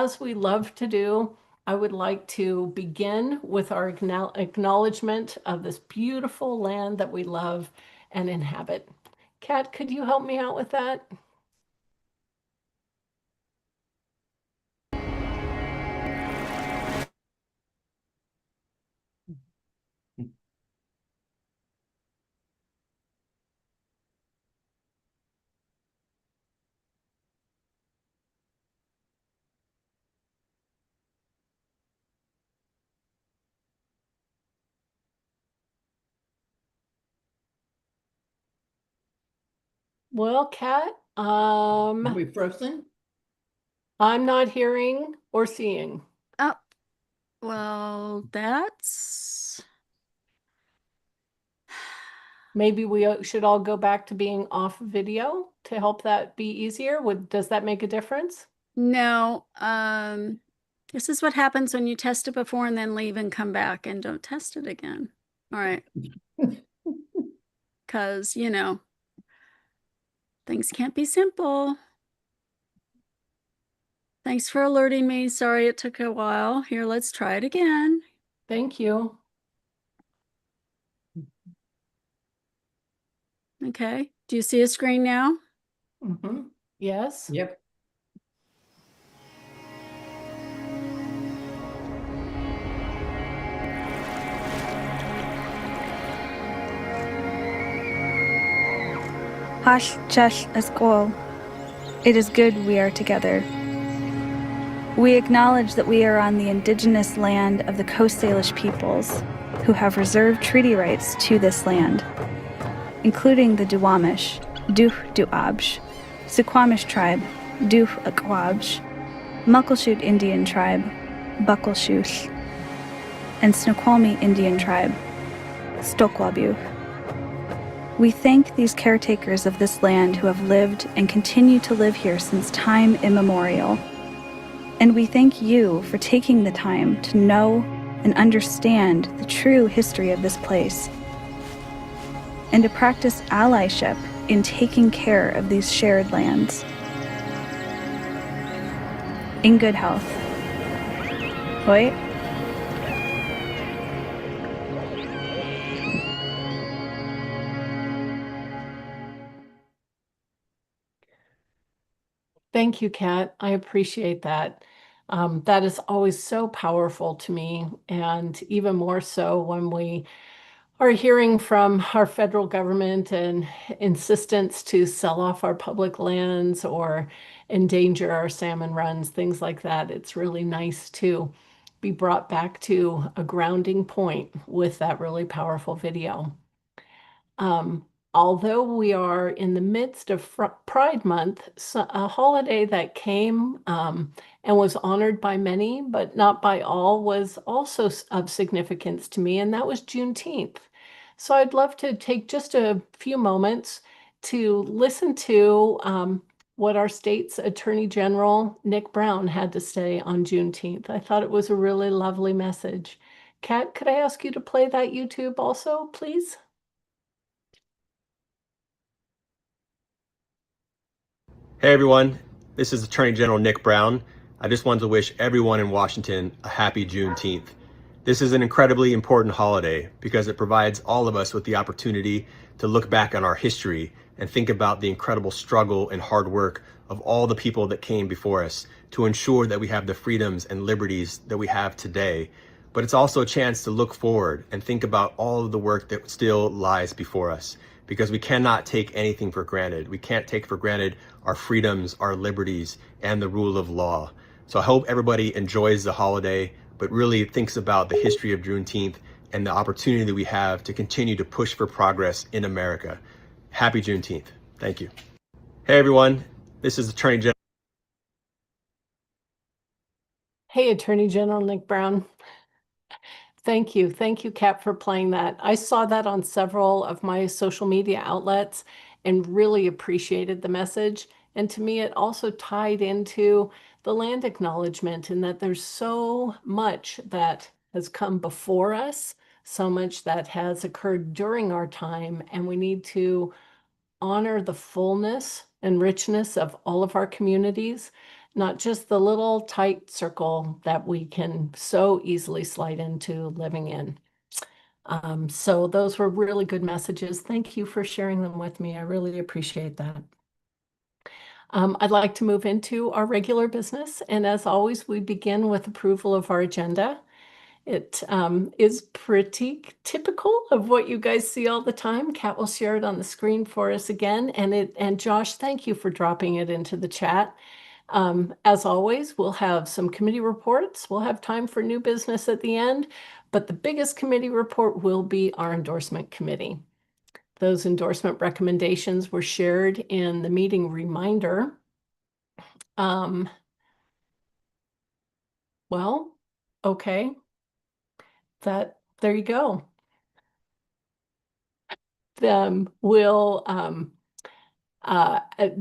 as we love to do, I would like to begin with our acknowledgement of this beautiful land that we love and inhabit. Kat, could you help me out with that? Well, Kat, Are we frozen? I'm not hearing or seeing. Oh, well, that's Maybe we should all go back to being off video to help that be easier. Does that make a difference? no. This is what happens when you test it before and then leave and come back and don't test it again. All right. Because, things can't be simple. Thanks for alerting me. Sorry it took a while. Here, let's try it again. Thank you. Okay. Do you see a screen now? Yes. Yep. Hash chesh eskol. It is good we are together. We acknowledge that we are on the indigenous land of the Coast Salish peoples, who have reserved treaty rights to this land, including the Duwamish, Duh Duabj, Suquamish tribe, Duh Akwabj, Muckleshoot Indian tribe, Buckleshoot, and Snoqualmie Indian tribe, Stokwabuh. We thank these caretakers of this land who have lived and continue to live here since time immemorial. And we thank you for taking the time to know and understand the true history of this place, and to practice allyship in taking care of these shared lands. In good health. Hoi. Thank you, Kat. I appreciate that. That is always so powerful to me, and even more so when we are hearing from our federal government and insistence to sell off our public lands or endanger our salmon runs, things like that. It's really nice to be brought back to a grounding point with that really powerful video. Although we are in the midst of Pride Month, a holiday that came and was honored by many, but not by all, was also of significance to me, and that was Juneteenth. So I'd love to take just a few moments to listen to what our state's Attorney General, Nick Brown, had to say on Juneteenth. I thought it was a really lovely message. Kat, could I ask you to play that YouTube also, please? Hey everyone, this is Attorney General Nick Brown. I just wanted to wish everyone in Washington a happy Juneteenth. This is an incredibly important holiday because it provides all of us with the opportunity to look back on our history and think about the incredible struggle and hard work of all the people that came before us to ensure that we have the freedoms and liberties that we have today. But it's also a chance to look forward and think about all of the work that still lies before us, because we cannot take anything for granted. We can't take for granted our freedoms, our liberties, and the rule of law. So I hope everybody enjoys the holiday, but really thinks about the history of Juneteenth and the opportunity that we have to continue to push for progress in America. Happy Juneteenth. Thank you. Hey everyone, this is Attorney General. Hey, Attorney General Nick Brown. Thank you. Thank you, Kat, for playing that. I saw that on several of my social media outlets and really appreciated the message. And to me, it also tied into the land acknowledgement, and that there's so much that has come before us, so much that has occurred during our time, and we need to honor the fullness and richness of all of our communities, not just the little tight circle that we can so easily slide into living in. So those were really good messages. Thank you for sharing them with me. I really appreciate that. I'd like to move into our regular business. And as always, we begin with approval of our agenda. It is pretty typical of what you guys see all the time. Kat will share it on the screen for us again. And Josh, thank you for dropping it into the chat. As always, we'll have some committee reports. We'll have time for new business at the end, but the biggest committee report will be our endorsement committee. Those endorsement recommendations were shared in the meeting reminder. Well, okay. There you go. We'll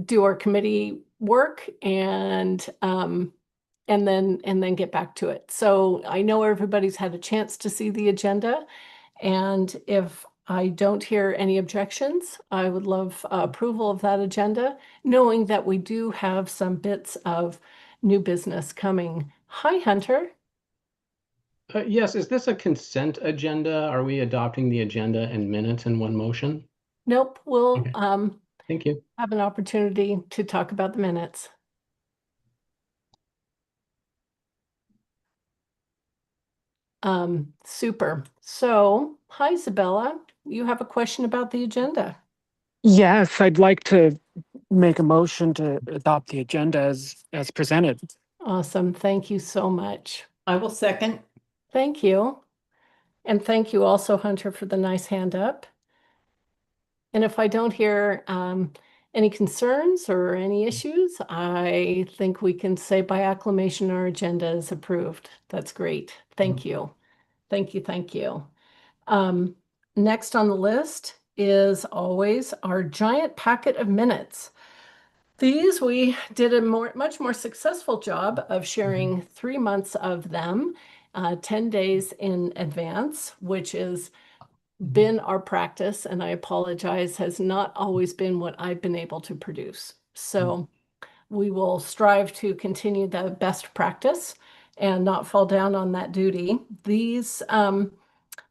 do our committee work and then get back to it. So I know everybody's had a chance to see the agenda, and if I don't hear any objections, I would love approval of that agenda, knowing that we do have some bits of new business coming. Hi, Hunter. Yes, is this a consent agenda? Are we adopting the agenda and minutes in one motion? Nope, we'll Okay. Thank you. have an opportunity to talk about the minutes. Super. So, hi, Isabella. You have a question about the agenda. Yes, I'd like to make a motion to adopt the agenda as presented. Awesome. Thank you so much. I will second. Thank you. And thank you also, Hunter, for the nice hand up. And if I don't hear any concerns or any issues, I think we can say by acclamation our agenda is approved. That's great. Thank you. Thank you. Thank you. Next on the list is always our giant packet of minutes. These we did a much more successful job of sharing 3 months of them, 10 days in advance, which has been our practice, and I apologize, has not always been what I've been able to produce. So we will strive to continue the best practice and not fall down on that duty. These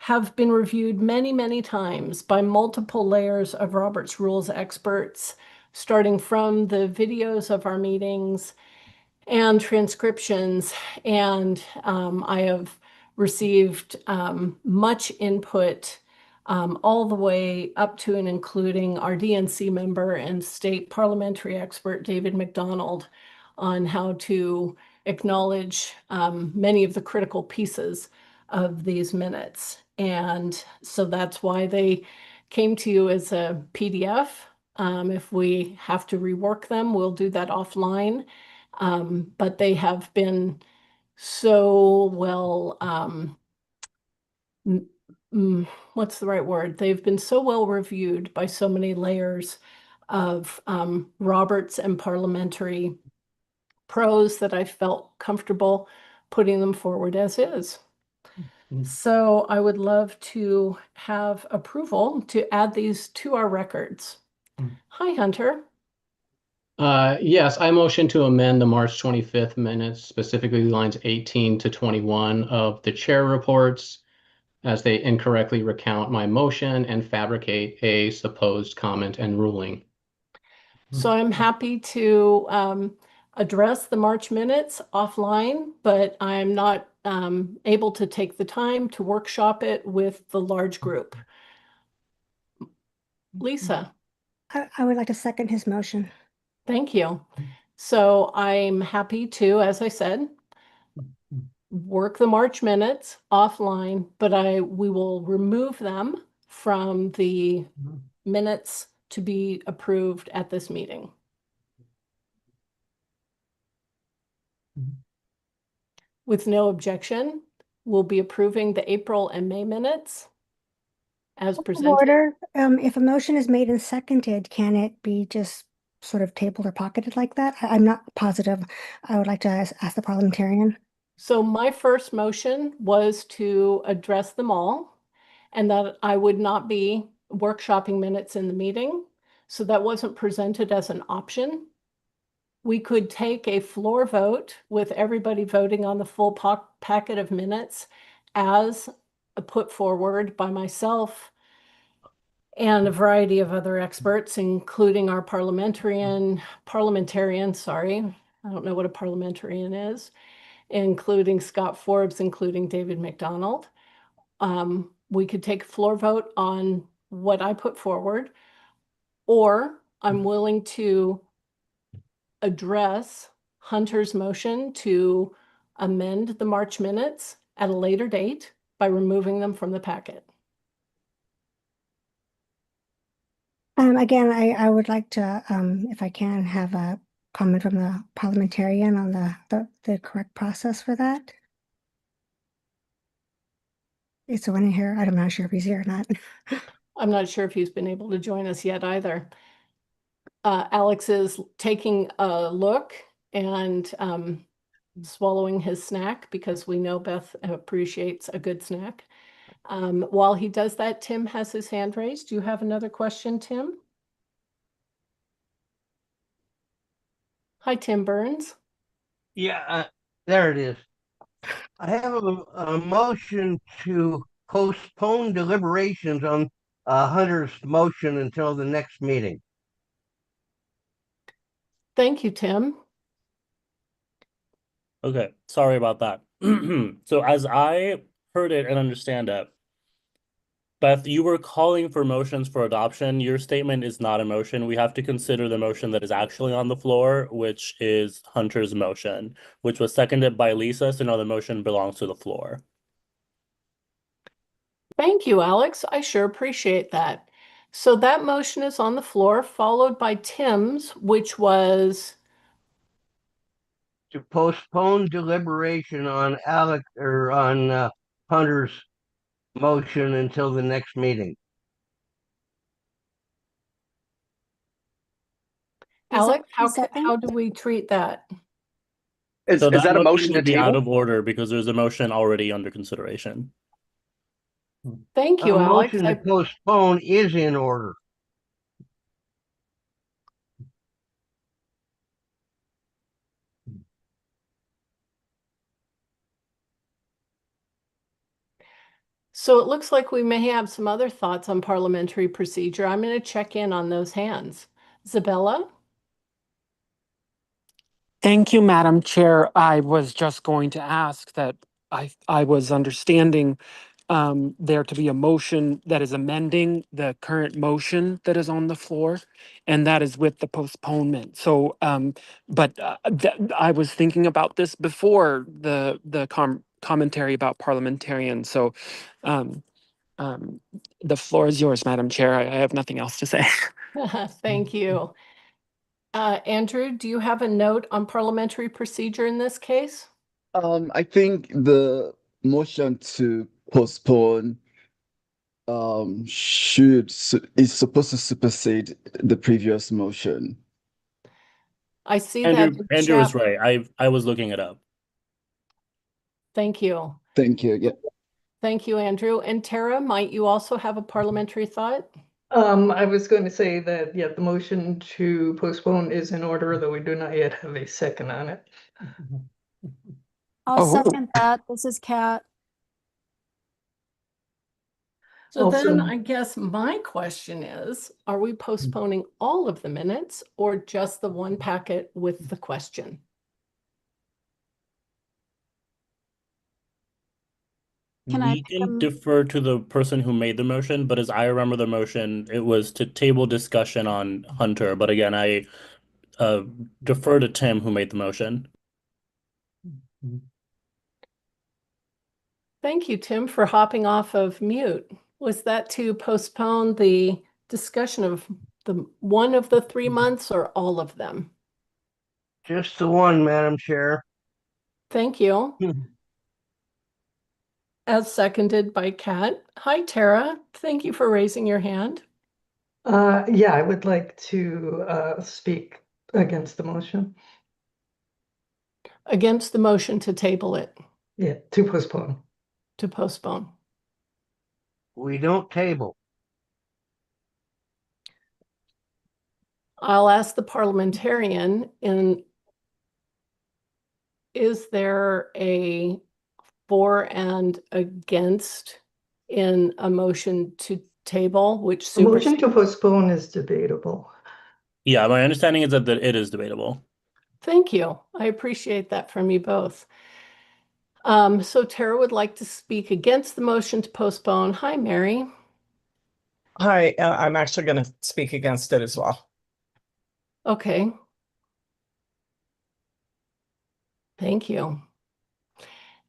have been reviewed many, many times by multiple layers of Robert's Rules experts, starting from the videos of our meetings and transcriptions. And I have received much input all the way up to and including our DNC member and state parliamentary expert, David McDonald, on how to acknowledge many of the critical pieces of these minutes. And so that's why they came to you as a PDF. If we have to rework them, we'll do that offline. But they have been so well, what's the right word? They've been so well reviewed by so many layers of Roberts and parliamentary pros that I felt comfortable putting them forward as is. So I would love to have approval to add these to our records. Hi, Hunter. Yes, I motion to amend the March 25th minutes, specifically lines 18 to 21 of the chair reports, as they incorrectly recount my motion and fabricate a supposed comment and ruling. So I'm happy to address the March minutes offline, but I'm not able to take the time to workshop it with the large group. Lisa. I would like to second his motion. Thank you. So I'm happy to, as I said, work the March minutes offline, but we will remove them from the minutes to be approved at this meeting. With no objection, we'll be approving the April and May minutes as presented. Order, if a motion is made and seconded, can it be just sort of tabled or pocketed like that? I'm not positive. I would like to ask the parliamentarian. So my first motion was to address them all, and that I would not be workshopping minutes in the meeting. So that wasn't presented as an option. we could take a floor vote with everybody voting on the full packet of minutes as put forward by myself and a variety of other experts, including our parliamentarian, sorry, I don't know what a parliamentarian is, including Scott Forbes, including David McDonald. We could take a floor vote on what I put forward, or I'm willing to address Hunter's motion to amend the March minutes at a later date by removing them from the packet. Again, I would like to, if I can, have a comment from the parliamentarian on the correct process for that. Is there one in here? I'm not sure if he's here or not. I'm not sure if he's been able to join us yet either. Alex is taking a look and swallowing his snack because we know Beth appreciates a good snack. While he does that, Tim has his hand raised. Do you have another question, Tim? Hi, Tim Burns. Yeah, there it is. I have a motion to postpone deliberations on Hunter's motion until the next meeting. Thank you, Tim. Okay, sorry about that. So as I heard it and understand it, Beth, you were calling for motions for adoption. Your statement is not a motion. We have to consider the motion that is actually on the floor, which is Hunter's motion, which was seconded by Lisa, so now the motion belongs to the floor. Thank you, Alex. I sure appreciate that. So that motion is on the floor, followed by Tim's, which was To postpone deliberation on Alex or on Hunter's motion until the next meeting. Alex. Is that How do we treat that? So Is that a motion to would be out table? of order because there's a motion already under consideration. Thank you, A Alex. motion to postpone is in order. So it looks like we may have some other thoughts on parliamentary procedure. I'm going to check in on those hands. Isabella? Thank you, Madam Chair. I was just going to ask that I was understanding there to be a motion that is amending the current motion that is on the floor, and that is with the postponement. So, but I was thinking about this before the commentary about parliamentarians. So, the floor is yours, Madam Chair. I have nothing else to say. Thank you. Andrew, do you have a note on parliamentary procedure in this case? I think the motion to postpone is supposed to supersede the previous motion. I see that. Andrew is right. I was looking it up. Thank you. Thank you. Yeah. Thank you, Andrew. And Tara, might you also have a parliamentary thought? I was going to say that, yeah, the motion to postpone is in order, though we do not yet have a second on it. I'll second that. This is Kat. So then I guess my question is, are we postponing all of the minutes or just the one packet with the question? We can defer to the person who made the motion, but as I remember the motion, it was to table discussion on Hunter. But again, I defer to Tim who made the motion. Thank you, Tim, for hopping off of mute. Was that to postpone the discussion of the one of the 3 months or all of them? Just the one, Madam Chair. Thank you. As seconded by Kat. Hi, Tara. Thank you for raising your hand. Yeah, I would like to speak against the motion. Against the motion to table it. Yeah, to postpone. To postpone. We don't table. I'll ask the parliamentarian in is there a for and against in a motion to table, which A motion to supersedes? postpone is debatable. Yeah, my understanding is that it is debatable. Thank you. I appreciate that from you both. So Tara would like to speak against the motion to postpone. Hi, Mary. Hi, I'm actually going to speak against it as well. Okay. Thank you.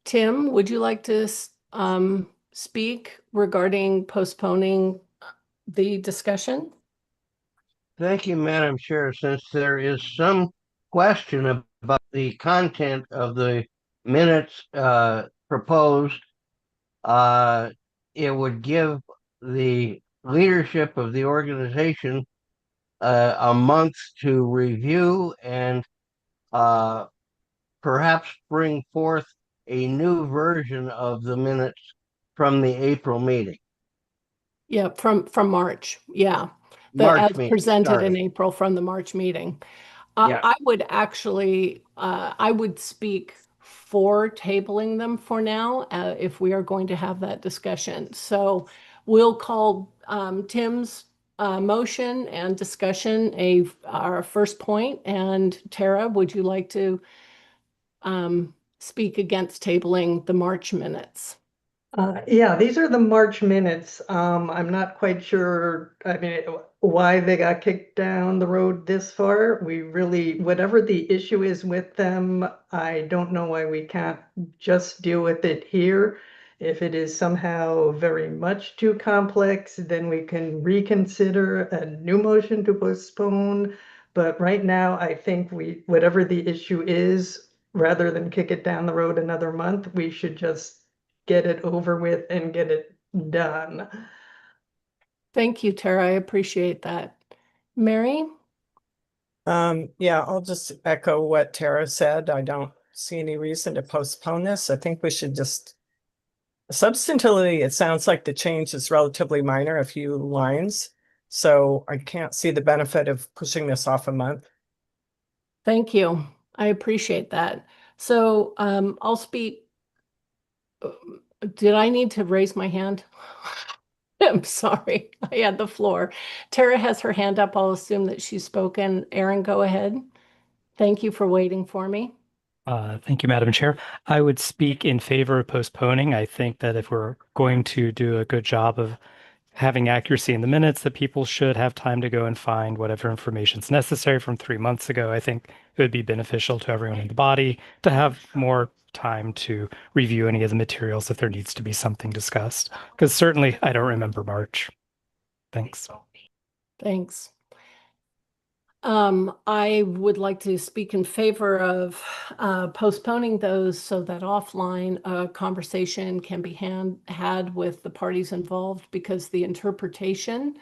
Tim, would you like to speak regarding postponing the discussion? Thank you, Madam Chair. Since there is some question about the content of the minutes proposed, it would give the leadership of the organization a month to review and perhaps bring forth a new version of the minutes from the April meeting. Yeah, from March. Yeah. March As meeting, presented in sorry. April from the March meeting. Yeah. I would actually, I would speak for tabling them for now, if we are going to have that discussion. So we'll call Tim's motion and discussion our first point. And Tara, would you like to speak against tabling the March minutes? Yeah, these are the March minutes. I'm not quite sure, I mean, why they got kicked down the road this far. We really, whatever the issue is with them, I don't know why we can't just deal with it here. If it is somehow very much too complex, then we can reconsider a new motion to postpone. But right now, I think whatever the issue is, rather than kick it down the road another month, we should just get it over with and get it done. Thank you, Tara. I appreciate that. Mary? Yeah, I'll just echo what Tara said. I don't see any reason to postpone this. I think we should just substantively, it sounds like the change is relatively minor, a few lines. So I can't see the benefit of pushing this off a month. Thank you. I appreciate that. So I'll speak. Did I need to raise my hand? I'm sorry. I had the floor. Tara has her hand up. I'll assume that she's spoken. Aaron, go ahead. Thank you for waiting for me. Thank you, Madam Chair. I would speak in favor of postponing. I think that if we're going to do a good job of having accuracy in the minutes, that people should have time to go and find whatever information is necessary from 3 months ago. I think it would be beneficial to everyone in the body to have more time to review any of the materials if there needs to be something discussed. Because certainly I don't remember March. Thanks. Thanks. I would like to speak in favor of postponing those so that offline conversation can be had with the parties involved, because the interpretation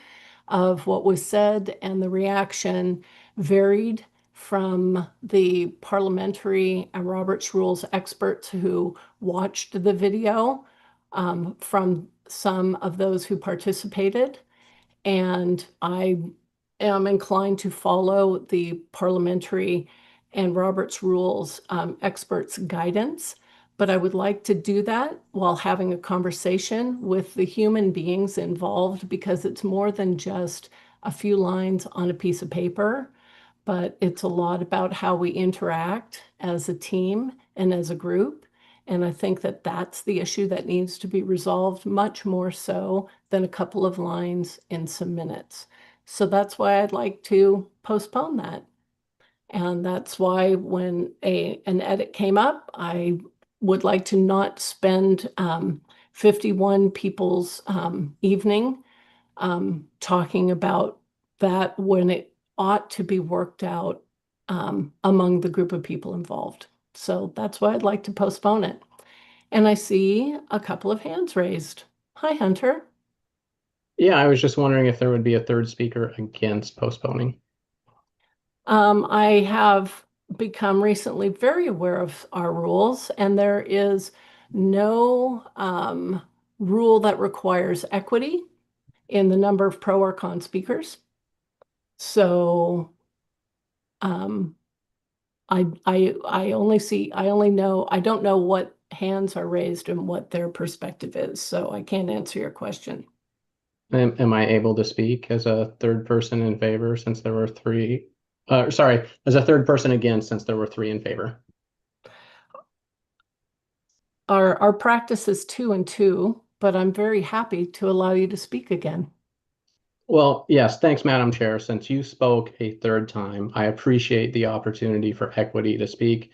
of what was said and the reaction varied from the parliamentary and Robert's Rules experts who watched the video, from some of those who participated. And I am inclined to follow the parliamentary and Robert's Rules experts' guidance, but I would like to do that while having a conversation with the human beings involved, because it's more than just a few lines on a piece of paper, but it's a lot about how we interact as a team and as a group. And I think that that's the issue that needs to be resolved, much more so than a couple of lines in some minutes. So that's why I'd like to postpone that. And that's why when an edit came up, I would like to not spend 51 people's evening talking about that, when it ought to be worked out among the group of people involved. So that's why I'd like to postpone it. And I see a couple of hands raised. Hi, Hunter. Yeah, I was just wondering if there would be a third speaker against postponing. I have become recently very aware of our rules, and there is no rule that requires equity in the number of pro or con speakers. So I only know, I don't know what hands are raised and what their perspective is, so I can't answer your question. Am I able to speak as a third person in favor since there were three? Sorry, as a third person against since there were three in favor. Our practice is 2 and 2, but I'm very happy to allow you to speak again. Well, yes, thanks, Madam Chair. Since you spoke a third time, I appreciate the opportunity for equity to speak.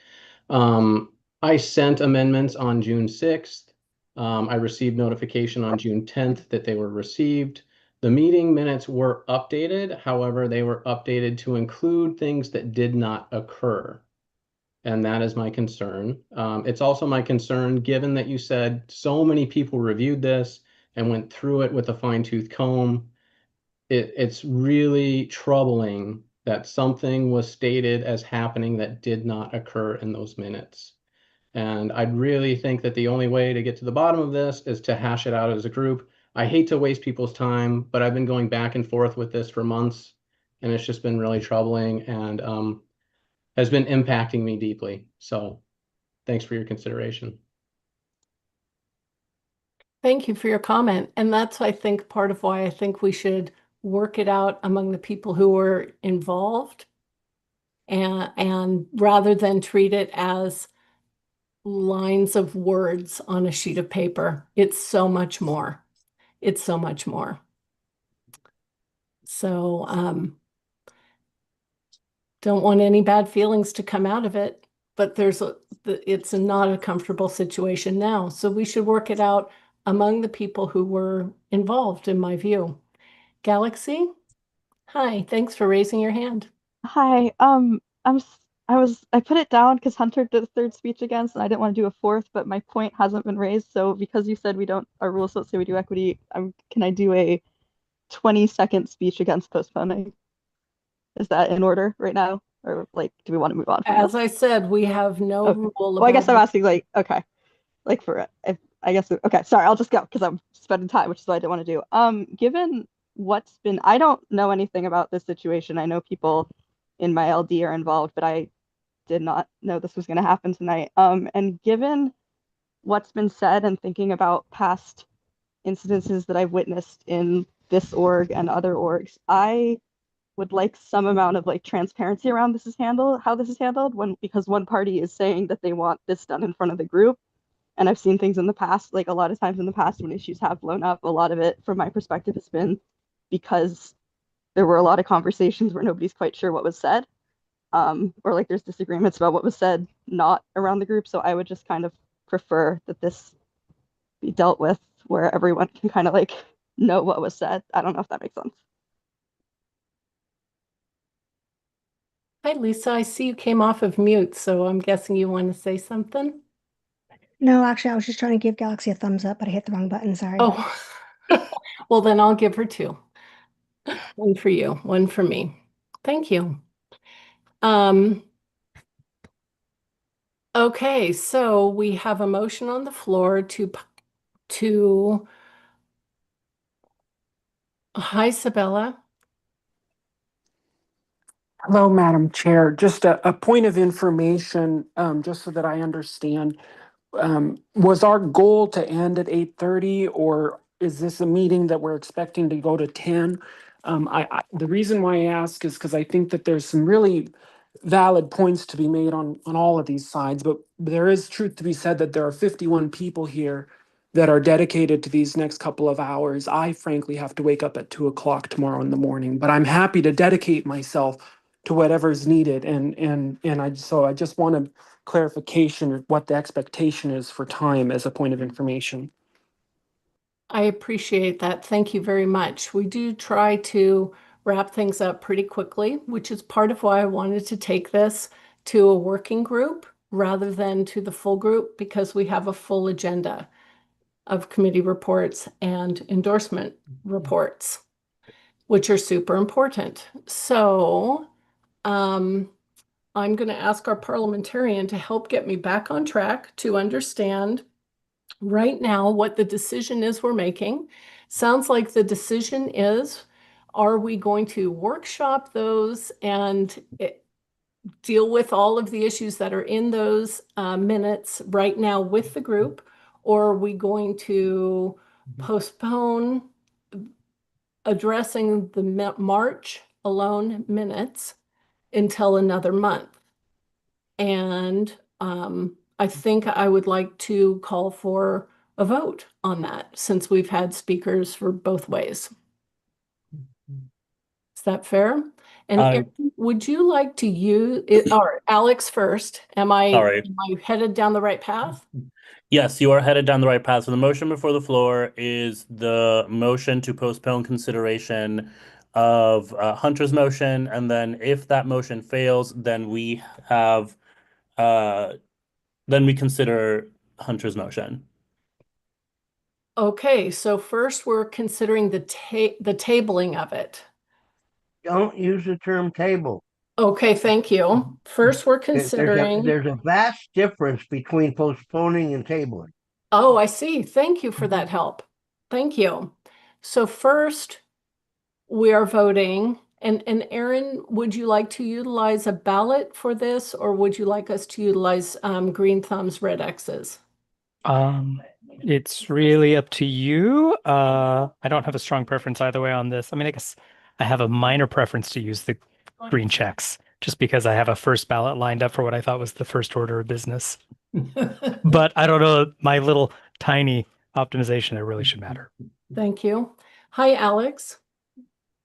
I sent amendments on June 6th. I received notification on June 10th that they were received. The meeting minutes were updated. However, they were updated to include things that did not occur. And that is my concern. It's also my concern, given that you said so many people reviewed this and went through it with a fine-tooth comb. It's really troubling that something was stated as happening that did not occur in those minutes. And I'd really think that the only way to get to the bottom of this is to hash it out as a group. I hate to waste people's time, but I've been going back and forth with this for months, and it's just been really troubling and has been impacting me deeply. So thanks for your consideration. Thank you for your comment. And that's, I think, part of why I think we should work it out among the people who were involved, and rather than treat it as lines of words on a sheet of paper. It's so much more. It's so much more. So don't want any bad feelings to come out of it, but it's not a comfortable situation now. So we should work it out among the people who were involved, in my view. Galaxy, hi, thanks for raising your hand. Hi. I put it down because Hunter did a third speech against, and I didn't want to do a fourth, but my point hasn't been raised. So because you said our rules don't say we do equity, can I do a 20-second speech against postponing? Is that in order right now, or like, do we want to move on from As this? I said, we have no Okay. rule Well, I guess about I'm asking okay, okay. Sorry, I'll just go because I'm spending time, which is what I didn't want to do. Given I don't know anything about this situation. I know people in my LD are involved, but I did not know this was going to happen tonight. And given what's been said and thinking about past incidences that I've witnessed in this org and other orgs, I would like some amount of like transparency around how this is handled because one party is saying that they want this done in front of the group. And I've seen things in the past, like a lot of times in the past when issues have blown up, a lot of it from my perspective has been because there were a lot of conversations where nobody's quite sure what was said. Or like there's disagreements about what was said not around the group. So I would just kind of prefer that this be dealt with where everyone can kind of like know what was said. I don't know if that makes sense. Hi, Lisa. I see you came off of mute, so I'm guessing you want to say something? No, actually, I was just trying to give Galaxy a thumbs up, but I hit the wrong button. Sorry. Oh, well, then I'll give her 2. One for you, one for me. Thank you. Okay, so we have a motion on the floor to hi, Sabella. Hello, Madam Chair. Just a point of information, just so that I understand. Was our goal to end at 8:30, or is this a meeting that we're expecting to go to 10? The reason why I ask is because I think that there's some really valid points to be made on all of these sides, but there is truth to be said that there are 51 people here that are dedicated to these next couple of hours. I frankly have to wake up at 2 o'clock tomorrow in the morning, but I'm happy to dedicate myself to whatever's needed. So I just want clarification of what the expectation is for time as a point of information. I appreciate that. Thank you very much. We do try to wrap things up pretty quickly, which is part of why I wanted to take this to a working group rather than to the full group, because we have a full agenda of committee reports and endorsement reports, which are super important. So I'm going to ask our parliamentarian to help get me back on track to understand right now what the decision is we're making. Sounds like the decision is, are we going to workshop those and deal with all of the issues that are in those minutes right now with the group, or are we going to postpone addressing the March alone minutes until another month? And I think I would like to call for a vote on that since we've had speakers for both ways. Is that fair? And Erin, would you like to use it, or Alex first? Am I headed down the right path? Yes, you are headed down the right path. So the motion before the floor is the motion to postpone consideration of Hunter's motion, and then if that motion fails, then we have then we consider Hunter's motion. Okay, so first we're considering the tabling of it. Don't use the term table. Okay, thank you. First, we're considering. There's a vast difference between postponing and tabling. Oh, I see. Thank you for that help. Thank you. So first, we are voting. And Erin, would you like to utilize a ballot for this, or would you like us to utilize green thumbs, red X's? It's really up to you. I don't have a strong preference either way on this. I mean, I guess I have a minor preference to use the green checks just because I have a first ballot lined up for what I thought was the first order of business. But I don't know, my little tiny optimization there really should matter. Thank you. Hi, Alex.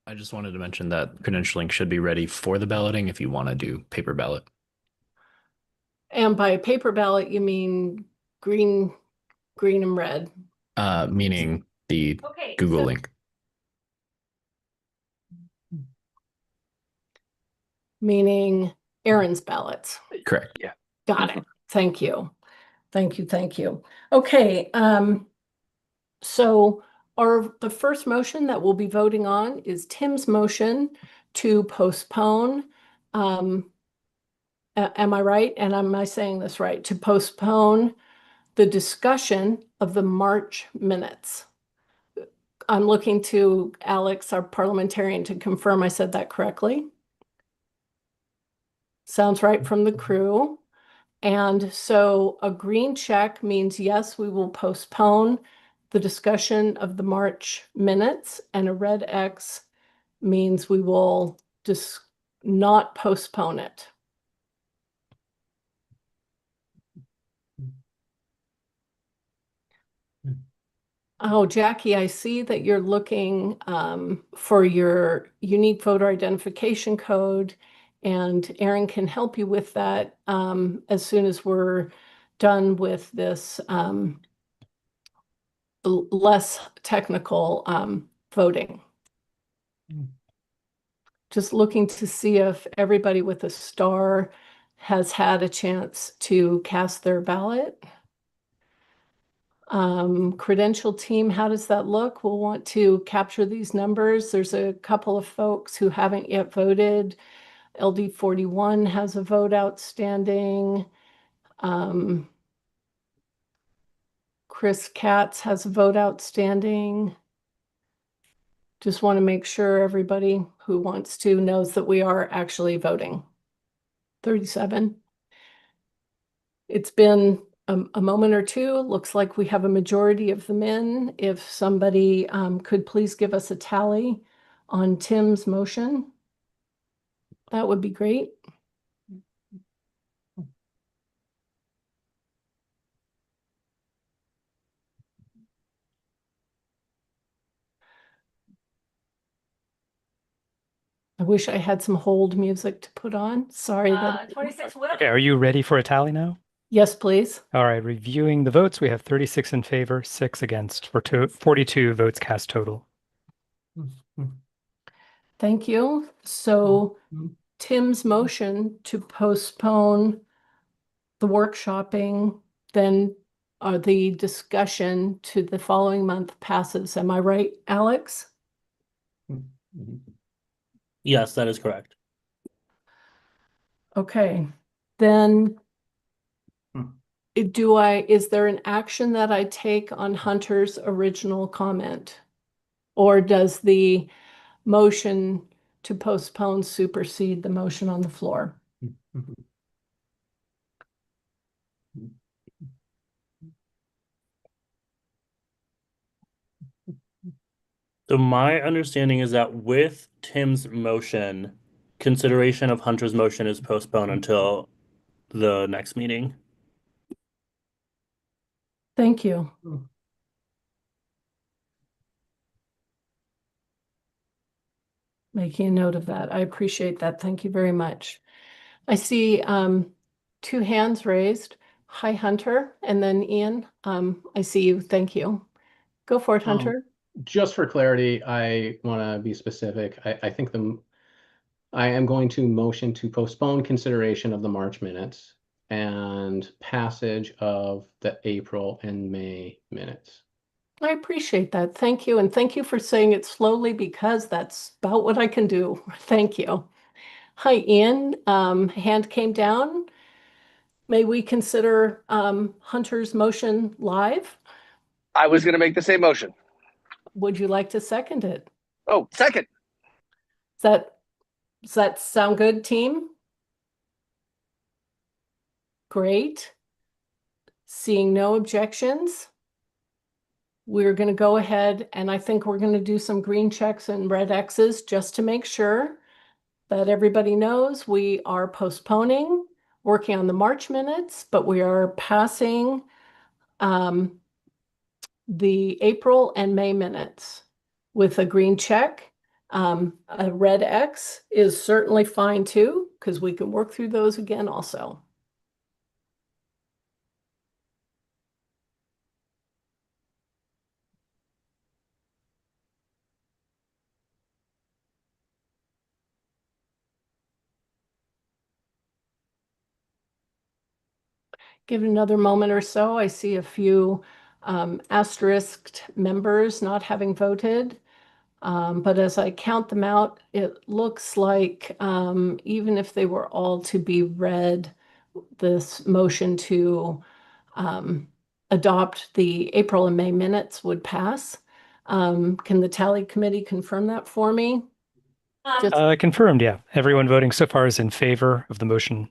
I just wanted to mention that credentialing should be ready for the balloting if you want to do paper ballot. And by paper ballot, you mean green and red? Meaning the Google link. Meaning Erin's ballots. Correct. Yeah. Got it. Thank you. Thank you. Thank you. Okay. So the first motion that we'll be voting on is Tim's motion to postpone. Am I right? And am I saying this right? To postpone the discussion of the March minutes. I'm looking to Alex, our parliamentarian, to confirm I said that correctly. Sounds right from the crew. And so a green check means yes, we will postpone the discussion of the March minutes, and a red X means we will just not postpone it. Oh, Jackie, I see that you're looking for your unique voter identification code, and Erin can help you with that as soon as we're done with this less technical voting. Just looking to see if everybody with a star has had a chance to cast their ballot. Credential team, how does that look? We'll want to capture these numbers. There's a couple of folks who haven't yet voted. LD 41 has a vote outstanding. Chris Katz has a vote outstanding. Just want to make sure everybody who wants to knows that we are actually voting. 37. It's been a moment or two. Looks like we have a majority of them in. If somebody could please give us a tally on Tim's motion, that would be great. I wish I had some hold music to put on. Sorry that. 26 Okay, are you ready for a tally now? Yes, please. All right, reviewing the votes, we have 36 in favor, 6 against, for 42 votes cast total. Thank you. So Tim's motion to postpone the workshopping, then the discussion to the following month passes. Am I right, Alex? Yes, that is correct. Okay, then is there an action that I take on Hunter's original comment? Or does the motion to postpone supersede the motion on the floor? So my understanding is that with Tim's motion, consideration of Hunter's motion is postponed until the next meeting. Thank you. Making a note of that. I appreciate that. Thank you very much. I see two hands raised. Hi, Hunter, and then Ian. I see you. Thank you. Go for it, Hunter. Just for clarity, I want to be specific. I think I am going to motion to postpone consideration of the March minutes and passage of the April and May minutes. I appreciate that. Thank you. And thank you for saying it slowly because that's about what I can do. Thank you. Hi, Ian. Hand came down. May we consider Hunter's motion live? I was going to make the same motion. Would you like to second it? Oh, second. Does that sound good, team? Great. Seeing no objections, we're going to go ahead and I think we're going to do some green checks and red X's just to make sure that everybody knows we are postponing working on the March minutes, but we are passing the April and May minutes with a green check. A red X is certainly fine too, because we can work through those again also. Give it another moment or so. I see a few asterisked members not having voted. But as I count them out, it looks like even if they were all to be read, this motion to adopt the April and May minutes would pass. Can the tally committee confirm that for me? Confirmed, yeah. Everyone voting so far is in favor of the motion.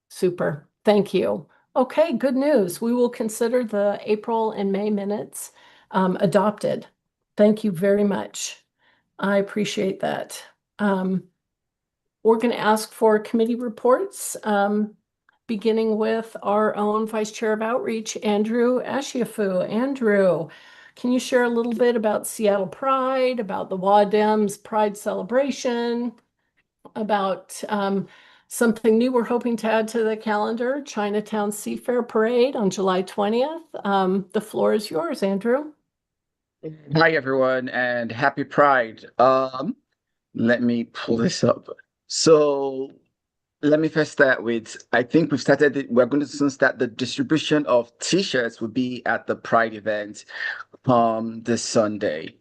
Super. Thank you. Okay, good news. We will consider the April and May minutes adopted. Thank you very much. I appreciate that. We're going to ask for committee reports, beginning with our own Vice Chair of Outreach, Andrew Ashiafu. Andrew, can you share a little bit about Seattle Pride, about the WADEM's Pride celebration, about something new we're hoping to add to the calendar, Chinatown Seafair Parade on July 20th. The floor is yours, Andrew. Hi, everyone, and happy Pride. Let me pull this up. So let me first start with, I think we're going to soon start the distribution of t-shirts will be at the Pride event this Sunday.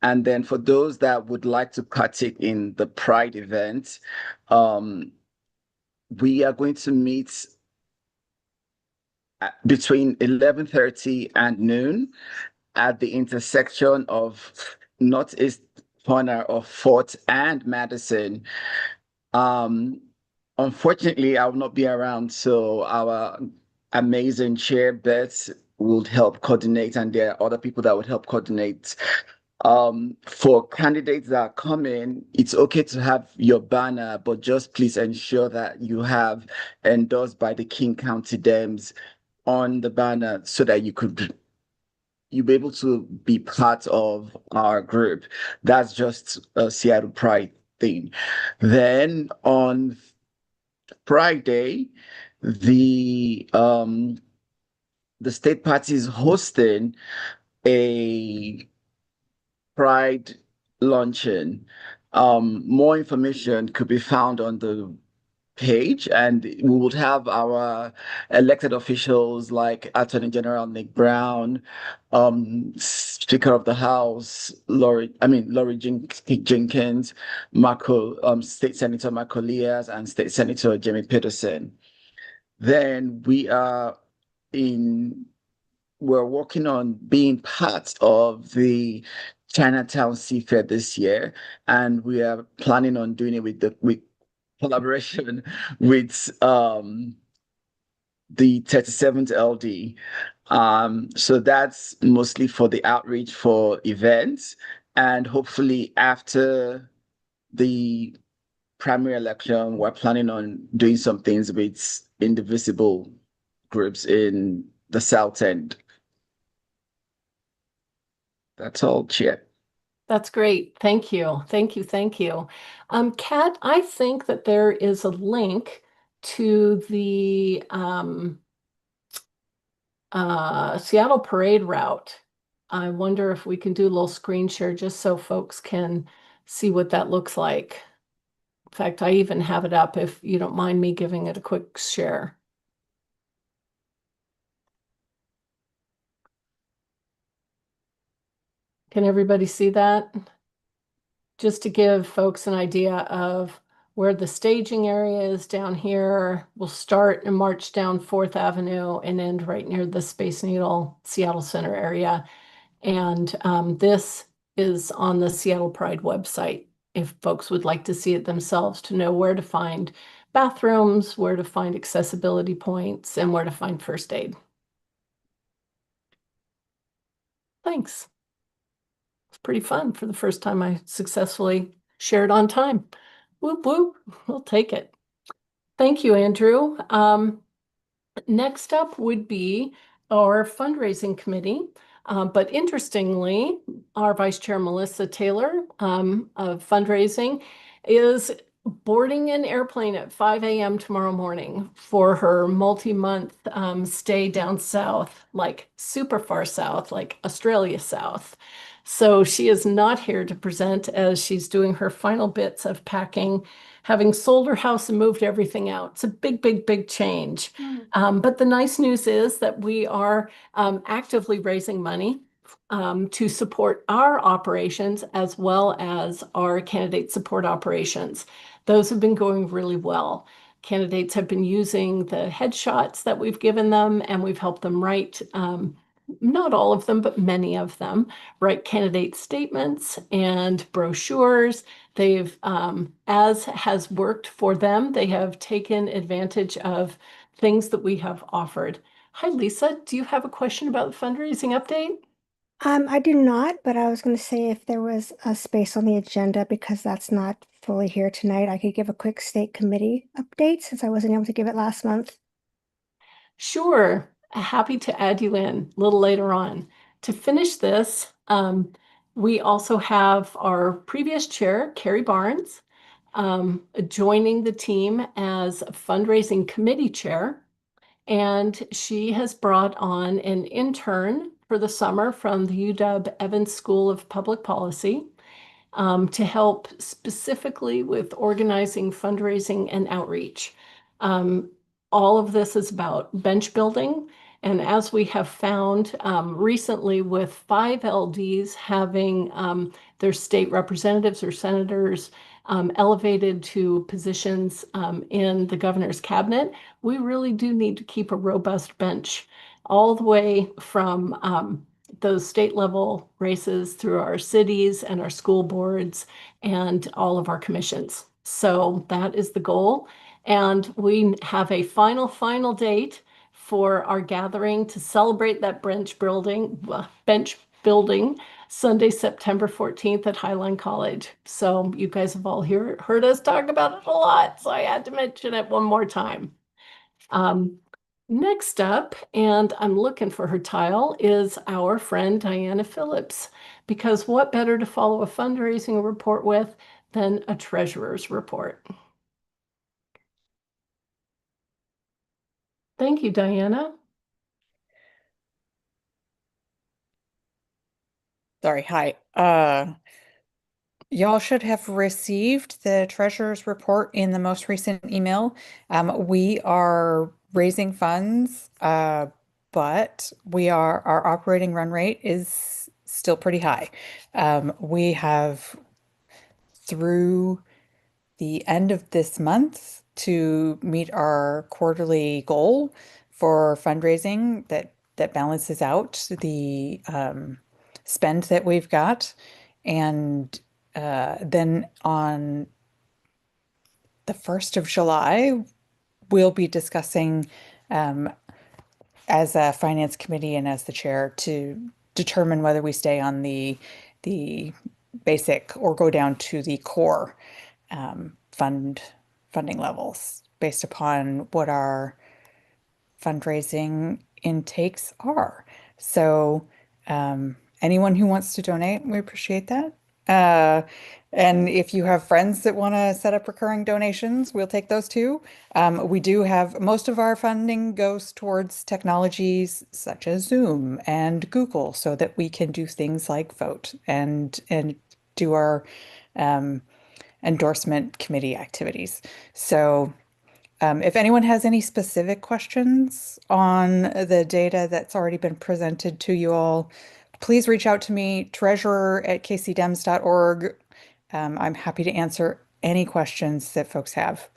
And then for those that would like to partake in the Pride event, we are going to meet between 11:30 and noon at the intersection of Northeast corner of 4th and Madison. Unfortunately, I will not be around, so our amazing chair, Beth, would help coordinate, and there are other people that would help coordinate. For candidates that are coming, it's okay to have your banner, but just please ensure that you have endorsed by the King County Dems on the banner so that you'll be able to be part of our group. That's just a Seattle Pride thing. Then on Friday, the state party is hosting a Pride luncheon. More information could be found on the page, and we would have our elected officials like Attorney General Nick Brown, Speaker of the House Lori Jenkins, State Senator Marco Leas, and State Senator Jamie Peterson. Then we're working on being part of the Chinatown Seafair this year, and we are planning on doing it with collaboration with the 37th LD. So that's mostly for the outreach for events, and hopefully after the primary election, we're planning on doing some things with indivisible groups in the South End. That's all, Chair. That's great. Thank you. Thank you. Thank you. Kat, I think that there is a link to the Seattle Parade route. I wonder if we can do a little screen share just so folks can see what that looks like. In fact, I even have it up if you don't mind me giving it a quick share. Can everybody see that? Just to give folks an idea of where the staging area is down here. We'll start and march down 4th Avenue and end right near the Space Needle Seattle Center area. And this is on the Seattle Pride website if folks would like to see it themselves, to know where to find bathrooms, where to find accessibility points, and where to find first aid. Thanks. It's pretty fun for the first time I successfully shared on time. Whoop, whoop, we'll take it. Thank you, Andrew. Next up would be our fundraising committee. But interestingly, our Vice Chair, Melissa Taylor, of fundraising, is boarding an airplane at 5 a.m. tomorrow morning for her multi-month stay down south, like super far south, like Australia South. So she is not here to present as she's doing her final bits of packing, having sold her house and moved everything out. It's a big, big, big change. But the nice news is that we are actively raising money to support our operations as well as our candidate support operations. Those have been going really well. Candidates have been using the headshots that we've given them, and we've helped them write, not all of them, but many of them, write candidate statements and brochures. They've, as has worked for them, they have taken advantage of things that we have offered. Hi, Lisa. Do you have a question about the fundraising update? I do not, but I was going to say if there was a space on the agenda, because that's not fully here tonight, I could give a quick state committee update since I wasn't able to give it last month. Sure. Happy to add you in a little later on. To finish this, we also have our previous chair, Carrie Barnes, joining the team as fundraising committee chair. And she has brought on an intern for the summer from the UW Evans School of Public Policy to help specifically with organizing, fundraising, and outreach. All of this is about bench building. And as we have found recently with 5 LDs having their state representatives or senators elevated to positions in the governor's cabinet, we really do need to keep a robust bench all the way from those state level races through our cities and our school boards and all of our commissions. So that is the goal. And we have a final date for our gathering to celebrate that bench building Sunday, September 14th at Highline College. So you guys have all heard us talk about it a lot, so I had to mention it one more time. Next up, and I'm looking for her tile, is our friend Diana Phillips, because what better to follow a fundraising report with than a treasurer's report? Thank you, Diana. Sorry, hi. Y'all should have received the treasurer's report in the most recent email. We are raising funds, but our operating run rate is still pretty high. We have through the end of this month to meet our quarterly goal for fundraising that balances out the spend that we've got. And then on the 1st of July, we'll be discussing as a finance committee and as the chair to determine whether we stay on the basic or go down to the core funding levels based upon what our fundraising intakes are. So anyone who wants to donate, we appreciate that. And if you have friends that want to set up recurring donations, we'll take those too. We do have most of our funding goes towards technologies such as Zoom and Google so that we can do things like vote and do our endorsement committee activities. So if anyone has any specific questions on the data that's already been presented to you all, please reach out to me, treasurer@kcdems.org. I'm happy to answer any questions that folks have.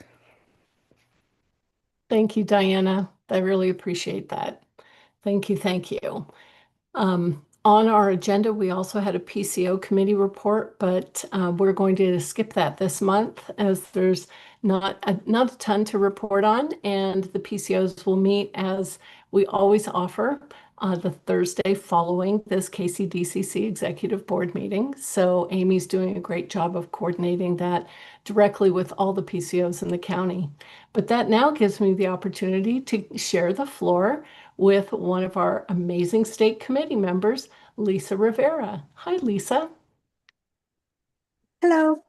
Thank you, Diana. I really appreciate that. Thank you, thank you. On our agenda, we also had a PCO committee report, but we're going to skip that this month as there's not a ton to report on, and the PCOs will meet as we always offer the Thursday following this KCDCC executive board meeting. So Amy's doing a great job of coordinating that directly with all the PCOs in the county. But that now gives me the opportunity to share the floor with one of our amazing state committee members, Lisa Rivera. Hi, Lisa. Hello.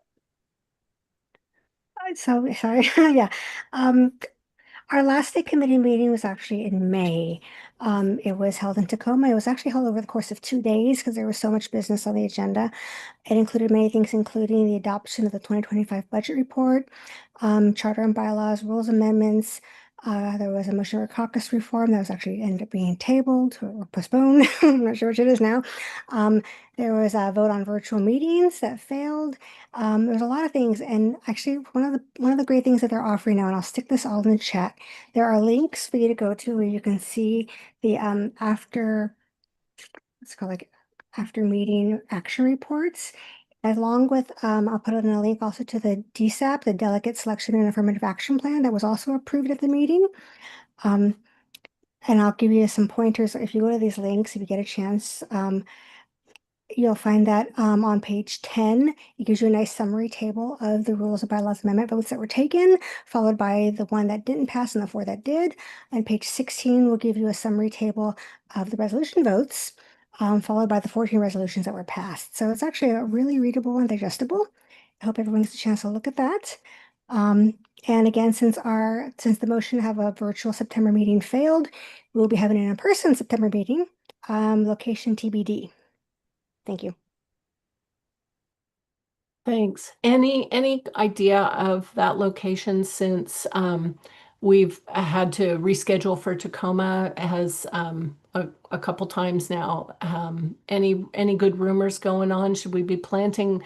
So sorry. Yeah. Our last state committee meeting was actually in May. It was held in Tacoma. It was actually held over the course of 2 days because there was so much business on the agenda. It included many things, including the adoption of the 2025 budget report, charter and bylaws, rules amendments. There was a motion for caucus reform that was actually ended up being tabled or postponed. I'm not sure which it is now. There was a vote on virtual meetings that failed. There's a lot of things, and actually one of the great things that they're offering now, and I'll stick this all in the chat. There are links for you to go to where you can see the it's called like after meeting action reports, along with I'll put in a link also to the DSAP, the Delegate Selection and Affirmative Action Plan that was also approved at the meeting. And I'll give you some pointers if you go to these links, if you get a chance. You'll find that on page 10, it gives you a nice summary table of the rules of bylaws amendment votes that were taken, followed by the one that didn't pass and the 4 that did. And page 16 will give you a summary table of the resolution votes, followed by the 14 resolutions that were passed. So it's actually a really readable and digestible. I hope everyone gets a chance to look at that. And again, since the motion to have a virtual September meeting failed, we'll be having an in-person September meeting, location TBD. Thank you. Thanks. Any idea of that location since we've had to reschedule for Tacoma has a couple times now? Any good rumors going on? Should we be planning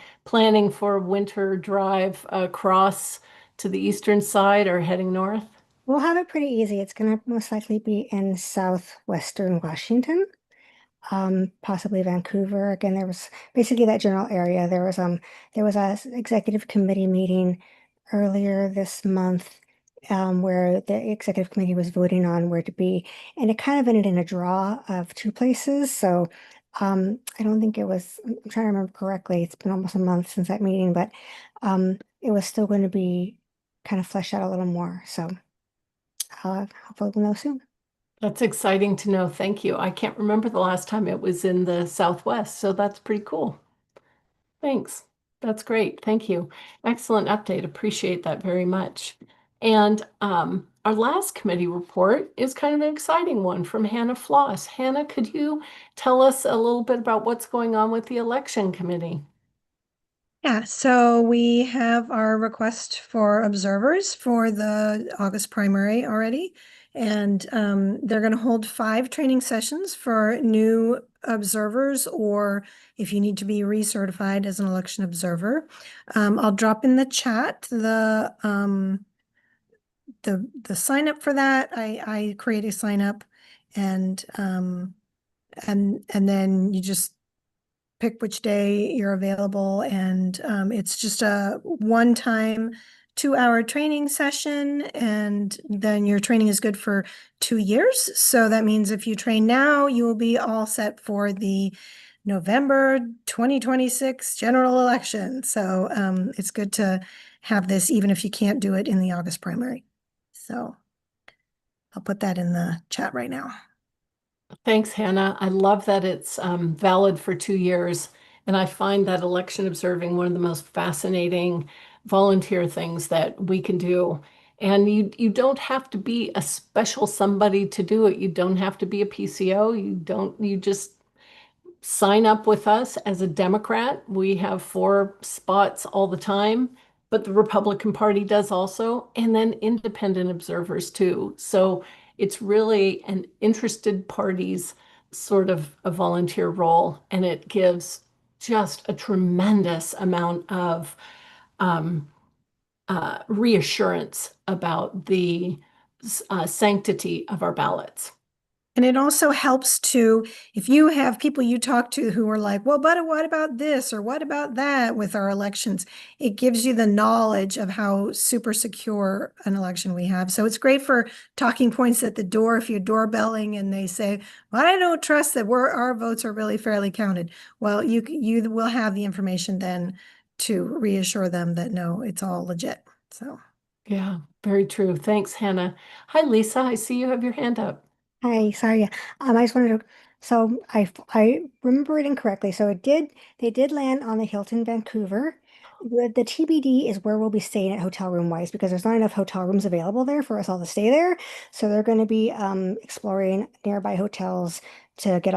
for a winter drive across to the eastern side or heading north? We'll have it pretty easy. It's going to most likely be in southwestern Washington. Possibly Vancouver. Again, there was basically that general area. There was a executive committee meeting earlier this month where the executive committee was voting on where to be, and it kind of ended in a draw of 2 places. So I don't think it was. I'm trying to remember correctly. It's been almost a month since that meeting, but it was still going to be kind of fleshed out a little more. So hopefully we'll know soon. That's exciting to know. Thank you. I can't remember the last time it was in the Southwest, so that's pretty cool. Thanks. That's great. Thank you. Excellent update. Appreciate that very much. And our last committee report is kind of an exciting one from Hannah Floss. Hannah, could you tell us a little bit about what's going on with the election committee? Yeah, so we have our request for observers for the August primary already. And they're going to hold 5 training sessions for new observers, or if you need to be recertified as an election observer. I'll drop in the chat the sign up for that. I create a sign up and then you just pick which day you're available, and it's just a one-time 2-hour training session, and then your training is good for 2 years. So that means if you train now, you will be all set for the November 2026 general election. So it's good to have this even if you can't do it in the August primary. So I'll put that in the chat right now. Thanks, Hannah. I love that it's valid for 2 years. And I find that election observing one of the most fascinating volunteer things that we can do. And you don't have to be a special somebody to do it. You don't have to be a PCO. You just sign up with us as a Democrat. We have 4 spots all the time, but the Republican Party does also, and then independent observers too. So it's really an interested parties sort of a volunteer role, and it gives just a tremendous amount of reassurance about the sanctity of our ballots. And it also helps to, if you have people you talk to who are like, well, but what about this or what about that with our elections? It gives you the knowledge of how super secure an election we have. So it's great for talking points at the door if you're doorbelling and they say, well, I don't trust that our votes are really fairly counted. Well, you will have the information then to reassure them that no, it's all legit. So. Yeah, very true. Thanks, Hannah. Hi, Lisa. I see you have your hand up. Hi, sorry. I just wanted to, so I remember reading correctly. So they did land on the Hilton Vancouver. The TBD is where we'll be staying at hotel room wise because there's not enough hotel rooms available there for us all to stay there. So they're going to be exploring nearby hotels to get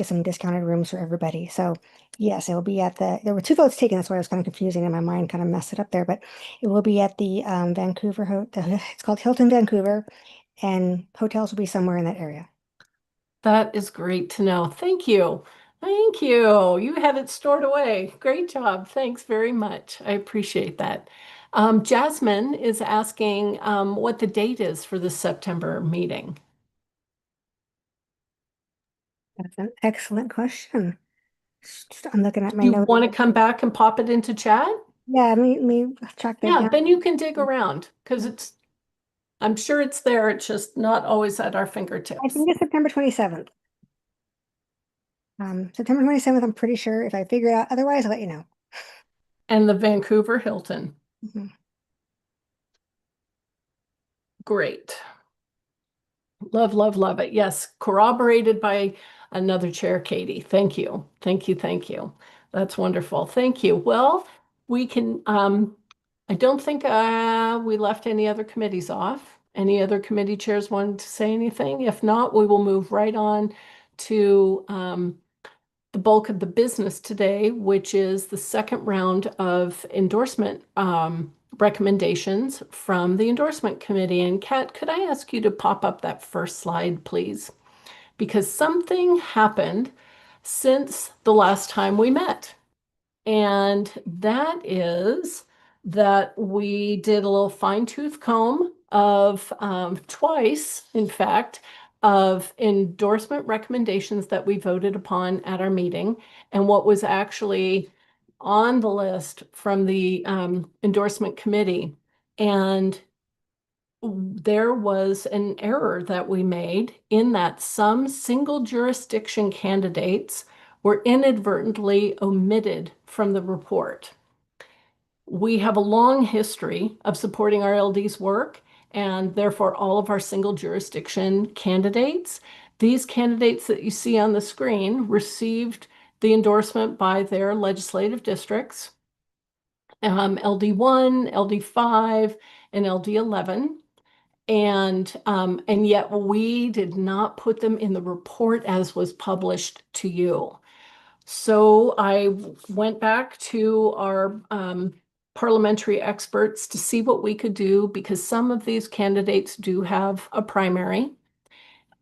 some discounted rooms for everybody. So yes, it will be there were 2 votes taken. That's why I was kind of confusing and my mind kind of messed it up there. But it will be at the it's called Hilton Vancouver, and hotels will be somewhere in that area. That is great to know. Thank you. Thank you. You had it stored away. Great job. Thanks very much. I appreciate that. Jasmine is asking what the date is for the September meeting. That's an excellent question. I'm looking at my You notes. want to come back and pop it into chat? Yeah, let me track that Yeah, down. then you can dig around because I'm sure it's there. It's just not always at our fingertips. I think it's September 27th. September 27th, I'm pretty sure. If I figure it out, otherwise, I'll let you know. And the Vancouver Hilton. Mhm. Great. Love, love, love it. Yes, corroborated by another chair, Katie. Thank you. Thank you. Thank you. That's wonderful. Thank you. Well, we can, I don't think we left any other committees off. Any other committee chairs wanted to say anything? If not, we will move right on to the bulk of the business today, which is the second round of endorsement recommendations from the endorsement committee. And Kat, could I ask you to pop up that first slide, please? Because something happened since the last time we met. And that is that we did a little fine-tooth comb of twice, in fact, of endorsement recommendations that we voted upon at our meeting and what was actually on the list from the endorsement committee. And there was an error that we made in that some single jurisdiction candidates were inadvertently omitted from the report. We have a long history of supporting our LD's work, and therefore all of our single jurisdiction candidates. These candidates that you see on the screen received the endorsement by their legislative districts, LD1, LD5, and LD11. And yet we did not put them in the report as was published to you. So I went back to our parliamentary experts to see what we could do because some of these candidates do have a primary.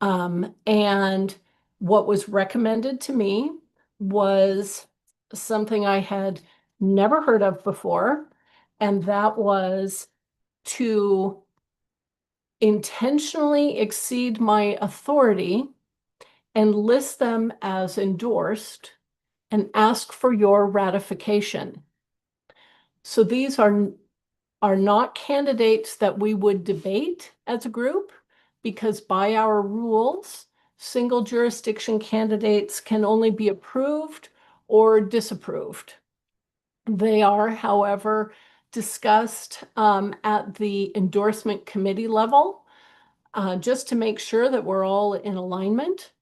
And what was recommended to me was something I had never heard of before, and that was to intentionally exceed my authority and list them as endorsed and ask for your ratification. So these are are not candidates that we would debate as a group, because by our rules, single jurisdiction candidates can only be approved or disapproved. They are, however, discussed at the endorsement committee level, just to make sure that we're all in alignment.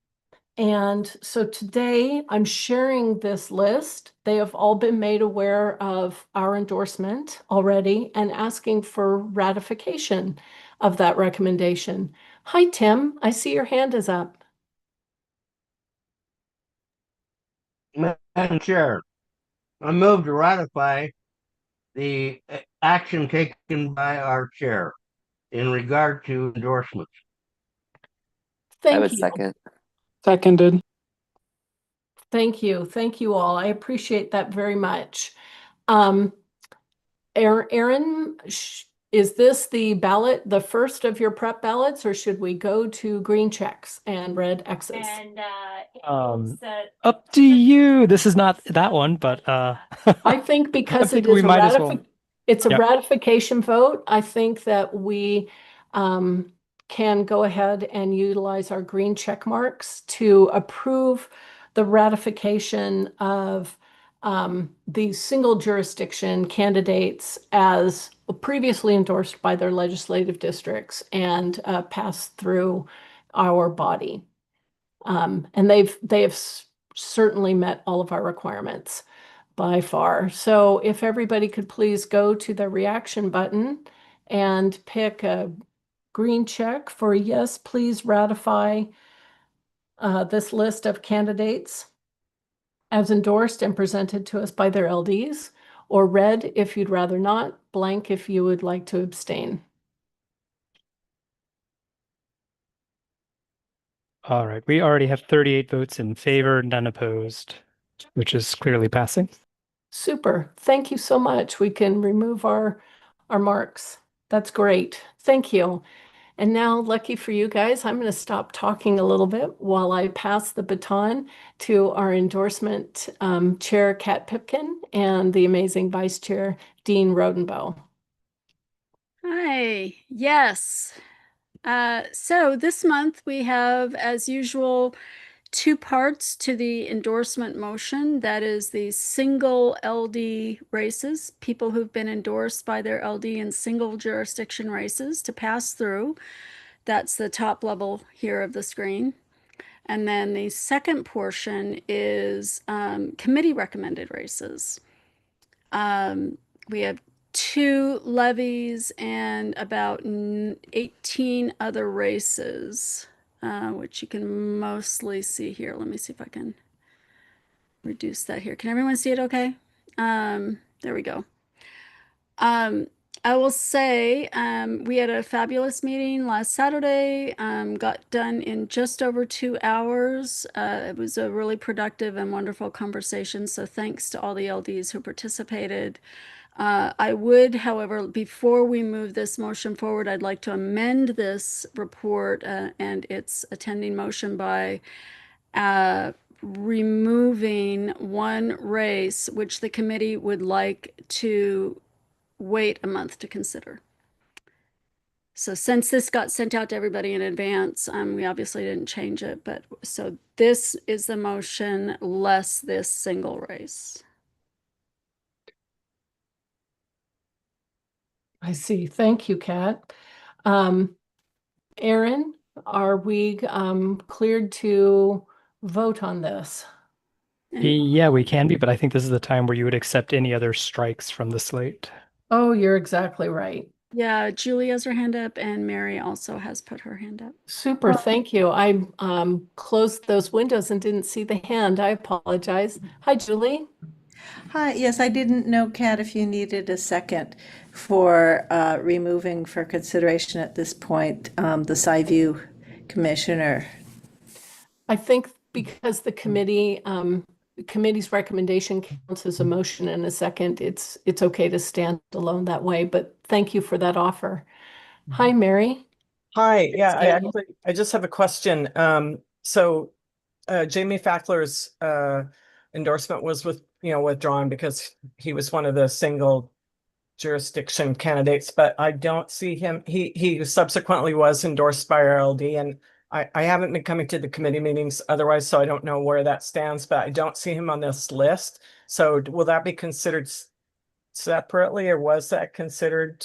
And so today I'm sharing this list. They have all been made aware of our endorsement already and asking for ratification of that recommendation. Hi, Tim. I see your hand is up. Madam Chair, I move to ratify the action taken by our chair in regard to endorsements. Thank you. Seconded. Thank you. Thank you all. I appreciate that very much. Aaron, is this the ballot, the first of your prep ballots, or should we go to green checks and red X's? Up to you. This is not that one, but I think because I it think we is a might as well. it's a Yep. ratification vote, I think that we can go ahead and utilize our green check marks to approve the ratification of the single jurisdiction candidates as previously endorsed by their legislative districts and passed through our body. And they have certainly met all of our requirements by far. So if everybody could please go to the reaction button and pick a green check for yes, please ratify this list of candidates as endorsed and presented to us by their LDs, or red if you'd rather not, blank if you would like to abstain. All right. We already have 38 votes in favor, none opposed, which is clearly passing. Super. Thank you so much. We can remove our marks. That's great. Thank you. And now, lucky for you guys, I'm going to stop talking a little bit while I pass the baton to our endorsement chair, Kat Pipkin, and the amazing vice chair, Dean Rodenbow. Hi, yes. So this month we have, as usual, two parts to the endorsement motion. That is the single LD races, people who've been endorsed by their LD in single jurisdiction races to pass through. That's the top level here of the screen. And then the second portion is committee recommended races. We have 2 levies and about 18 other races, which you can mostly see here. Let me see if I can reduce that here. Can everyone see it okay? There we go. I will say we had a fabulous meeting last Saturday, got done in just over 2 hours. It was a really productive and wonderful conversation, so thanks to all the LDs who participated. I would, however, before we move this motion forward, I'd like to amend this report and its attending motion by removing one race, which the committee would like to wait a month to consider. So since this got sent out to everybody in advance, we obviously didn't change it, but so this is the motion less this single race. I see. Thank you, Kat. Aaron, are we cleared to vote on this? Yeah, we can be, but I think this is the time where you would accept any other strikes from the slate. Oh, you're exactly right. Yeah, Julie has her hand up and Mary also has put her hand up. Super, thank you. I closed those windows and didn't see the hand. I apologize. Hi, Julie. Hi, yes, I didn't know, Kat, if you needed a second for removing for consideration at this point the Sci-View commissioner. I think because the committee's recommendation counts as a motion and a second, it's okay to stand alone that way, but thank you for that offer. Hi, Mary. Hi, yeah, I just have a question. So Jamie Fackler's endorsement was withdrawn because he was one of the single jurisdiction candidates, but I don't see him. He subsequently was endorsed by our LD, and I haven't been coming to the committee meetings otherwise, so I don't know where that stands, but I don't see him on this list. So will that be considered separately, or was that considered?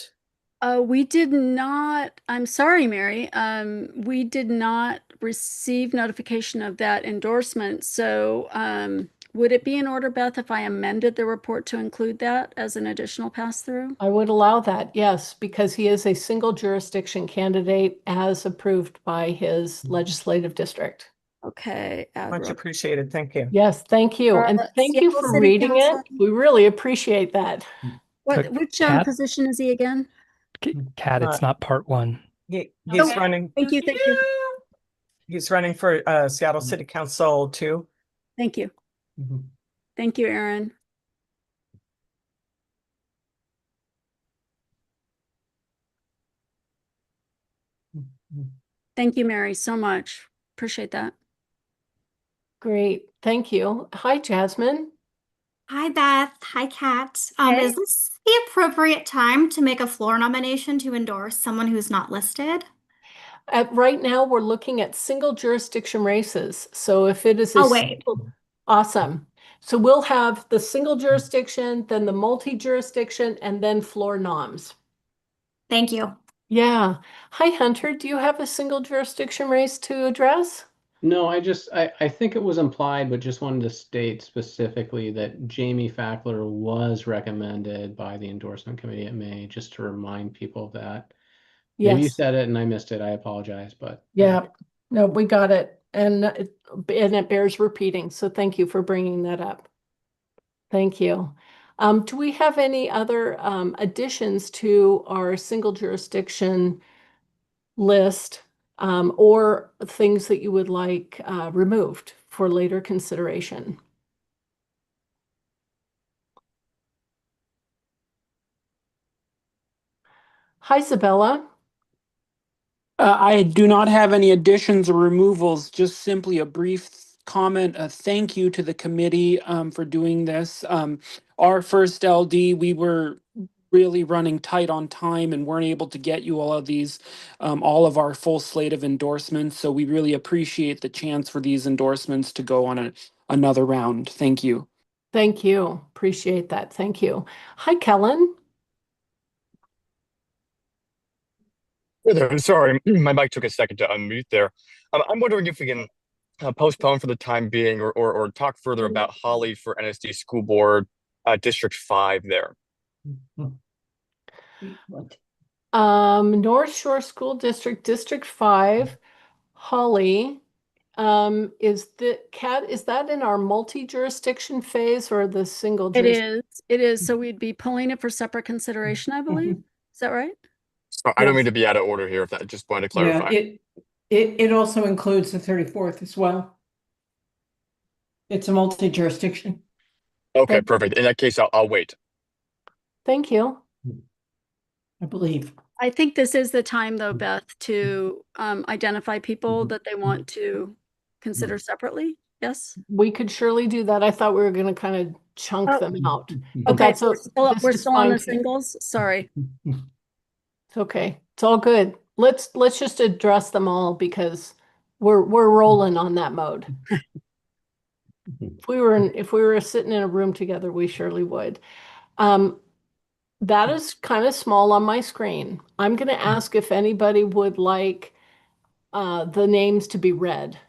We did not, I'm sorry, Mary, we did not receive notification of that endorsement. So, would it be in order, Beth, if I amended the report to include that as an additional pass-through? I would allow that, yes, because he is a single jurisdiction candidate as approved by his legislative district. Okay. Much appreciated. Thank you. Yes, thank you. And thank you Seattle for City reading Council. it. We really appreciate that. Which Kat? position is he again? Kat, it's not part one. He's Oh, running. Thank you, thank you, He's running for Seattle City Council too. thank you. Thank you, Aaron. Thank you, Mary, so much. Appreciate that. Great, thank you. Hi, Jasmine. Hi, Beth. Hi, Kat. Hey. Is this the appropriate time to make a floor nomination to endorse someone who's not listed? Right now, we're looking at single jurisdiction races. So if it is a I'll wait. awesome. So we'll have the single jurisdiction, then the multi-jurisdiction, and then floor noms. Thank you. Yeah. Hi, Hunter. Do you have a single jurisdiction race to address? No, I think it was implied, but just wanted to state specifically that Jamie Fackler was recommended by the endorsement committee at May, just to remind people of that. Maybe you Yes. said it and I missed it. I apologize, but Yeah. No, we got it. And it bears repeating. So thank you for bringing that up. Thank you. Do we have any other additions to our single jurisdiction list or things that you would like removed for later consideration? Hi, Isabella. I do not have any additions or removals, just simply a brief comment, a thank you to the committee for doing this. Our first LD, we were really running tight on time and weren't able to get you all of these, all of our full slate of endorsements. So we really appreciate the chance for these endorsements to go on another round. Thank you. Thank you. Appreciate that. Thank you. Hi, Kellen. Hey there. Sorry, my mic took a second to unmute there. I'm wondering if we can postpone for the time being or talk further about Holly for NSD School Board District 5 there. North Shore School District, District 5, Holly. Is that in our multi-jurisdiction phase or the single It jurisdiction? is. It is. So we'd be pulling it for separate consideration, I believe. Is that right? So I don't mean to be out of order here. If that just wanted to clarify. Yeah, it also includes the 34th as well. It's a multi-jurisdiction. Okay, perfect. In that case, I'll wait. Thank you. I believe. I think this is the time, though, Beth, to identify people that they want to consider separately. Yes? We could surely do that. I thought we were going to kind of chunk them out. But Okay, that's so we're this is still on fine the too. singles. Sorry. It's okay. It's all good. Let's just address them all because we're rolling on that mode. If we were sitting in a room together, we surely would. That is kind of small on my screen. I'm going to ask if anybody would like the names to be read.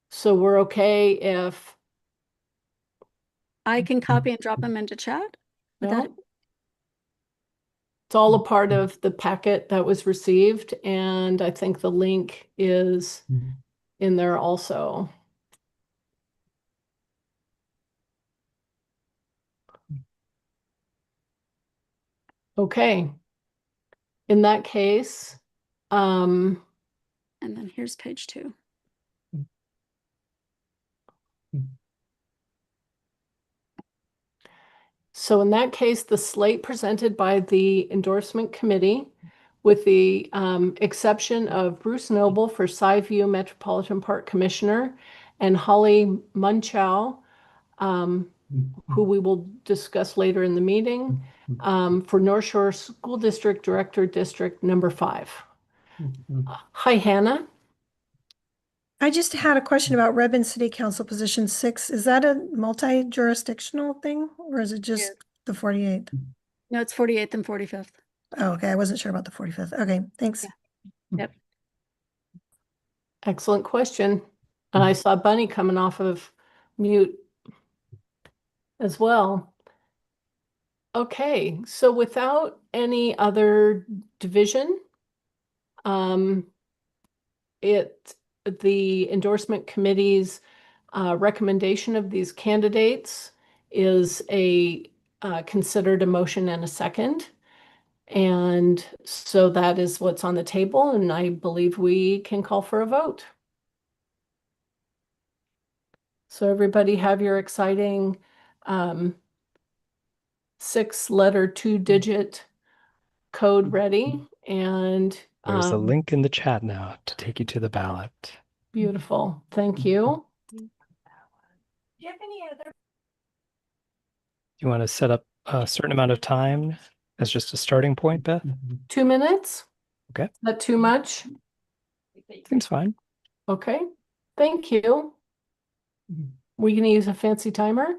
So we're okay if I can copy and drop them into chat. Would that- no? It's all a part of the packet that was received, and I think the link is in there also. Okay. In that case, and then here's page 2. so in that case, the slate presented by the endorsement committee, with the exception of Bruce Noble for Skyview Metropolitan Park Commissioner and Holly Munchow who we will discuss later in the meeting, for North Shore School District Director, District Number 5. Hi, Hannah. I just had a question about Redmond City Council position 6. Is that a multi-jurisdictional thing or is it just the 48th? No, it's 48th and 45th. Oh, okay. I wasn't sure about the 45th. Okay, thanks. Yep. Excellent question. And I saw Bunny coming off of mute as well. Okay, so without any other division, the endorsement committee's recommendation of these candidates is considered a motion and a second. And so that is what's on the table, and I believe we can call for a vote. So everybody have your exciting 6-letter, 2-digit code ready, and There's a link in the chat now to take you to the ballot. beautiful. Thank you. Do you have any other? You want to set up a certain amount of time as just a starting point, Beth? 2 minutes? Okay. Is that too much? Seems fine. Okay. Thank you. We gonna use a fancy timer?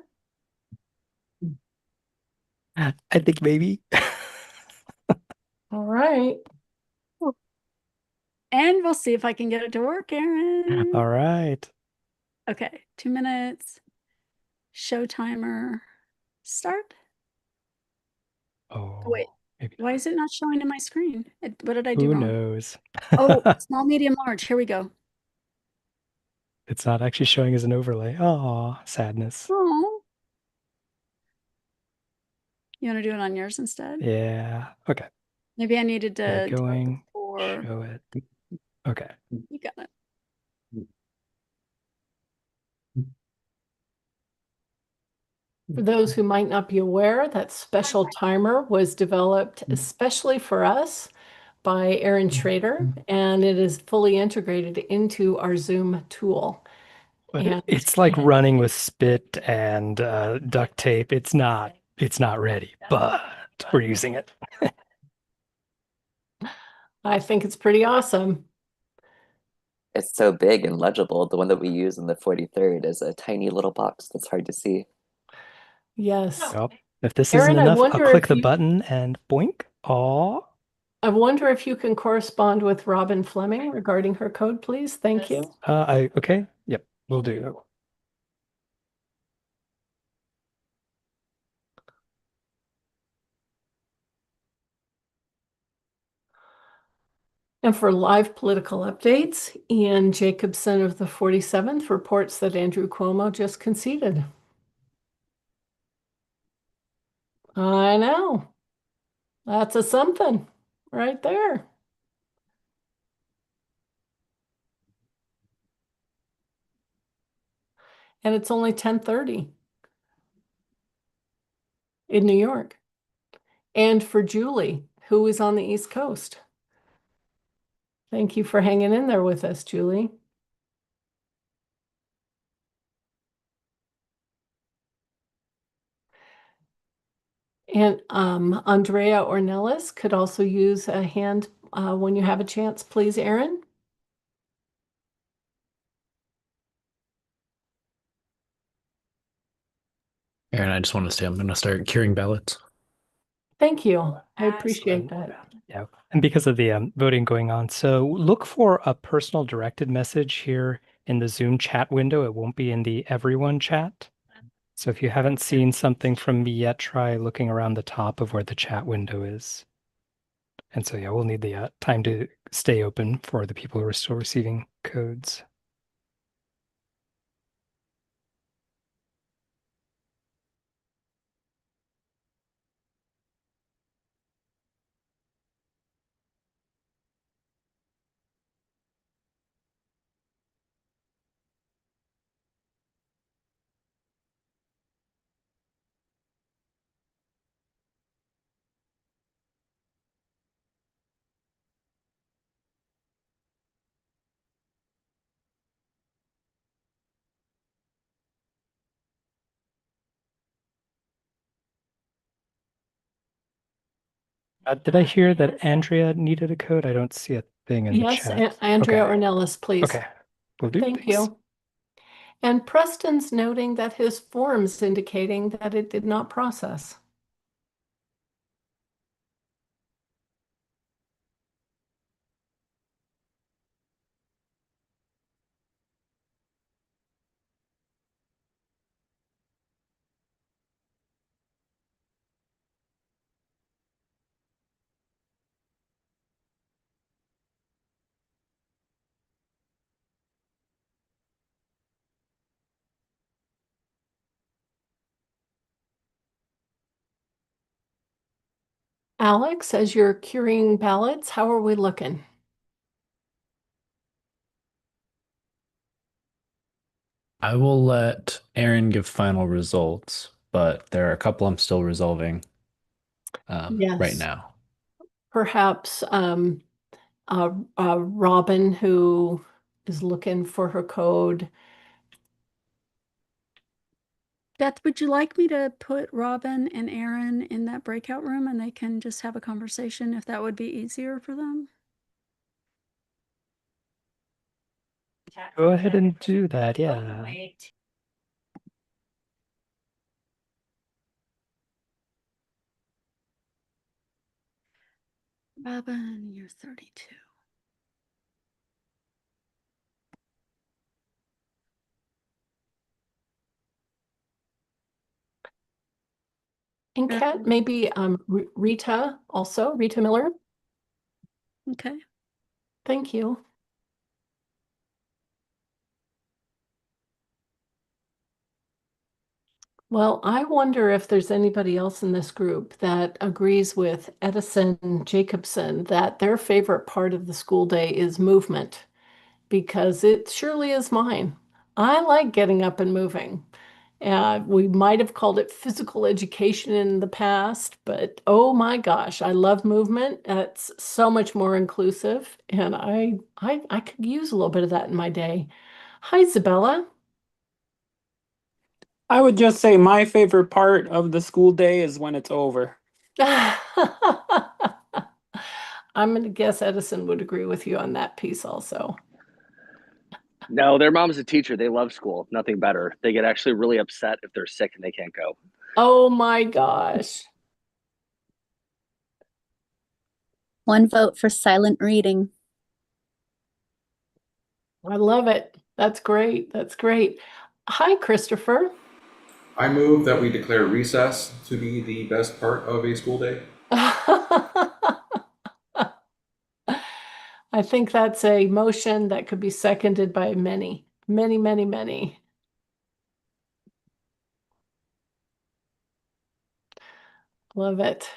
I think maybe. All right. And we'll see if I can get it to work, Aaron. All right. Okay, 2 minutes. Show timer. Start. Oh, wait. maybe Why is it not showing in my screen? What did I do who wrong? knows? Oh, small, medium, large. Here we go. It's not actually showing as an overlay. Oh, sadness. Oh. You want to do it on yours instead? Yeah. Okay. Maybe I needed to Get do it going. before. Show it. Okay. You got it. For those who might not be aware, that special timer was developed especially for us by Aaron Schrader, and it is fully integrated into our Zoom tool. But And it's like running with spit and duct tape. It's not ready, but we're using it. I think it's pretty awesome. It's so big and legible. The one that we use in the 43rd is a tiny little box that's hard to see. Yes. Well, if this Aaron, isn't I enough, I'll wonder click if the you- button and boink. Oh, I wonder if you can correspond with Robin Fleming regarding her code, please. Thank you. okay. Yep, we'll do. And for live political updates, Ian Jacobson of the 47th reports that Andrew Cuomo just conceded. I know. That's a something right there. And it's only 10:30 in New York. And for Julie, who is on the East Coast. Thank you for hanging in there with us, Julie. And Andrea Ornelas could also use a hand when you have a chance, please, Aaron. Aaron, I just want to say I'm going to start curing ballots. Thank you. I appreciate that. Yeah, and because of the voting going on, so look for a personal directed message here in the Zoom chat window. It won't be in the everyone chat. So if you haven't seen something from me yet, try looking around the top of where the chat window is. And so, yeah, we'll need the time to stay open for the people who are still receiving codes. Did I hear that Andrea needed a code? I don't see a thing in the Yes, chat. Andrea Okay. Ornelas, please. Okay. Will do. Thank Thanks. you. And Preston's noting that his form's indicating that it did not process. Alex, as you're curing ballots, how are we looking? I will let Aaron give final results, but there are a couple I'm still resolving right Yes. now. Perhaps Robin, who is looking for her code. Beth, would you like me to put Robin and Aaron in that breakout room and they can just have a conversation if that would be easier for them? Go ahead and do that. Yeah. Robin, you're 32. And Kat, maybe Rita also, Rita Miller. Okay. Thank you. Well, I wonder if there's anybody else in this group that agrees with Edison Jacobson that their favorite part of the school day is movement, because it surely is mine. I like getting up and moving. We might have called it physical education in the past, but oh my gosh, I love movement. It's so much more inclusive, and I could use a little bit of that in my day. Hi, Isabella. I would just say my favorite part of the school day is when it's over. I'm going to guess Edison would agree with you on that piece also. No, their mom's a teacher. They love school. Nothing better. They get actually really upset if they're sick and they can't go. Oh my gosh. One vote for silent reading. I love it. That's great. That's great. Hi, Christopher. I move that we declare recess to be the best part of a school day. I think that's a motion that could be seconded by many, many, many, many. Love it.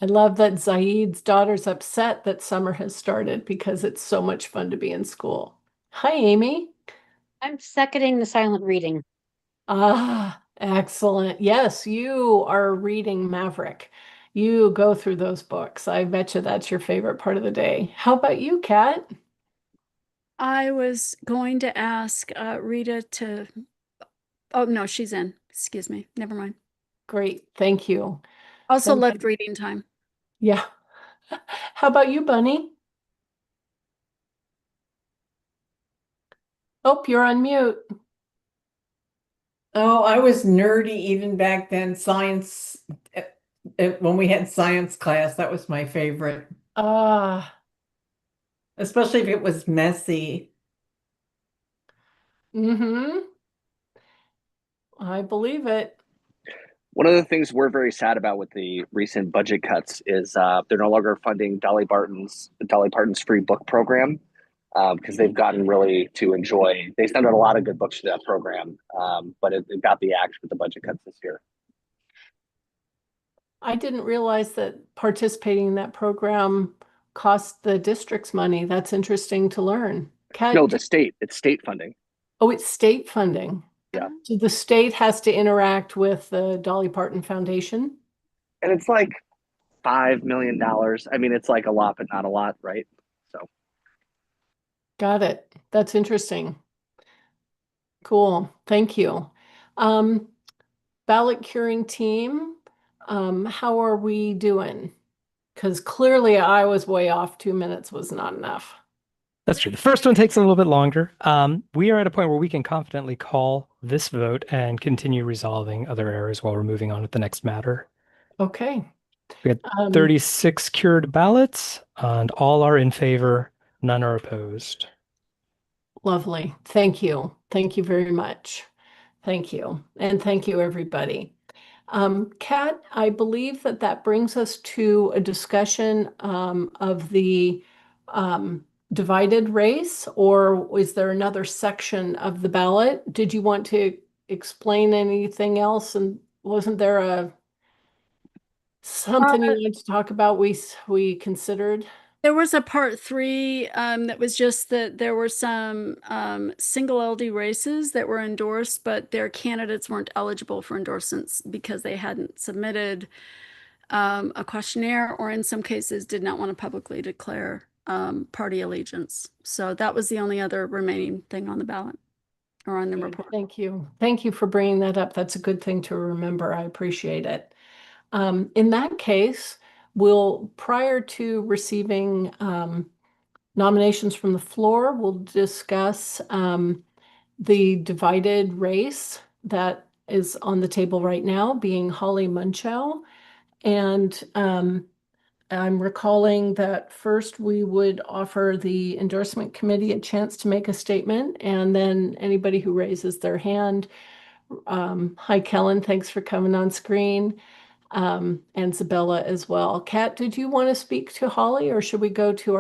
I love that Zaid's daughter's upset that summer has started because it's so much fun to be in school. Hi, Amy. I'm seconding the silent reading. Ah, excellent. Yes, you are reading Maverick. You go through those books. I bet you that's your favorite part of the day. How about you, Kat? I was going to ask Rita to, oh no, she's in. Excuse me. Never mind. Great. Thank you. Also Then- left reading time. Yeah. How about you, Bunny? Oh, you're on mute. Oh, I was nerdy even back then. Science, when we had science class, that was my favorite. Ah, Especially if it was messy. mm-hmm. I believe it. One of the things we're very sad about with the recent budget cuts is they're no longer funding Dolly Parton's free book program because they've gotten really to enjoy. They send out a lot of good books to that program, but it got the axe with the budget cuts this year. I didn't realize that participating in that program cost the districts money. That's interesting to learn. Kat, No, the state. It's state funding. oh, it's state funding. Yeah. So the state has to interact with the Dolly Parton Foundation. And it's like $5 million. I mean, it's like a lot, but not a lot, right? So Got it. That's interesting. Cool. Thank you. Ballot curing team, how are we doing? because clearly I was way off. 2 minutes was not enough. That's true. The first one takes a little bit longer. We are at a point where we can confidently call this vote and continue resolving other errors while we're moving on to the next matter. Okay. We had 36 cured ballots, and all are in favor. None are opposed. Lovely. Thank you. Thank you very much. Thank you. And thank you, everybody. Kat, I believe that brings us to a discussion of the divided race, or is there another section of the ballot? Did you want to explain anything else? And wasn't there something you wanted to talk about we considered? There was a part 3 that was just that there were some single LD races that were endorsed, but their candidates weren't eligible for endorsements because they hadn't submitted a questionnaire, or in some cases did not want to publicly declare party allegiance. So that was the only other remaining thing on the ballot or on the report. Thank you. Thank you for bringing that up. That's a good thing to remember. I appreciate it. In that case, prior to receiving nominations from the floor, we'll discuss the divided race that is on the table right now, being Holly Munchow. And I'm recalling that first we would offer the endorsement committee a chance to make a statement, and then anybody who raises their hand. Hi, Kellen. Thanks for coming on screen. And Zabella as well. Kat, did you want to speak to Holly, or should we go to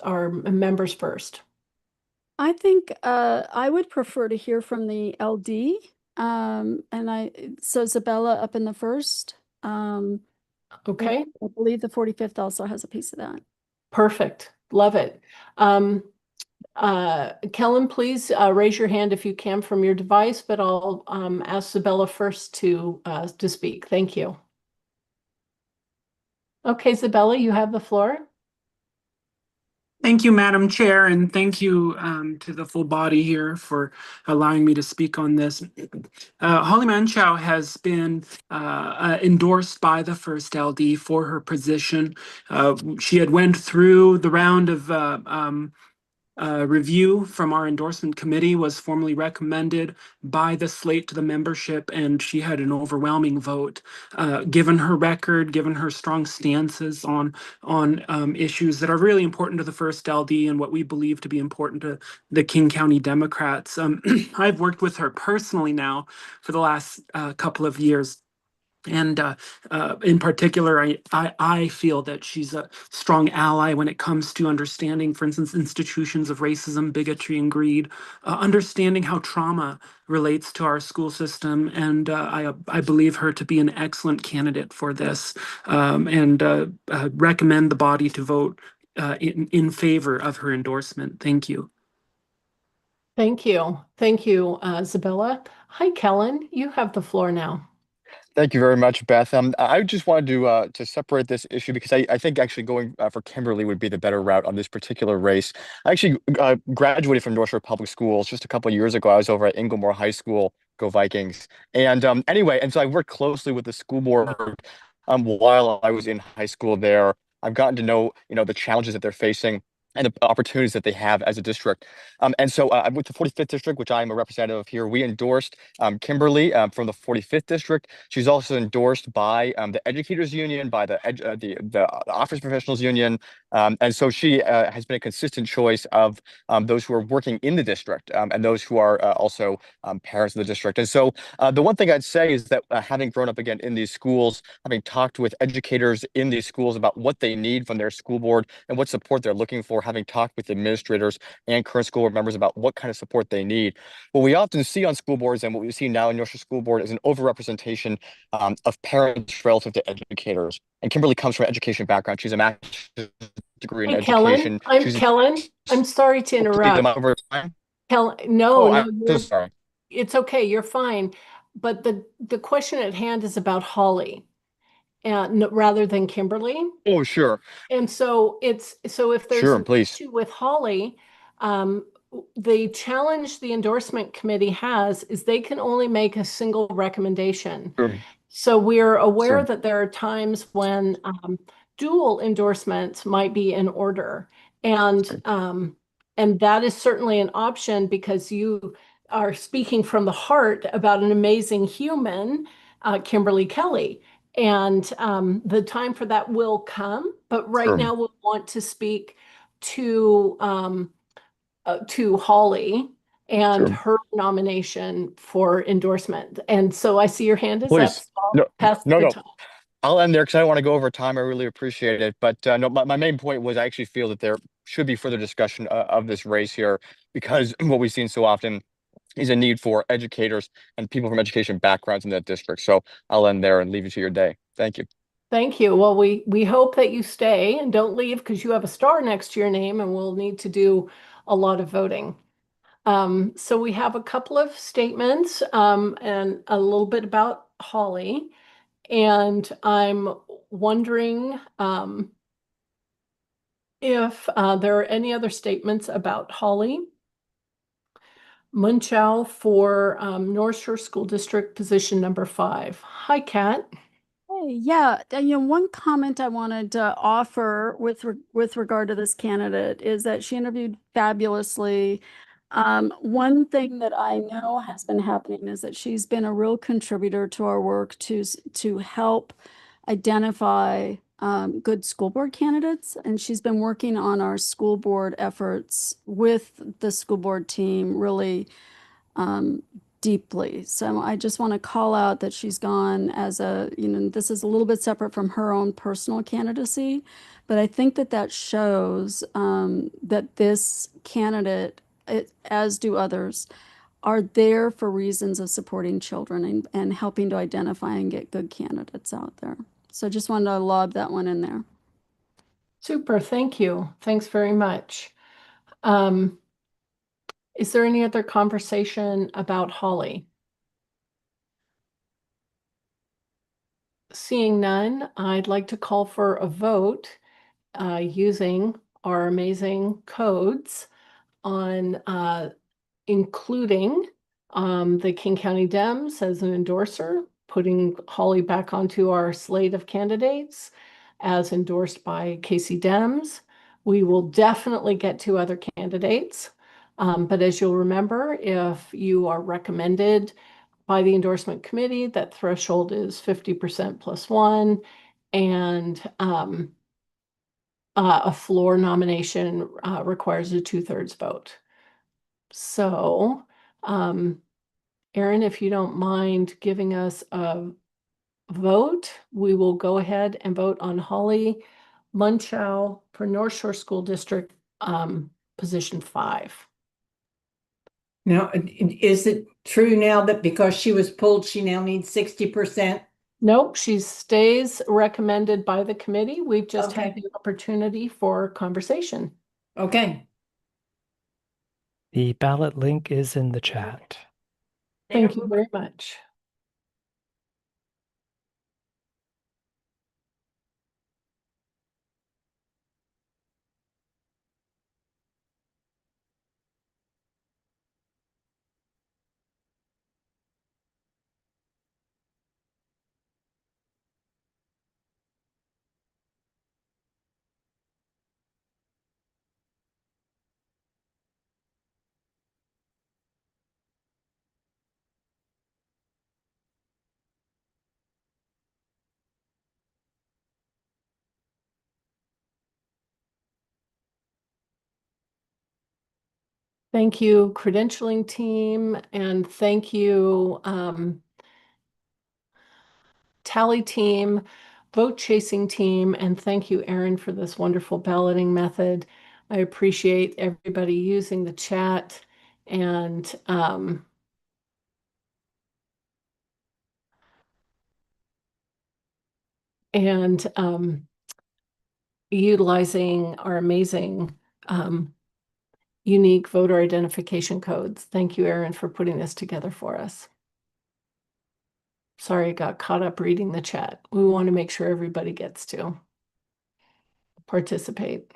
our members first? I think I would prefer to hear from the LD. So Zabella up in the first. Okay. I believe the 45th also has a piece of that. Perfect. Love it. Kellen, please raise your hand if you can from your device, but I'll ask Zabella first to speak. Thank you. Okay, Zabella, you have the floor. Thank you, Madam Chair, and thank you to the full body here for allowing me to speak on this. Holly Manchow has been endorsed by the first LD for her position. She had went through the round of review from our endorsement committee, was formally recommended by the slate to the membership, and she had an overwhelming vote. Given her record, given her strong stances on issues that are really important to the first LD and what we believe to be important to the King County Democrats. I've worked with her personally now for the last couple of years. And in particular, I feel that she's a strong ally when it comes to understanding, for instance, institutions of racism, bigotry, and greed, understanding how trauma relates to our school system. And I believe her to be an excellent candidate for this, and recommend the body to vote in favor of her endorsement. Thank you. Thank you. Thank you, Zabella. Hi, Kellen. You have the floor now. Thank you very much, Beth. I just wanted to separate this issue because I think actually going for Kimberly would be the better route on this particular race. I actually graduated from North Shore Public Schools just a couple of years ago. I was over at Inglemore High School. Go Vikings! And anyway, and so I worked closely with the school board while I was in high school there. I've gotten to know the challenges that they're facing and the opportunities that they have as a district. And so I'm with the 45th district, which I'm a representative of here. We endorsed Kimberly from the 45th district. She's also endorsed by the Educators Union, by the Office Professionals Union. And so she has been a consistent choice of those who are working in the district and those who are also parents of the district. And so the one thing I'd say is that having grown up again in these schools, having talked with educators in these schools about what they need from their school board and what support they're looking for, having talked with administrators and current school board members about what kind of support they need. What we often see on school boards and what we see now in North Shore School Board is an overrepresentation of parents relative to educators. And Kimberly comes from an education background. She's a master's degree in education. Kellen, I'm sorry to interrupt. Kellen, no, I'm so sorry. It's okay. You're fine. But the question at hand is about Holly, rather than Kimberly. Oh, sure. And so if there's an issue with Holly, the challenge the endorsement committee has is they can only make a single recommendation. Sure. So we're aware that there are times when dual endorsements might be in order. And that is certainly an option because you are speaking from the heart about an amazing human, Kimberly Kelly. And the time for that will come, but right Sure. now we'll want to speak to Holly and Sure. her nomination for endorsement. And so I see your hand is up, Please. so I'll No, pass no, the no. time. I'll end there because I don't want to go over time. I really appreciate it. But no, my main point was I actually feel that there should be further discussion of this race here because what we've seen so often is a need for educators and people from education backgrounds in that district. So I'll end there and leave you to your day. Thank you. Thank you. Well, we hope that you stay and don't leave because you have a star next to your name and we'll need to do a lot of voting. So we have a couple of statements and a little bit about Holly. And I'm wondering if there are any other statements about Holly. Munchow for North Shore School District position number 5. Hi, Kat. Hey, yeah, one comment I wanted to offer with regard to this candidate is that she interviewed fabulously. One thing that I know has been happening is that she's been a real contributor to our work to help identify good school board candidates, and she's been working on our school board efforts with the school board team really deeply. So I just want to call out that she's gone as this is a little bit separate from her own personal candidacy, but I think that shows that this candidate, as do others, are there for reasons of supporting children and helping to identify and get good candidates out there. So just wanted to lob that one in there. Super, thank you. Thanks very much. Is there any other conversation about Holly? Seeing none, I'd like to call for a vote using our amazing codes on including the King County Dems as an endorser, putting Holly back onto our slate of candidates as endorsed by KC Dems. We will definitely get 2 other candidates. But as you'll remember, if you are recommended by the endorsement committee, that threshold is 50% plus 1, and a floor nomination requires a 2/3 vote. So, Erin, if you don't mind giving us a vote, we will go ahead and vote on Holly Munchow for North Shore School District position 5. Now, is it true now that because she was pulled, she now needs 60%? Nope, she stays recommended by the committee. We've just had Okay. the opportunity for conversation. Okay. The ballot link is in the chat. Thank you very much. Thank you, credentialing team, and thank you, tally team, vote chasing team, and thank you, Erin, for this wonderful balloting method. I appreciate everybody using the chat and utilizing our amazing unique voter identification codes. Thank you, Erin, for putting this together for us. Sorry, I got caught up reading the chat. We want to make sure everybody gets to participate.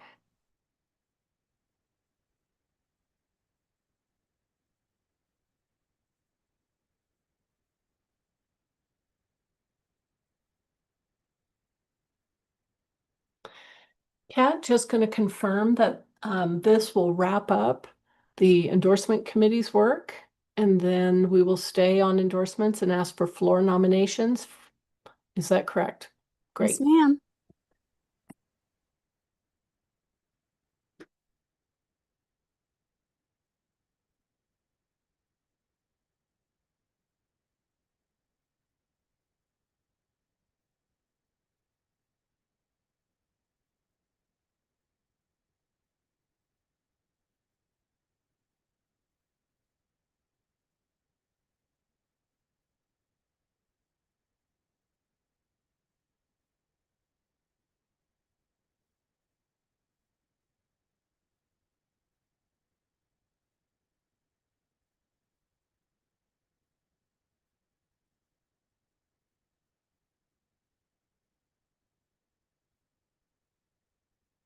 Kat, just going to confirm that this will wrap up the endorsement committee's work, and then we will stay on endorsements and ask for floor nominations. Is that correct? Great. Yes, ma'am.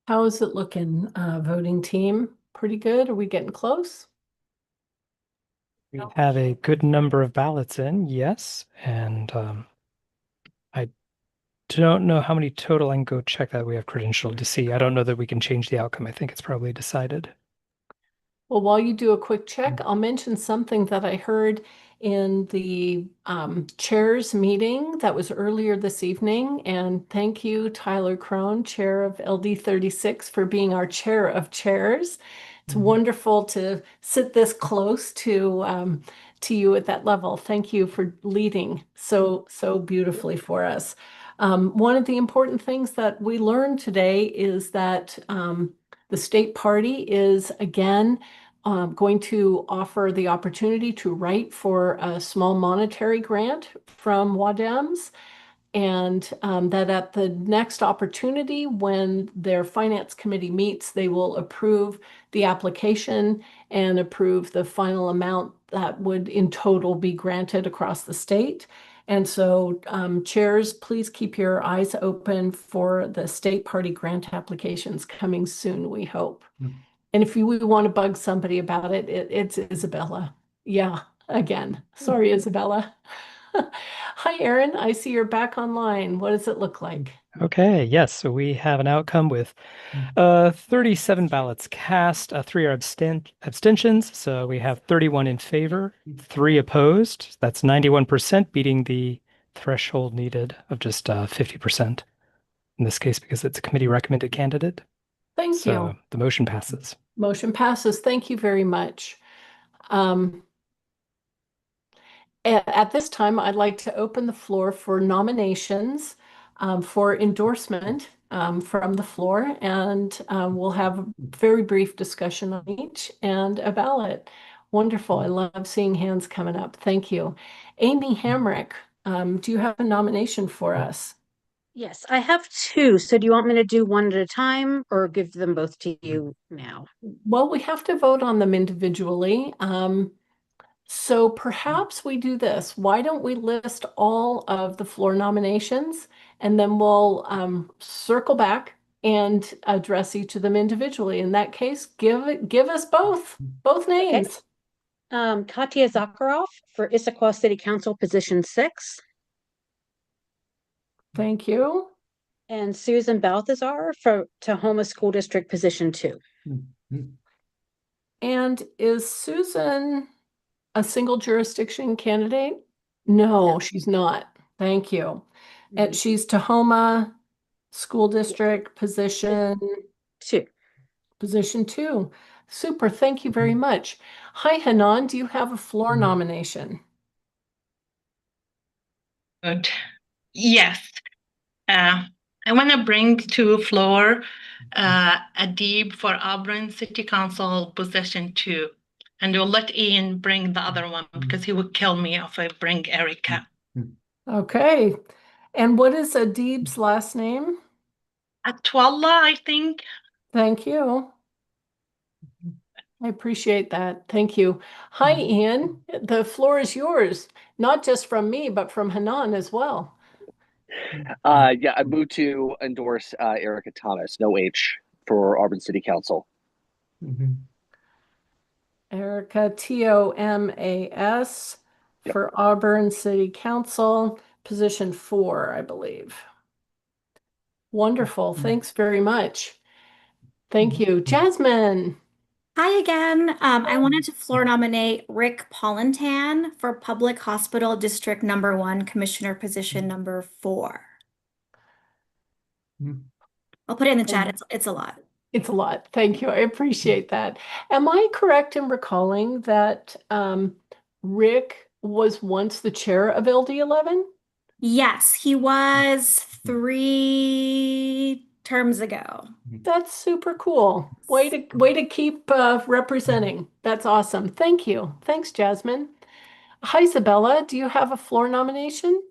How is it looking, voting team? Pretty good? Are we getting close? We have a good number of ballots in, yes, and I don't know how many total. I can go check that. We have credentialed to see. I don't know that we can change the outcome. I think it's probably decided. Well, while you do a quick check, I'll mention something that I heard in the chairs meeting that was earlier this evening. And thank you, Tyler Crone, Chair of LD 36, for being our chair of chairs. It's wonderful to sit this close to you at that level. Thank you for leading so beautifully for us. One of the important things that we learned today is that the state party is again going to offer the opportunity to write for a small monetary grant from WADEMS, and that at the next opportunity when their finance committee meets, they will approve the application and approve the final amount that would in total be granted across the state. And so chairs, please keep your eyes open for the state party grant applications coming soon, we hope. And if we want to bug somebody about it, it's Isabella. Yeah, again. Sorry, Isabella. Hi, Erin. I see you're back online. What does it look like? Okay, yes, so we have an outcome with 37 ballots cast, 3 are abstentions, so we have 31 in favor, 3 opposed. That's 91%, beating the threshold needed of just 50% in this case because it's a committee recommended candidate. Thank you. The motion passes. Motion passes. Thank you very much. At this time, I'd like to open the floor for nominations for endorsement from the floor, and we'll have a very brief discussion on each and a ballot. Wonderful. I love seeing hands coming up. Thank you. Amy Hamrick, do you have a nomination for us? Yes, I have 2. So do you want me to do one at a time or give them both to you now? Well, we have to vote on them individually. So perhaps we do this. Why don't we list all of the floor nominations, and then we'll circle back and address each of them individually. In that case, give us both names. Okay. Katya Zakharov for Issaquah City Council, position 6. Thank you. And Susan Balthazar for Tahoma School District, position 2. And is Susan a single jurisdiction candidate? No, she's not. Thank you. And she's Tahoma School District, position 2. Position 2. Super. Thank you very much. Hi, Hanan. Do you have a floor nomination? Good. Yes. I want to bring to floor Adib for Auburn City Council, position 2. And we'll let Ian bring the other one because he would kill me if I bring Erica. Okay. And what is Adib's last name? Atwallah, I think. Thank you. I appreciate that. Thank you. Hi, Ian. The floor is yours, not just from me, but from Hanan as well. Yeah, I move to endorse Erica Thomas, no H, for Auburn City Council. Erica, Tomas, for Auburn City Council, position 4, I believe. Wonderful. Thanks very much. Thank you. Jasmine. Hi again. I wanted to floor nominate Rick Pollentan for Public Hospital District Number 1, Commissioner position number 4. I'll put it in the chat. It's a lot. It's a lot. Thank you. I appreciate that. Am I correct in recalling that Rick was once the chair of LD11? Yes, he was 3 terms ago. That's super cool. Way to keep representing. That's awesome. Thank you. Thanks, Jasmine. Hi, Isabella. Do you have a floor nomination?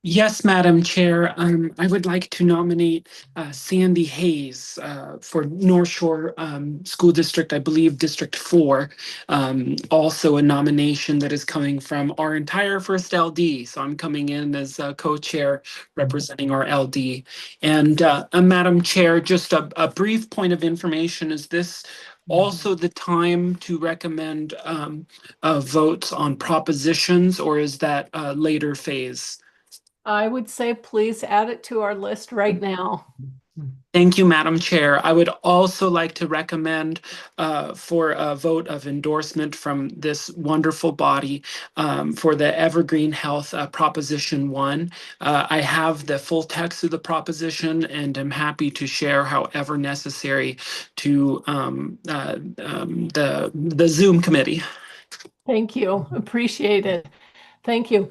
Yes, Madam Chair. I would like to nominate Sandy Hayes for North Shore School District, I believe District 4. Also a nomination that is coming from our entire first LD. So I'm coming in as a co-chair representing our LD. And Madam Chair, just a brief point of information. Is this also the time to recommend votes on propositions, or is that a later phase? I would say please add it to our list right now. Thank you, Madam Chair. I would also like to recommend for a vote of endorsement from this wonderful body for the Evergreen Health Proposition 1. I have the full text of the proposition and am happy to share however necessary to the Zoom committee. Thank you. Appreciate it. Thank you.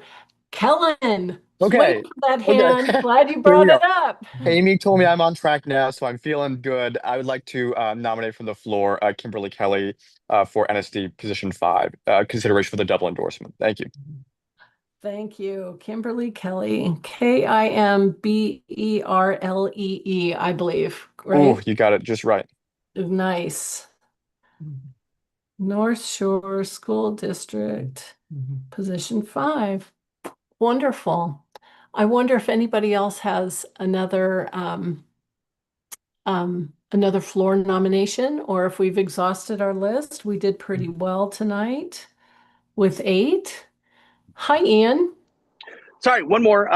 Kellen, Okay. wait for that hand. Glad you Here brought we it go. up. Amy told me I'm on track now, so I'm feeling good. I would like to nominate from the floor Kimberly Kelly for NSD position 5, consideration for the double endorsement. Thank you. Thank you. Kimberly Kelly, Kimberlee, I believe, right? Oh, you got it just right. Nice. North Shore School District, position 5. Wonderful. I wonder if anybody else has another floor nomination, or if we've exhausted our list. We did pretty well tonight with 8. Hi, Ian. Sorry, one more.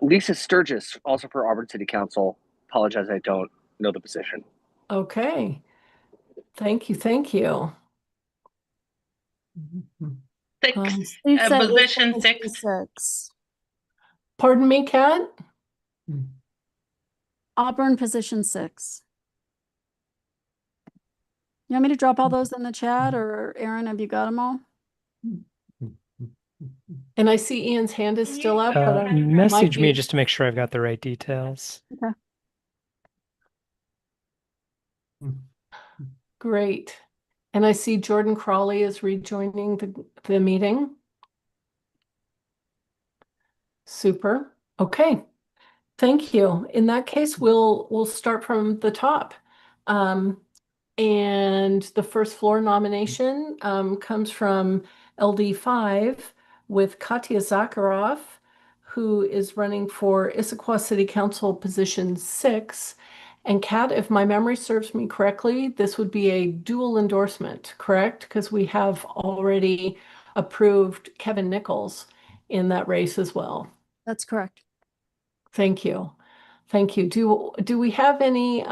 Lisa Sturgis, also for Auburn City Council. Apologize, I don't know the position. Okay. Thank you. Thank you. 6, Lisa is position position 6. 6. Pardon me, Kat? Auburn position 6. You want me to drop all those in the chat, or Aaron, have you got them all? And I see Ian's hand is still up, but I might Message me be- just to make sure I've got the right details. Okay. Great. And I see Jordan Crawley is rejoining the meeting. Super. Okay. Thank you. In that case, we'll start from the top. And the first floor nomination comes from LD5 with Katya Zakharov, who is running for Issaquah City Council position 6. And Kat, if my memory serves me correctly, this would be a dual endorsement, correct? Because we have already approved Kevin Nichols in that race as well. That's correct. Thank you. Thank you. Do we have any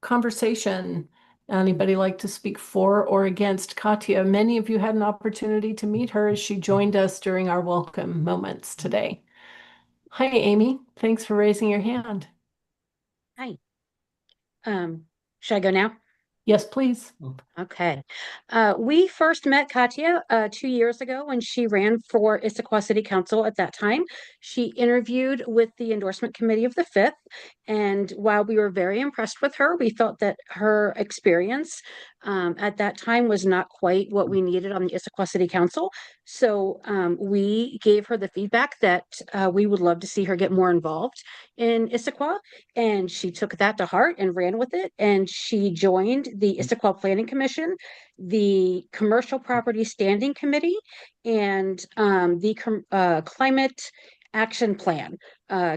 conversation? Anybody like to speak for or against Katya? Many of you had an opportunity to meet her as she joined us during our welcome moments today. Hi, Amy. Thanks for raising your hand. Hi. Should I go now? Yes, please. Okay. We first met Katya 2 years ago when she ran for Issaquah City Council at that time. She interviewed with the endorsement committee of the 5th. And while we were very impressed with her, we felt that her experience at that time was not quite what we needed on the Issaquah City Council. So we gave her the feedback that we would love to see her get more involved in Issaquah. And she took that to heart and ran with it. And she joined the Issaquah Planning Commission, the Commercial Property Standing Committee, and the Climate Action Plan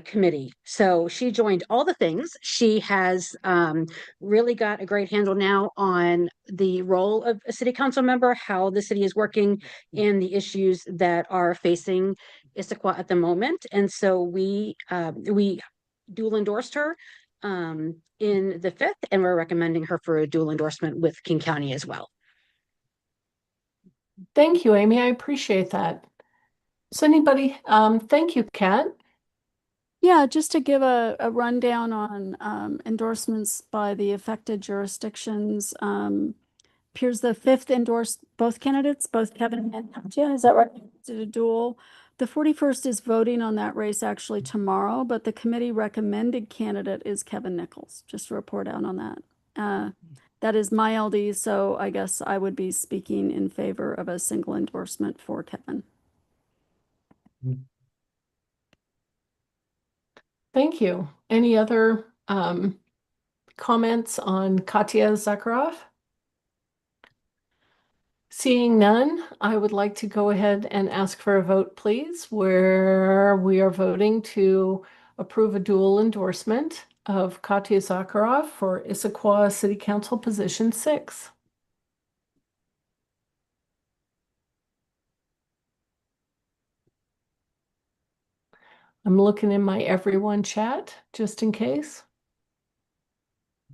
committee. So she joined all the things. She has really got a great handle now on the role of a city council member, how the city is working, and the issues that are facing Issaquah at the moment. And so we dual endorsed her in the 5th, and we're recommending her for a dual endorsement with King County as well. Thank you, Amy. I appreciate that. So anybody, thank you, Kat. Yeah, just to give a rundown on endorsements by the affected jurisdictions. Appears the 5th endorsed both candidates, both Kevin and Katya. Is that right? Did a duel. The 41st is voting on that race actually tomorrow, but the committee recommended candidate is Kevin Nichols. Just to report out on that. That is my LD, so I guess I would be speaking in favor of a single endorsement for Kevin. Thank you. Any other comments on Katya Zakharov? Seeing none, I would like to go ahead and ask for a vote, please, where we are voting to approve a dual endorsement of Katya Zakharov for Issaquah City Council Position 6. I'm looking in my everyone chat just in case.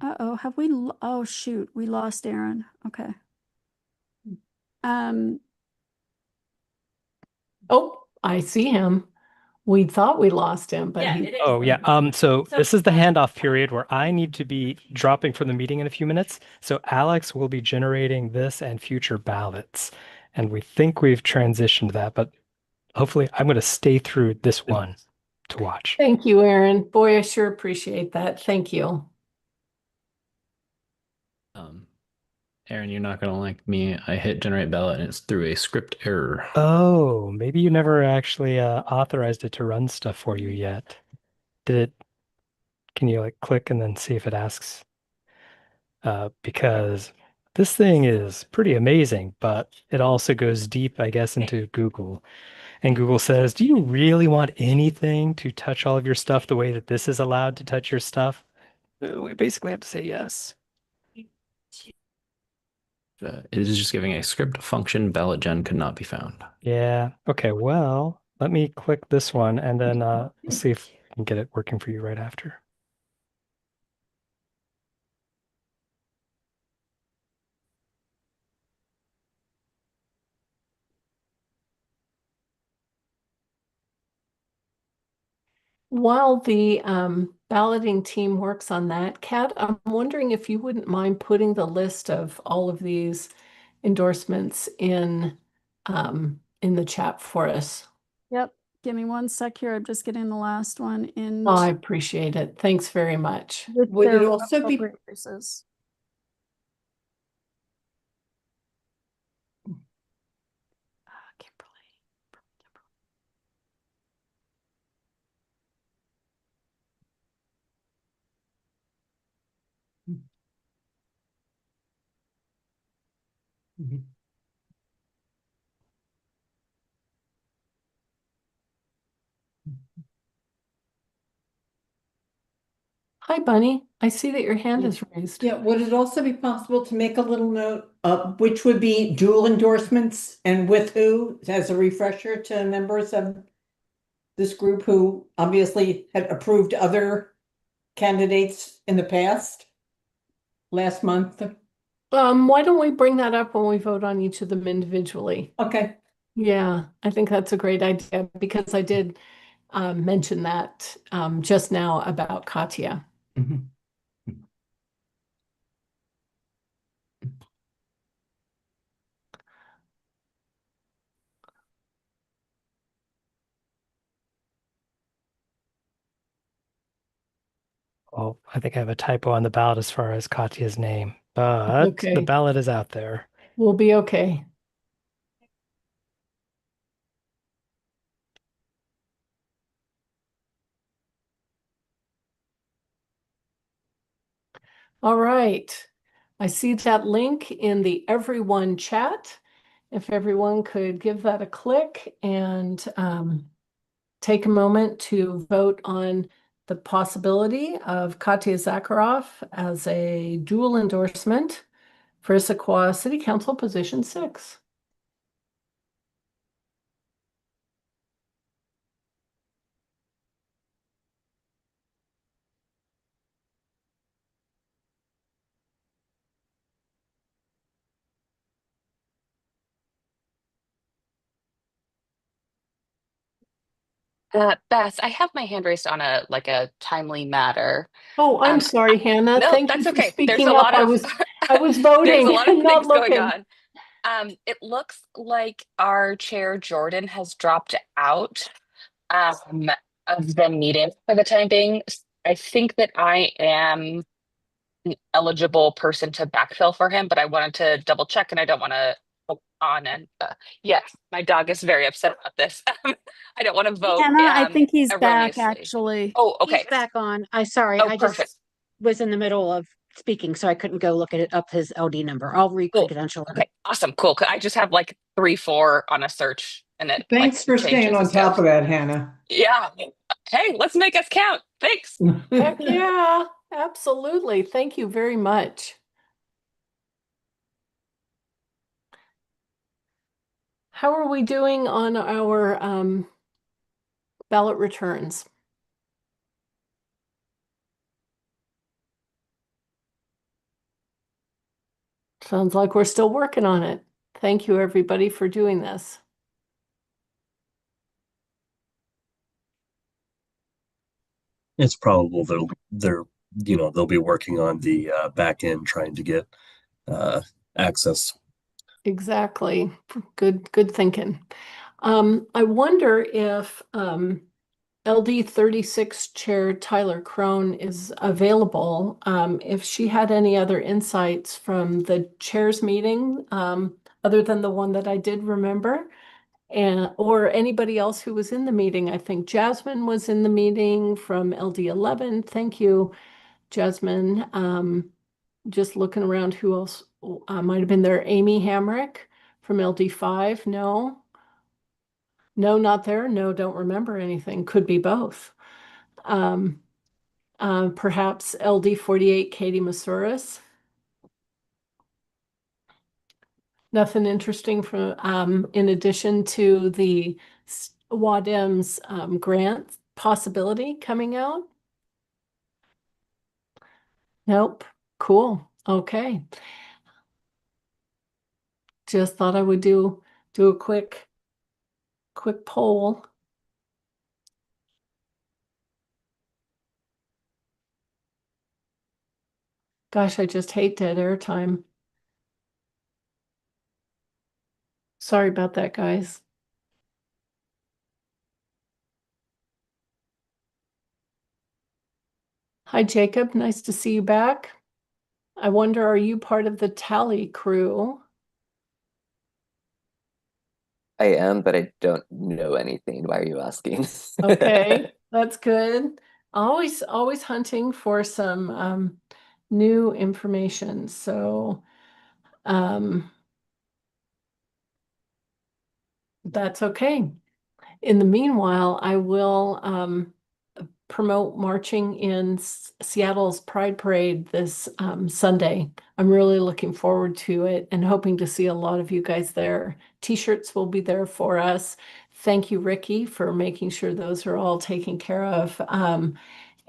Uh-oh, have we, oh shoot, we lost Aaron. Okay. Oh, I see him. We thought we lost him, but Oh yeah. So this is the handoff period where I need to be dropping from the meeting in a few minutes. So Alex will be generating this and future ballots. And we think we've transitioned that, but hopefully I'm going to stay through this one to watch. Thank you, Aaron. Boy, I sure appreciate that. Thank you. Aaron, you're not gonna like me. I hit generate ballot and it's through a script error. Oh, maybe you never actually authorized it to run stuff for you yet. Did it? Can you like click and then see if it asks? Because this thing is pretty amazing, but it also goes deep, I guess, into Google. And Google says, do you really want anything to touch all of your stuff the way that this is allowed to touch your stuff? We basically have to say yes. It is just giving a script function ballot gen could not be found. Yeah. Okay. Well, let me click this one and then we'll see if we can get it working for you right after. While the balloting team works on that, Kat, I'm wondering if you wouldn't mind putting the list of all of these endorsements in the chat for us. Yep. Give me one sec here. I'm just getting the last one in. Oh, I appreciate it. Thanks very much. Would it also be races. Hi, Bunny. I see that your hand is raised. Yeah, would it also be possible to make a little note of which would be dual endorsements and with who, as a refresher to members of this group who obviously had approved other candidates in the past last month? Why don't we bring that up when we vote on each of them individually? Okay. Yeah, I think that's a great idea because I did mention that just now about Katya. Oh, I think I have a typo on the ballot as far as Katya's name, but Okay. the ballot is out there. We'll be okay. All right. I see that link in the everyone chat. If everyone could give that a click and take a moment to vote on the possibility of Katya Zakharov as a dual endorsement for Issaquah City Council Position 6. Beth, I have my hand raised on a timely matter. Oh, I'm sorry, Hannah. No, Thank you that's for okay. There's a speaking up. lot of I was there's a voting lot of and not things going looking. on. It looks like our chair Jordan has dropped out um, of the meeting for the time being. I think that I am an eligible person to backfill for him, but I wanted to double check, and I don't want to vote on and yes, my dog is very upset about this. I don't want to vote Hannah, I think he's back erroneously. actually. Oh, He's okay. back on. Sorry, Oh, I perfect. just was in the middle of speaking, so I couldn't go look at it up his LD number. I'll Cool. re-credential him. Okay, awesome, cool. 'Cause I just have like 3-4 on a search, and it like Thanks for staying changes on as goes. top of that, Hannah. Yeah. Hey, let's make us count. Thanks. Heck yeah, absolutely. Thank you very much. How are we doing on our ballot returns? Sounds like we're still working on it. Thank you, everybody, for doing this. It's probable they'll be working on the back end trying to get access. Exactly. Good thinking. I wonder if LD 36 Chair Tyler Crone is available. If she had any other insights from the chair's meeting, other than the one that I did remember, or anybody else who was in the meeting. I think Jasmine was in the meeting from LD 11. Thank you, Jasmine. Just looking around, who else might have been there? Amy Hamrick from LD 5. No. No, not there. No, don't remember anything. Could be both. Perhaps LD 48, Katie Masuris. Nothing interesting from in addition to the WADM's grant possibility coming out. Nope. Cool. Okay. Just thought I would do a quick poll. Gosh, I just hate dead air time. Sorry about that, guys. Hi, Jacob. Nice to see you back. I wonder, are you part of the tally crew? I am, but I don't know anything. Why are you asking? Okay, that's good. Always hunting for some new information. So that's okay. In the meanwhile, I will promote marching in Seattle's Pride Parade this Sunday. I'm really looking forward to it and hoping to see a lot of you guys there. T-shirts will be there for us. Thank you, Ricky, for making sure those are all taken care of.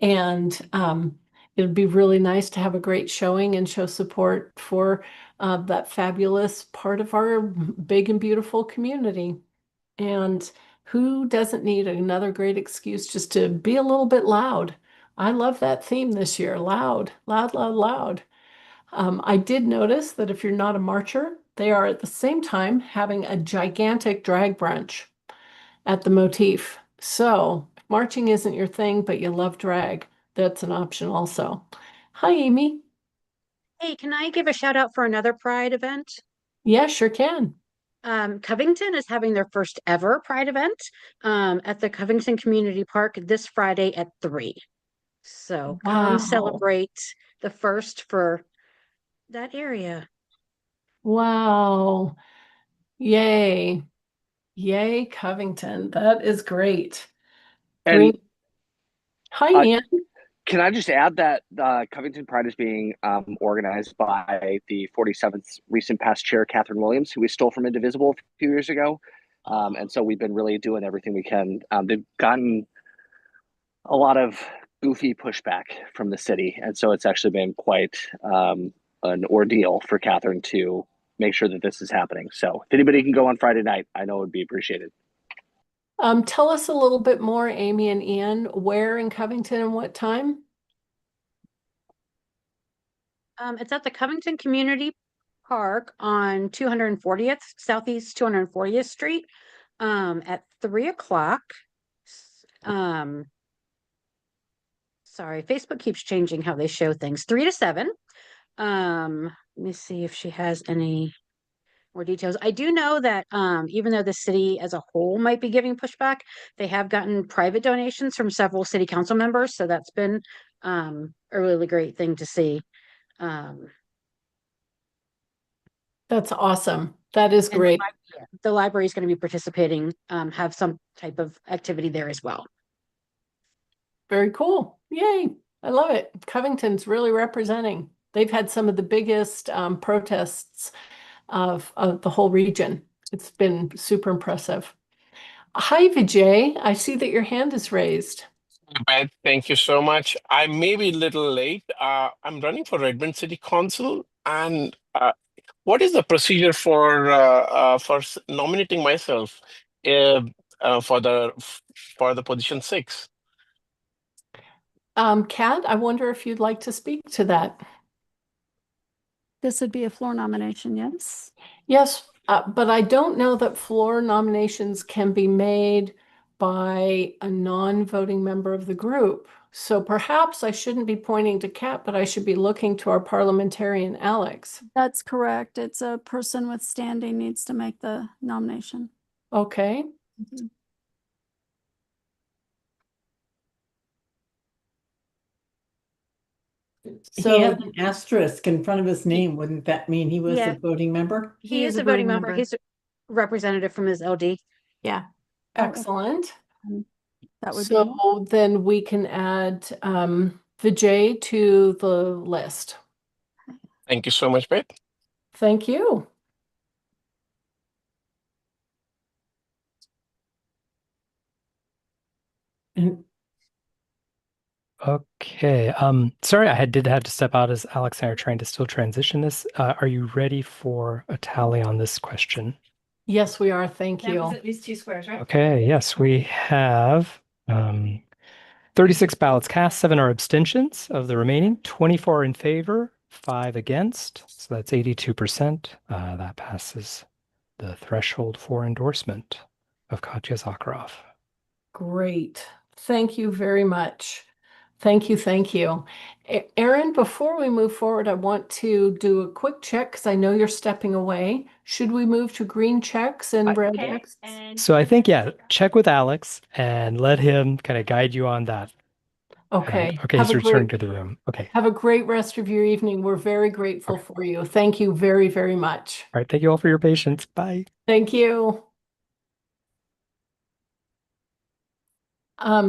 It'd be really nice to have a great showing and show support for that fabulous part of our big and beautiful community. And who doesn't need another great excuse just to be a little bit loud? I love that theme this year. Loud, loud, loud, loud. I did notice that if you're not a marcher, they are at the same time having a gigantic drag brunch at the Motif. So if marching isn't your thing, but you love drag, that's an option also. Hi, Amy. Hey, can I give a shout out for another Pride event? Yeah, sure can. Covington is having their first ever Pride event at the Covington Community Park this Friday at 3. So come Wow. celebrate the first for that area. Wow. Yay. Yay, Covington. That is great. And Hi, Ian. can I just add that Covington Pride is being organized by the 47th recent past chair, Catherine Williams, who we stole from Indivisible a few years ago. And so we've been really doing everything we can. They've gotten a lot of goofy pushback from the city. And so it's actually been quite an ordeal for Catherine to make sure that this is happening. So if anybody can go on Friday night, I know it would be appreciated. Tell us a little bit more, Amy and Ian, where in Covington and what time? It's at the Covington Community Park on 240th, Southeast 240th Street, at 3 o'clock. Sorry, Facebook keeps changing how they show things. 3 to 7. Let me see if she has any more details. I do know that even though the city as a whole might be giving pushback, they have gotten private donations from several city council members. So that's been a really great thing to see. That's awesome. That is And great. the library is going to be participating, have some type of activity there as well. Very cool. Yay. I love it. Covington's really representing. They've had some of the biggest protests of the whole region. It's been super impressive. Hi, Vijay. I see that your hand is raised. Beth, thank you so much. I may be a little late. I'm running for Redmond City Council, and what is the procedure for nominating myself uh, for the position 6? Kat, I wonder if you'd like to speak to that. This would be a floor nomination, yes? Yes, but I don't know that floor nominations can be made by a non-voting member of the group. So perhaps I shouldn't be pointing to Kat, but I should be looking to our parliamentarian, Alex. That's correct. It's a person with standing needs to make the nomination. Okay. He has an asterisk in front of his name. Wouldn't that mean he was Yeah. a voting member? He is a voting member. He's a representative from his LD. Yeah. Excellent. That would So then we can add Vijay to the list. Thank you so much, Beth. Thank you. Okay. Sorry, did have to step out as Alex and I are trying to still transition this. Are you ready for a tally on this question? Yes, we are. Thank That was you. at least 2 squares, right? Okay, yes, we have 36 ballots cast, 7 are abstentions of the remaining, 24 in favor, 5 against. So that's 82%. That passes the threshold for endorsement of Katya Zakharov. Great. Thank you very much. Thank you. Thank you. Aaron, before we move forward, I want to do a quick check because I know you're stepping away. Should we move to green checks and red X? So I think, yeah, check with Alex and let him kind of guide you on that. Okay. And, okay, he's returning to the room. Okay. Have a great rest of your evening. We're very grateful for you. Thank you very, very much. All right. Thank you all for your patience. Bye. Thank you.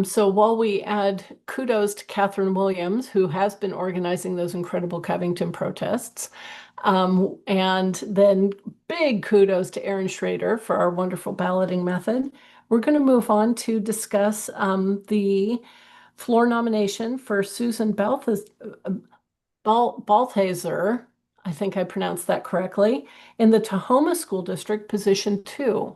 So while we add kudos to Catherine Williams, who has been organizing those incredible Covington protests, and then big kudos to Aaron Schrader for our wonderful balloting method, we're going to move on to discuss the floor nomination for Susan Balthaser, I think I pronounced that correctly, in the Tahoma School District, position 2.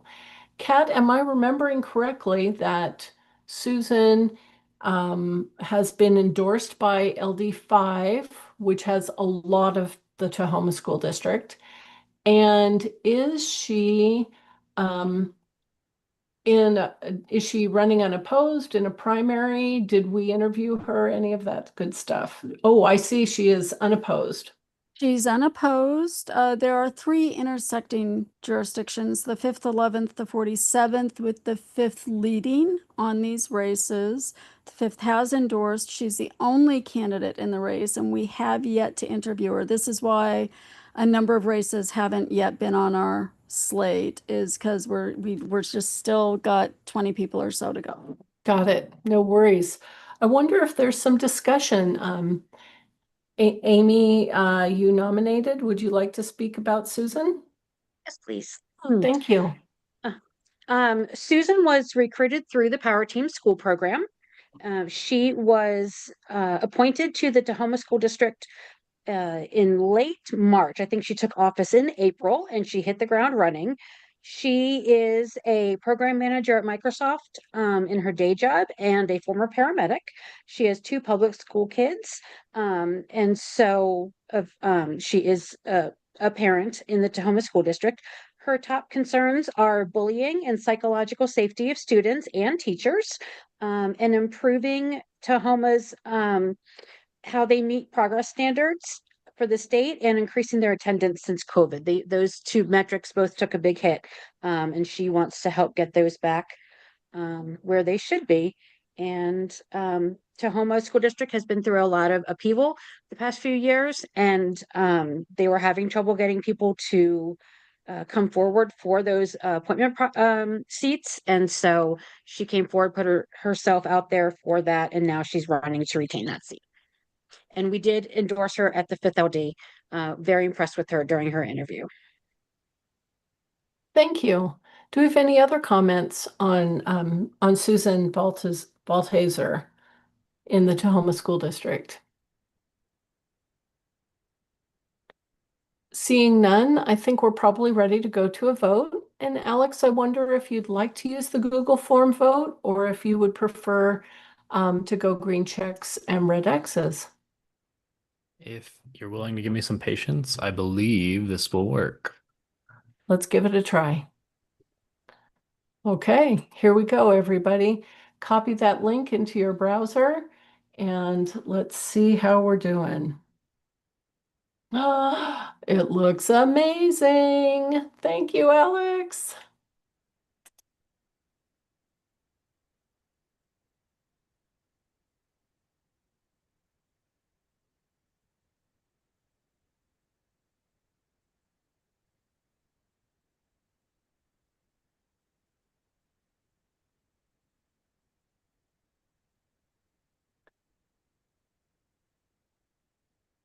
Kat, am I remembering correctly that Susan has been endorsed by LD5, which has a lot of the Tahoma School District? And is she is she running unopposed in a primary? Did we interview her? Any of that good stuff? Oh, I see she is unopposed. She's unopposed. There are 3 intersecting jurisdictions, the 5th, 11th, the 47th, with the 5th leading on these races. The 5th has endorsed. She's the only candidate in the race, and we have yet to interview her. This is why a number of races haven't yet been on our slate, is because we're just still got 20 people or so to go. Got it. No worries. I wonder if there's some discussion. Amy, you nominated. Would you like to speak about Susan? Yes, please. Thank you. Susan was recruited through the Power Team School Program. She was appointed to the Tahoma School District in late March. I think she took office in April and she hit the ground running. She is a program manager at Microsoft in her day job and a former paramedic. She has two public school kids, and so she is a parent in the Tahoma School District. Her top concerns are bullying and psychological safety of students and teachers, and improving Tahoma's how they meet progress standards for the state and increasing their attendance since COVID. Those two metrics both took a big hit, and she wants to help get those back where they should be. And Tahoma School District has been through a lot of upheaval the past few years, and they were having trouble getting people to come forward for those appointment seats. And so she came forward, put herself out there for that, and now she's running to retain that seat. And we did endorse her at the 5th LD. Very impressed with her during her interview. Thank you. Do we have any other comments on Susan Balthaser in the Tahoma School District? Seeing none, I think we're probably ready to go to a vote. And Alex, I wonder if you'd like to use the Google form vote or if you would prefer to go green checks and red X's. If you're willing to give me some patience, I believe this will work. Let's give it a try. Okay, here we go, everybody. Copy that link into your browser and let's see how we're doing. Ah, it looks amazing. Thank you, Alex.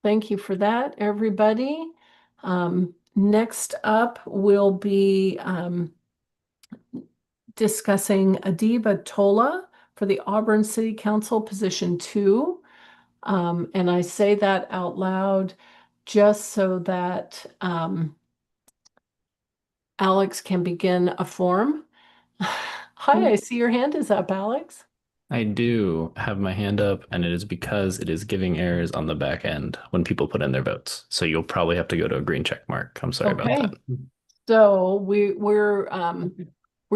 Thank you for that, everybody. Next up, we'll be discussing Adiba Tola for the Auburn City Council position 2. And I say that out loud just so that Alex can begin a form. Hi, I see your hand is up, Alex. I do have my hand up, and it is because it is giving errors on the back end when people put in their votes. So you'll probably have to go to a green check mark. I'm sorry about that. So we're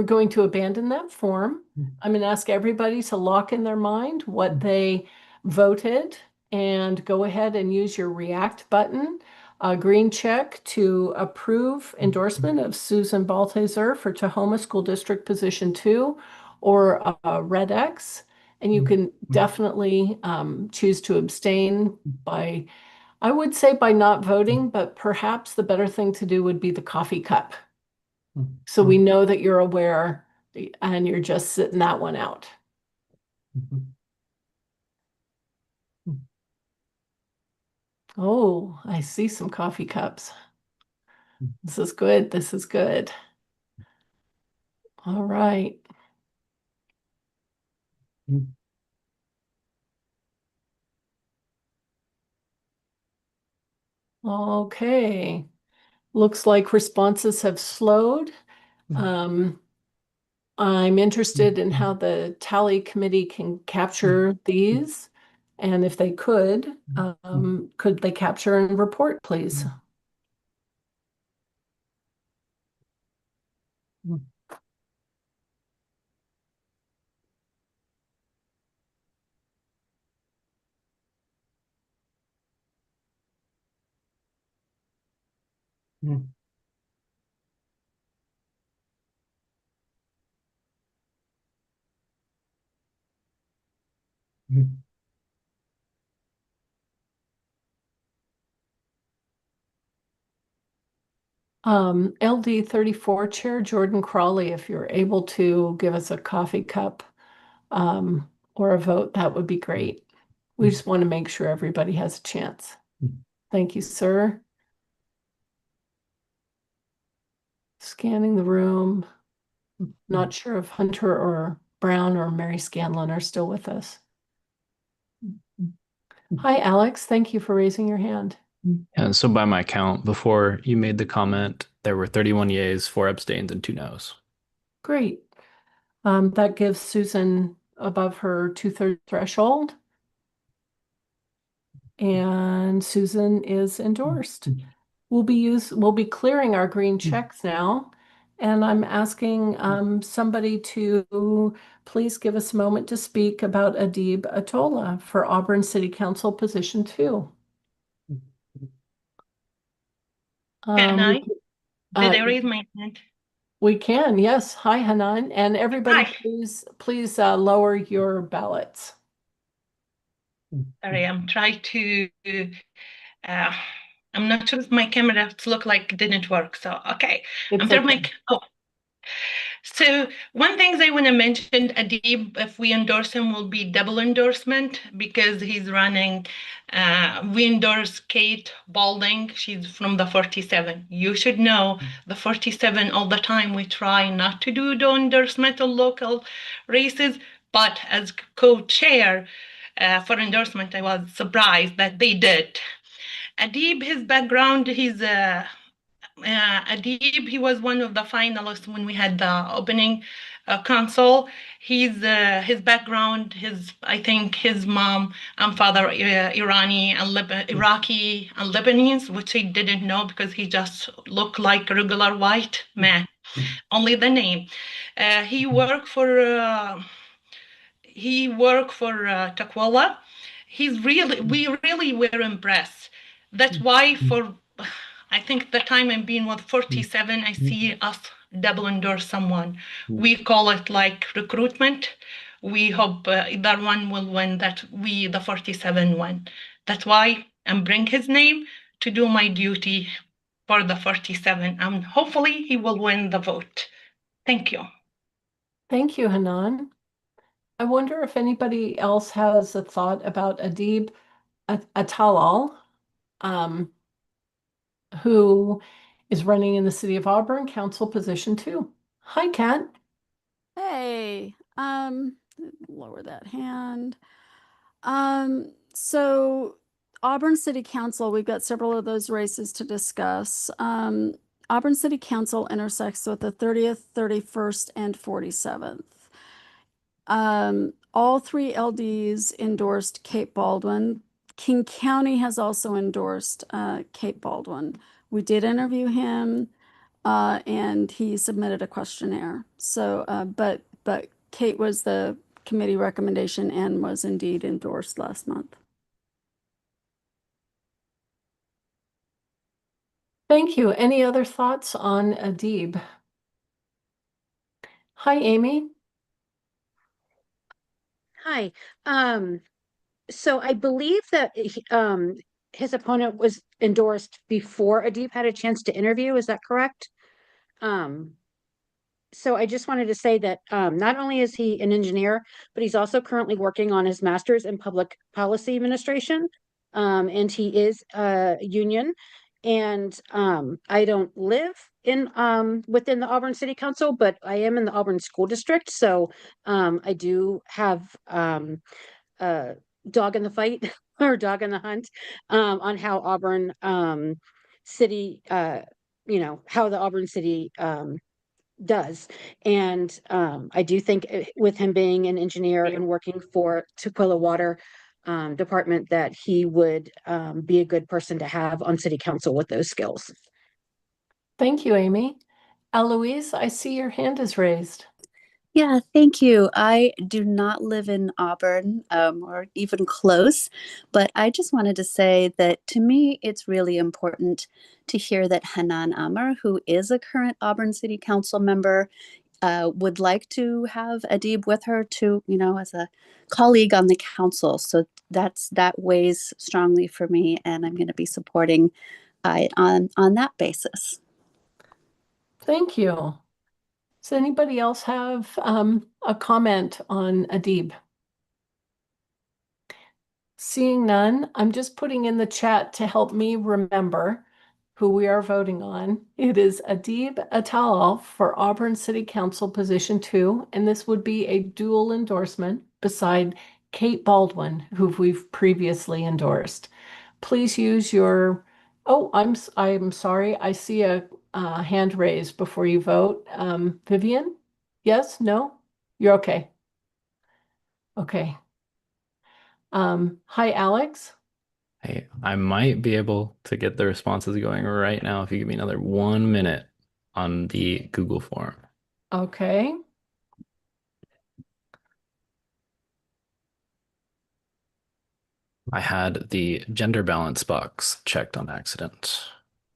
going to abandon that form. I'm going to ask everybody to lock in their mind what they voted and go ahead and use your react button, a green check to approve endorsement of Susan Balthaser for Tahoma School District Position 2, or a red X. And you can definitely choose to abstain by, I would say by not voting, but perhaps the better thing to do would be the coffee cup. So we know that you're aware and you're just sitting that one out. Oh, I see some coffee cups. This is good. This is good. All right. Okay. Looks like responses have slowed. I'm interested in how the tally committee can capture these. And if they could they capture and report, please? LD 34 Chair Jordan Crawley, if you're able to give us a coffee cup or a vote, that would be great. We just want to make sure everybody has a chance. Thank you, sir. Scanning the room. Not sure if Hunter or Brown or Mary Scanlon are still with us. Hi, Alex. Thank you for raising your hand. And so by my count, before you made the comment, there were 31 yeas, 4 abstains, and 2 noes. Great. That gives Susan above her 2/3 threshold. And Susan is endorsed. We'll be clearing our green checks now. And I'm asking somebody to please give us a moment to speak about Adib Atola for Auburn City Council position 2. Can I? Did uh, I raise my hand? We can, yes. Hi, Hanan. And everybody, Hi. please lower your ballots. Sorry, I'm trying to. Uh, I'm not sure if my camera look like didn't work. So okay, It's I'm turning okay. my. Oh. So one thing I want to mention, Adib, if we endorse him, will be double endorsement because he's running. We endorse Kate Balding. She's from the 47. You should know the 47 all the time. We try not to do the endorsement of local races, but as co-chair for endorsement, I was surprised that they did. Adib, his background, he's Adib, he was one of the finalists when we had the opening console. His background, I think his mom and father Irani and Iraqi and Lebanese, which I didn't know because he just looked like a regular white man. Only the name. He worked for Takwala. We really were impressed. That's why I think the time I'm being with 47, I see us double endorse someone. We call it like recruitment. We hope either one will win, that we, the 47, win. That's why I'm bring his name to do my duty for the 47, and hopefully he will win the vote. Thank you. Thank you, Hanan. I wonder if anybody else has a thought about Adib Atalal, who is running in the City of Auburn Council position 2. Hi, Kat. Hey, lower that hand. So Auburn City Council, we've got several of those races to discuss. Auburn City Council intersects with the 30th, 31st, and 47th. All 3 LDs endorsed Kate Baldwin. King County has also endorsed Kate Baldwin. We did interview him, and he submitted a questionnaire. So, but Kate was the committee recommendation and was indeed endorsed last month. Thank you. Any other thoughts on Adib? Hi, Amy. Hi. So I believe that his opponent was endorsed before Adib had a chance to interview. Is that correct? So I just wanted to say that not only is he an engineer, but he's also currently working on his master's in public policy administration. And he is a union. And I don't live in within the Auburn City Council, but I am in the Auburn School District. So I do have a dog in the fight or dog in the hunt on how Auburn City, how the Auburn City does. And I do think with him being an engineer and working for Tukwila Water Department, that he would be a good person to have on city council with those skills. Thank you, Amy. Eloise, I see your hand is raised. Yeah, thank you. I do not live in Auburn or even close, but I just wanted to say that to me, it's really important to hear that Hanan Amar, who is a current Auburn City Council member, would like to have Adib with her to, as a colleague on the council. So that weighs strongly for me, and I'm going to be supporting it on that basis. Thank you. Does anybody else have a comment on Adib? Seeing none, I'm just putting in the chat to help me remember who we are voting on. It is Adib Atalal for Auburn City Council position 2, and this would be a dual endorsement beside Kate Baldwin, who we've previously endorsed. Please use your Oh, I'm sorry. I see a hand raised before you vote. Vivian? Yes? No? You're okay. Okay. Hi, Alex. Hey, I might be able to get the responses going right now if you give me another 1 minute on the Google form. Okay. I had the gender balance box checked on accident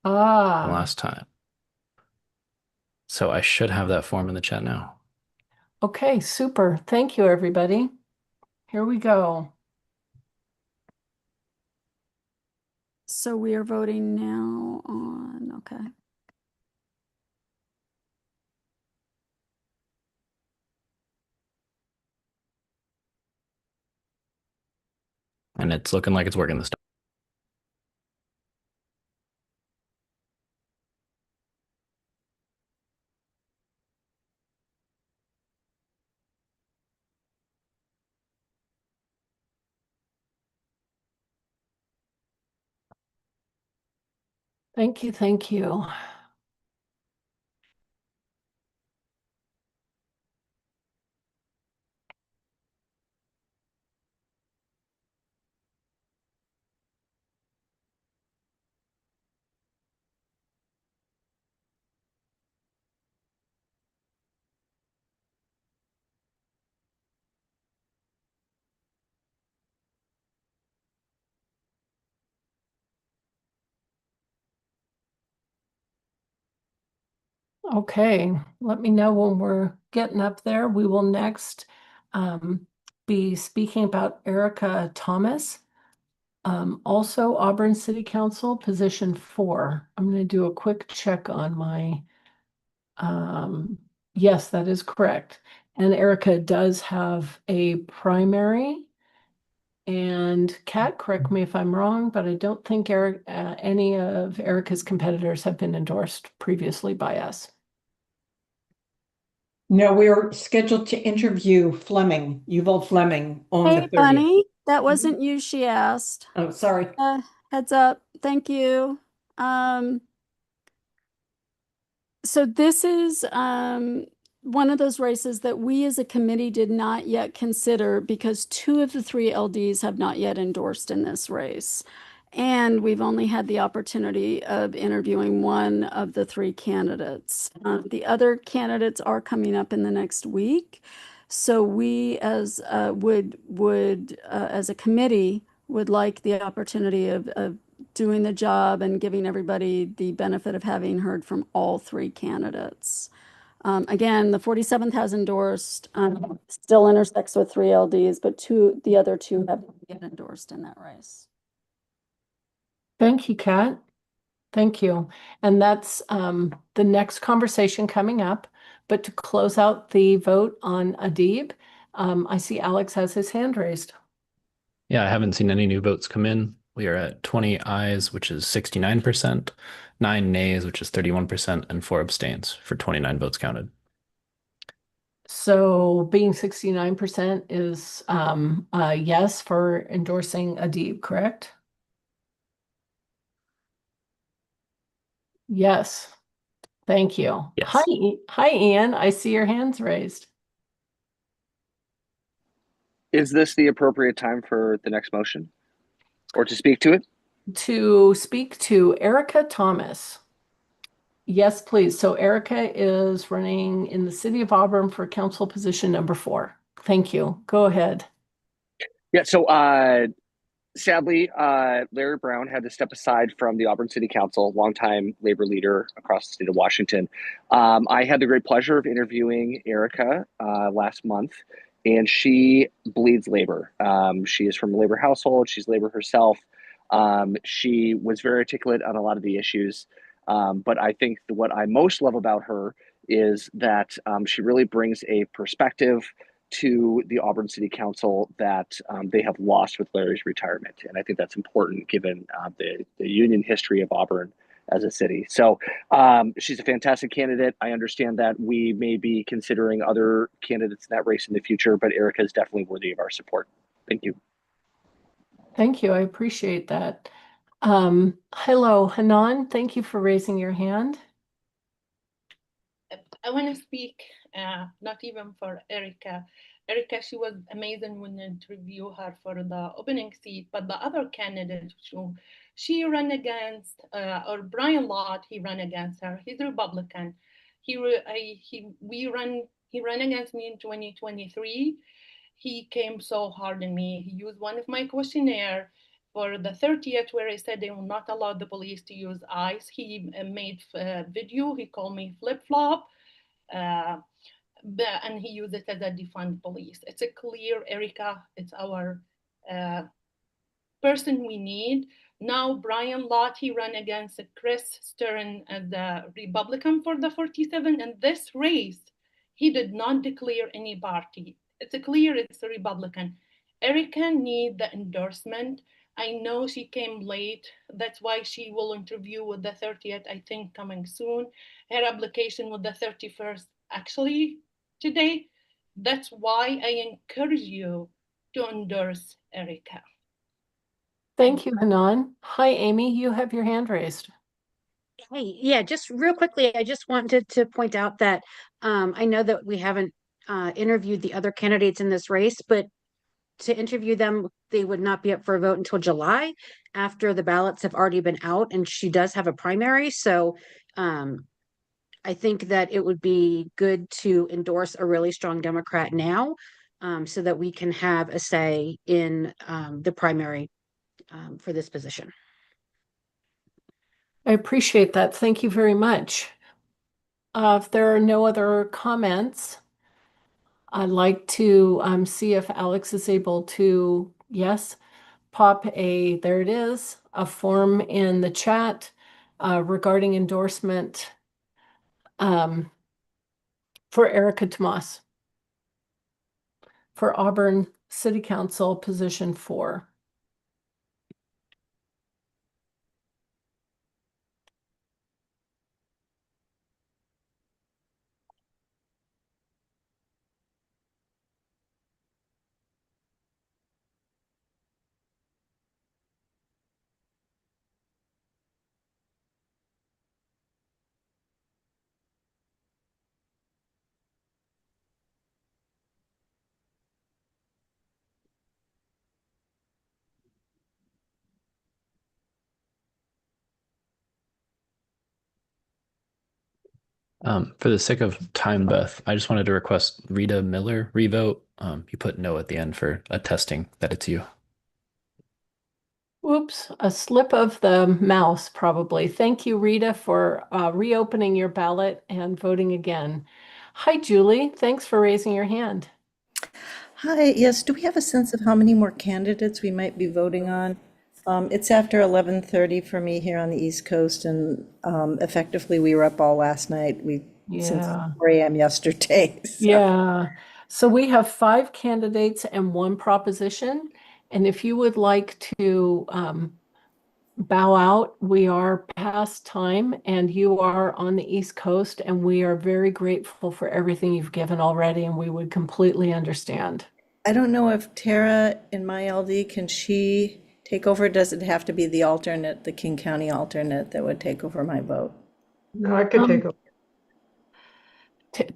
Ah, last time. So I should have that form in the chat now. okay, super. Thank you, everybody. Here we go. So we are voting now on, okay. And it's looking like it's working this time. Thank you, thank you. Okay, let me know when we're getting up there. We will next be speaking about Erica Thomas. Also Auburn City Council, position 4. I'm going to do a quick check on my, yes, that is correct. And Erica does have a primary. And Kat, correct me if I'm wrong, but I don't think any of Erica's competitors have been endorsed previously by us. No, we're scheduled to interview Fleming, Yuval Fleming, on the Hey, 30th. Bunny, that wasn't you she asked. Oh, sorry. Heads up. Thank you. So this is one of those races that we as a committee did not yet consider because 2 of the 3 LDs have not yet endorsed in this race. And we've only had the opportunity of interviewing 1 of the 3 candidates. The other candidates are coming up in the next week. So we as as a committee would like the opportunity of doing the job and giving everybody the benefit of having heard from all 3 candidates. Again, the 47th has endorsed, still intersects with 3 LDs, but the other 2 have yet endorsed in that race. Thank you, Kat. Thank you. And that's the next conversation coming up. But to close out the vote on Adib, I see Alex has his hand raised. Yeah, I haven't seen any new votes come in. We are at 20 ayes, which is 69%, 9 nays, which is 31%, and 4 abstains for 29 votes counted. So being 69% is a yes for endorsing Adib, correct? Yes. Thank you. Yes. Hi, Ian. I see your hands raised. Is this the appropriate time for the next motion or to speak to it? To speak to Erica Thomas. Yes, please. So Erica is running in the city of Auburn for council position number 4. Thank you. Go ahead. Yeah, so sadly, Larry Brown had to step aside from the Auburn City Council, longtime labor leader across the state of Washington. I had the great pleasure of interviewing Erica last month, and she bleeds labor. She is from a labor household. She's labor herself. She was very articulate on a lot of the issues. But I think what I most love about her is that she really brings a perspective to the Auburn City Council that they have lost with Larry's retirement. And I think that's important given the union history of Auburn as a city. So she's a fantastic candidate. I understand that we may be considering other candidates in that race in the future, but Erica is definitely worthy of our support. Thank you. Thank you. I appreciate that. Hello, Hanan. Thank you for raising your hand. I want to speak, not even for Erica. Erica, she was amazing when I interview her for the opening seat, but the other candidate, she ran against, or Brian Lott, he ran against her. He's a Republican. He ran against me in 2023. He came so hard on me. He used one of my questionnaire for the 30th where I said they will not allow the police to use ICE. He made a video. He called me flip-flop. And he used it as a defund police. It's a clear, Erica, it's our person we need. Now, Brian Lott, he ran against Chris Stern as the Republican for the 47. And this race, he did not declare any party. It's a clear, it's a Republican. Erica need the endorsement. I know she came late. That's why she will interview with the 30th, I think, coming soon. Her application with the 31st, actually, today. That's why I encourage you to endorse Erica. Thank you, Hanan. Hi, Amy. You have your hand raised. Hey, yeah, just real quickly, I just wanted to point out that I know that we haven't interviewed the other candidates in this race, but to interview them, they would not be up for a vote until July after the ballots have already been out, and she does have a primary. So I think that it would be good to endorse a really strong Democrat now, so that we can have a say in the primary for this position. I appreciate that. Thank you very much. If there are no other comments, I'd like to see if Alex is able to, yes, pop there it is, a form in the chat regarding endorsement for Erica Tomas for Auburn City Council position 4. For the sake of time, Beth, I just wanted to request Rita Miller revote. You put no at the end for attesting that it's you. Oops, a slip of the mouse, probably. Thank you, Rita, for reopening your ballot and voting again. Hi, Julie. Thanks for raising your hand. Hi, yes, do we have a sense of how many more candidates we might be voting on? It's after 11:30 for me here on the East Coast, and effectively we were up all last night. Since Yeah. 4 a.m. yesterday. So. Yeah. So we have 5 candidates and 1 proposition. And if you would like to bow out, we are past time and you are on the East Coast, and we are very grateful for everything you've given already, and we would completely understand. I don't know if Tara in my LD, can she take over? Does it have to be the alternate, the King County alternate that would take over my vote? No, I could take over.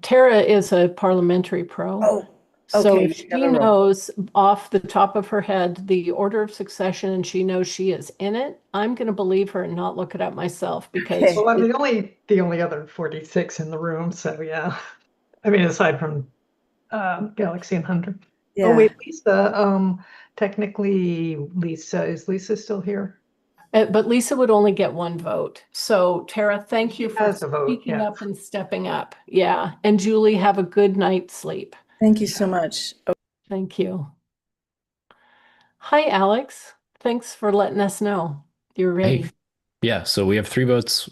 Tara is a parliamentary pro. Oh, so okay, if she knows off the top of her head the order of succession and she knows she is in it, I'm going to believe her and not look it up myself because Well, I'm the only other 46 in the room, so yeah. I mean, aside from Galaxy and Hunter. Yeah. Oh wait, Lisa. Technically, is Lisa still here? But Lisa would only get 1 vote. So Tara, thank you for speaking up and stepping up. Yeah. And Julie, have a good night's sleep. Thank you so much. Thank you. Hi, Alex. Thanks for letting us know you're ready. Hey, yeah, so we have 3 votes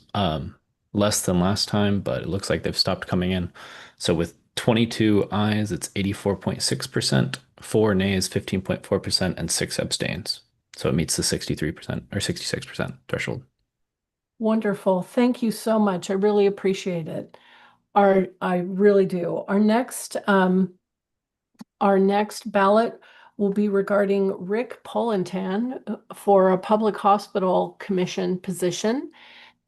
less than last time, but it looks like they've stopped coming in. So with 22 ayes, it's 84.6%, 4 nays, 15.4%, and 6 abstains. So it meets the 63% or 66% threshold. Wonderful. Thank you so much. I really appreciate it. I really do. Our next ballot will be regarding Rick Polentan for a public hospital commission position.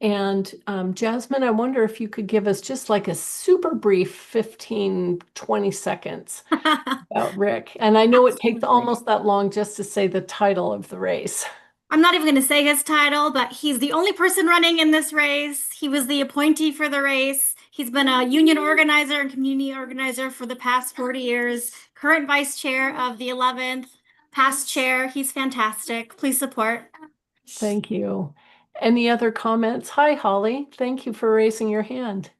And Jasmine, I wonder if you could give us just like a super brief 15, 20 seconds about Rick. And I know it takes Absolutely. almost that long just to say the title of the race. I'm not even going to say his title, but he's the only person running in this race. He was the appointee for the race. He's been a union organizer and community organizer for the past 40 years, current vice chair of the 11th, past chair. He's fantastic. Please support. Thank you. Any other comments? Hi, Holly. Thank you for raising your hand.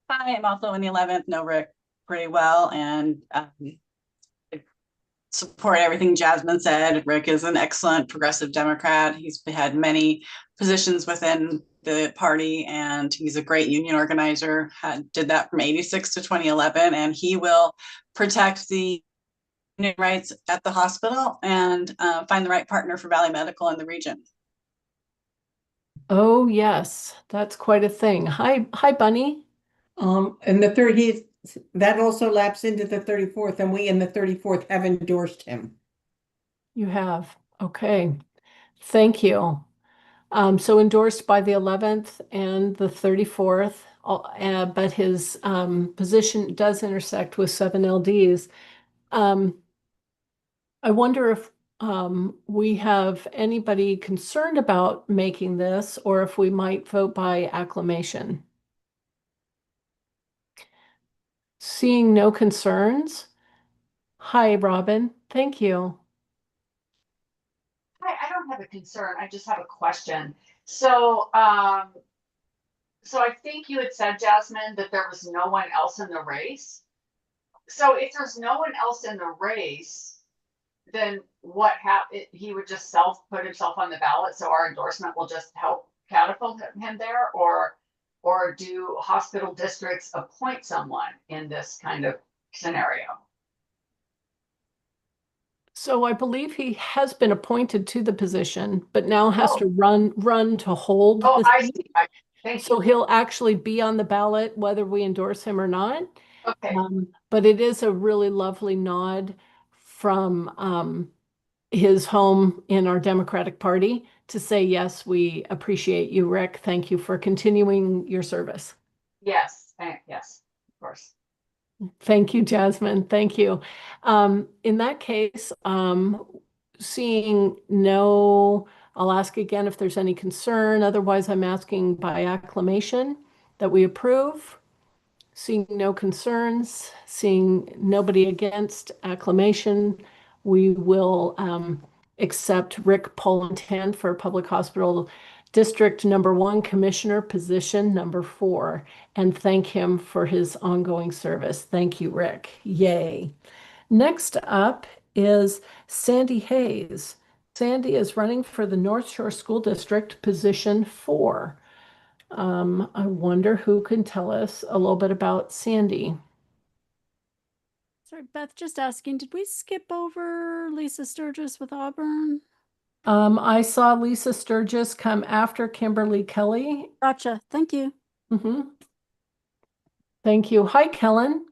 Hi, I'm also in the 11th, know Rick pretty well, and support everything Jasmine said. Rick is an excellent progressive Democrat. He's had many positions within the party, and he's a great union organizer. Did that from 86 to 2011, and he will protect the union rights at the hospital and find the right partner for Valley Medical in the region. Oh, yes, that's quite a thing. Hi, Bunny. And the 30th, that also laps into the 34th, and we in the 34th have endorsed him. You have. Okay. Thank you. So endorsed by the 11th and the 34th, but his position does intersect with 7 LDs. I wonder if we have anybody concerned about making this, or if we might vote by acclamation. Seeing no concerns. Hi, Robin. Thank you. I don't have a concern. I just have a question. So, so I think you had said, Jasmine, that there was no one else in the race. So if there's no one else in the race, then what happened? He would just put himself on the ballot. So our endorsement will just help catapult him there, or do hospital districts appoint someone in this kind of scenario? So I believe he has been appointed to the position, but now has to run to hold the I seat. see. Thank So he'll actually be on the ballot whether we endorse him or not. Okay. But it is a really lovely nod from his home in our Democratic Party to say, yes, we appreciate you, Rick. Thank you for continuing your service. Yes. Yes, of course. Thank you, Jasmine. Thank you. In that case, seeing no, I'll ask again if there's any concern. Otherwise, I'm asking by acclamation that we approve. Seeing no concerns, seeing nobody against acclamation, we will accept Rick Polentan for Public Hospital District number 1, Commissioner, position number 4, and thank him for his ongoing service. Thank you, Rick. Yay. Next up is Sandy Hayes. Sandy is running for the North Shore School District, position 4. I wonder who can tell us a little bit about Sandy. Sorry, Beth, just asking, did we skip over Lisa Sturgis with Auburn? I saw Lisa Sturgis come after Kimberly Kelly. Gotcha. Thank you. Thank you. Hi, Kellen.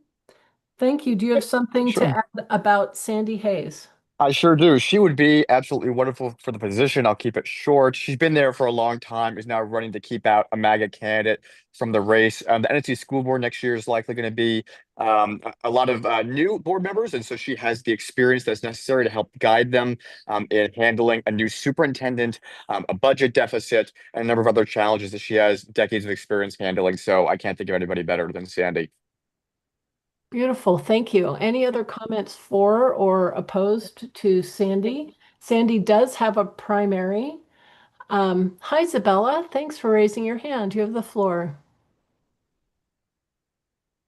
Thank you. Do you have something to add about Sandy Hayes? I sure do. She would be absolutely wonderful for the position. I'll keep it short. She's been there for a long time, is now running to keep out a MAGA candidate from the race. The NSC school board next year is likely going to be a lot of new board members. And so she has the experience that's necessary to help guide them in handling a new superintendent, a budget deficit, and a number of other challenges that she has decades of experience handling. So I can't think of anybody better than Sandy. Beautiful. Thank you. Any other comments for or opposed to Sandy? Sandy does have a primary. Hi, Isabella. Thanks for raising your hand. You have the floor.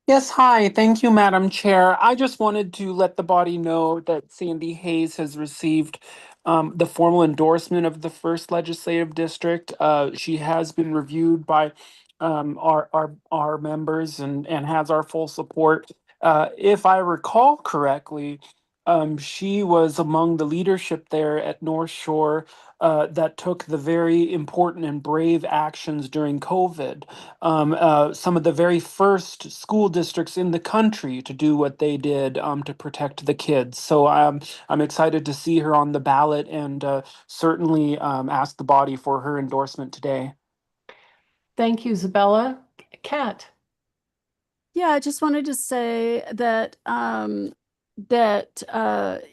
Yes, hi. Thank you, Madam Chair. I just wanted to let the body know that Sandy Hayes has received the formal endorsement of the first legislative district. She has been reviewed by our members and has our full support. If I recall correctly, She was among the leadership there at North Shore that took the very important and brave actions during COVID. Some of the very first school districts in the country to do what they did to protect the kids. So I'm excited to see her on the ballot and certainly ask the body for her endorsement today. Thank you, Isabella. Kat. Yeah, I just wanted to say that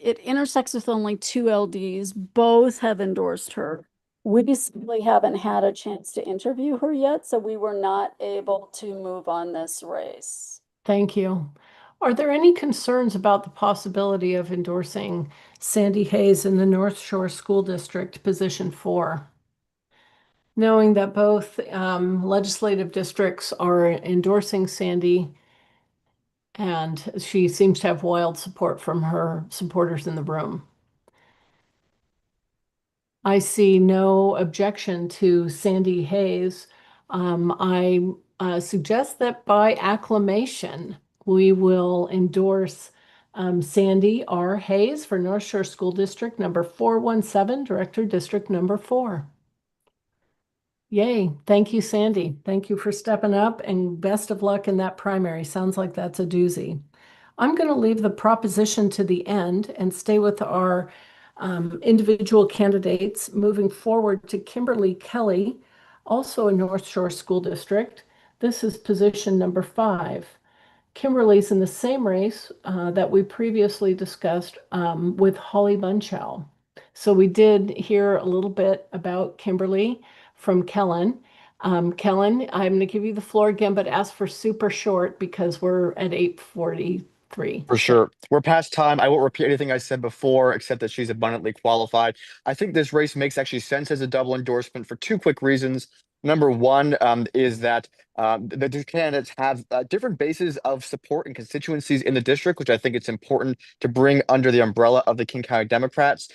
it intersects with only two LDs. Both have endorsed her. We simply haven't had a chance to interview her yet, so we were not able to move on this race. Thank you. Are there any concerns about the possibility of endorsing Sandy Hayes in the North Shore School District Position 4? Knowing that both legislative districts are endorsing Sandy, and she seems to have wild support from her supporters in the room. I see no objection to Sandy Hayes. I suggest that by acclamation, we will endorse Sandy R. Hayes for North Shore School District number 417, Director District number 4. Yay. Thank you, Sandy. Thank you for stepping up and best of luck in that primary. Sounds like that's a doozy. I'm going to leave the proposition to the end and stay with our individual candidates, moving forward to Kimberly Kelly, also a North Shore School District. This is position number 5. Kimberly's in the same race that we previously discussed with Holly Bunchow. So we did hear a little bit about Kimberly from Kellen. Kellen, I'm going to give you the floor again, but ask for super short because we're at 8:43. For sure. We're past time. I won't repeat anything I said before, except that she's abundantly qualified. I think this race makes actually sense as a double endorsement for two quick reasons. Number one is that the two candidates have different bases of support and constituencies in the district, which I think it's important to bring under the umbrella of the King County Democrats.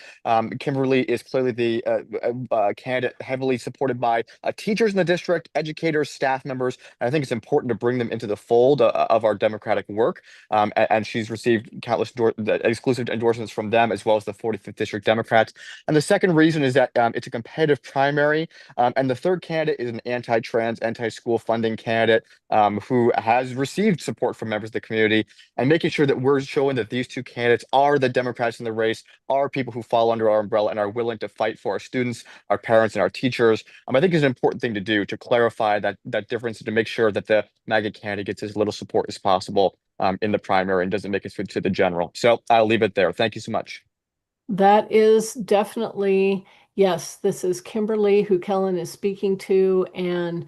Kimberly is clearly the candidate heavily supported by teachers in the district, educators, staff members. And I think it's important to bring them into the fold of our democratic work. And she's received countless exclusive endorsements from them, as well as the 45th District Democrats. And the second reason is that it's a competitive primary. And the third candidate is an anti-trans, anti-school funding candidate who has received support from members of the community, and making sure that we're showing that these two candidates are the Democrats in the race, are people who fall under our umbrella and are willing to fight for our students, our parents, and our teachers. I think is an important thing to do to clarify that difference and to make sure that the MAGA candidate gets as little support as possible in the primary and doesn't make it to the general. So I'll leave it there. Thank you so much. That is definitely, yes, this is Kimberly who Kellen is speaking to, and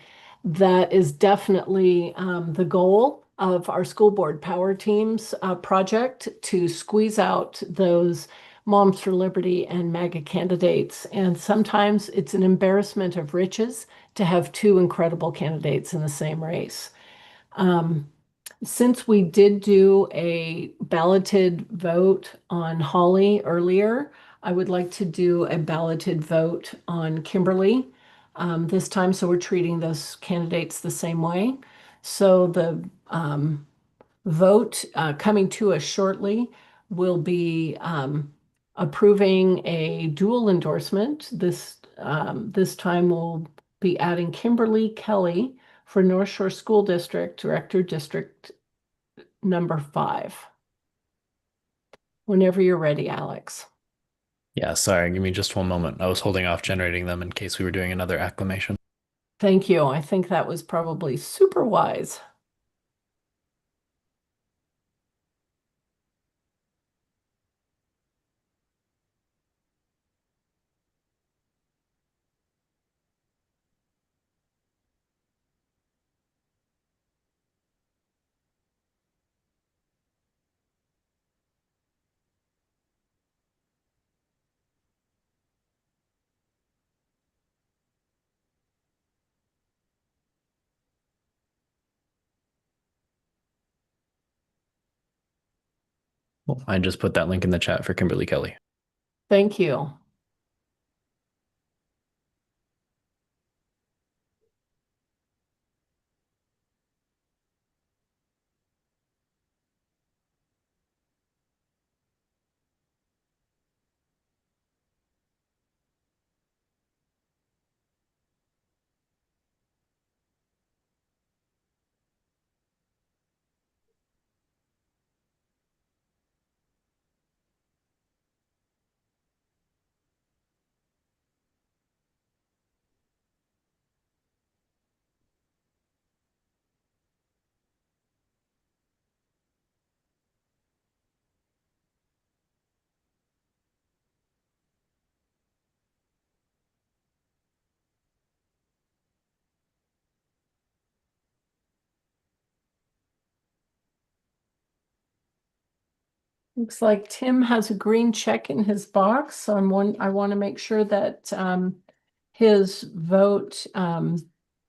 that is definitely the goal of our school board power teams project to squeeze out those Moms for Liberty and MAGA candidates. And sometimes it's an embarrassment of riches to have two incredible candidates in the same race. Since we did do a balloted vote on Holly earlier, I would like to do a balloted vote on Kimberly this time. So we're treating those candidates the same way. So the vote coming to us shortly will be approving a dual endorsement. This time we'll be adding Kimberly Kelly for North Shore School District, Director District number 5. Whenever you're ready, Alex. Yeah, sorry, give me just one moment. I was holding off generating them in case we were doing another acclamation. Thank you. I think that was probably super wise. Well, I just put that link in the chat for Kimberly Kelly. Thank you. Looks like Tim has a green check in his box, so I want to make sure that his vote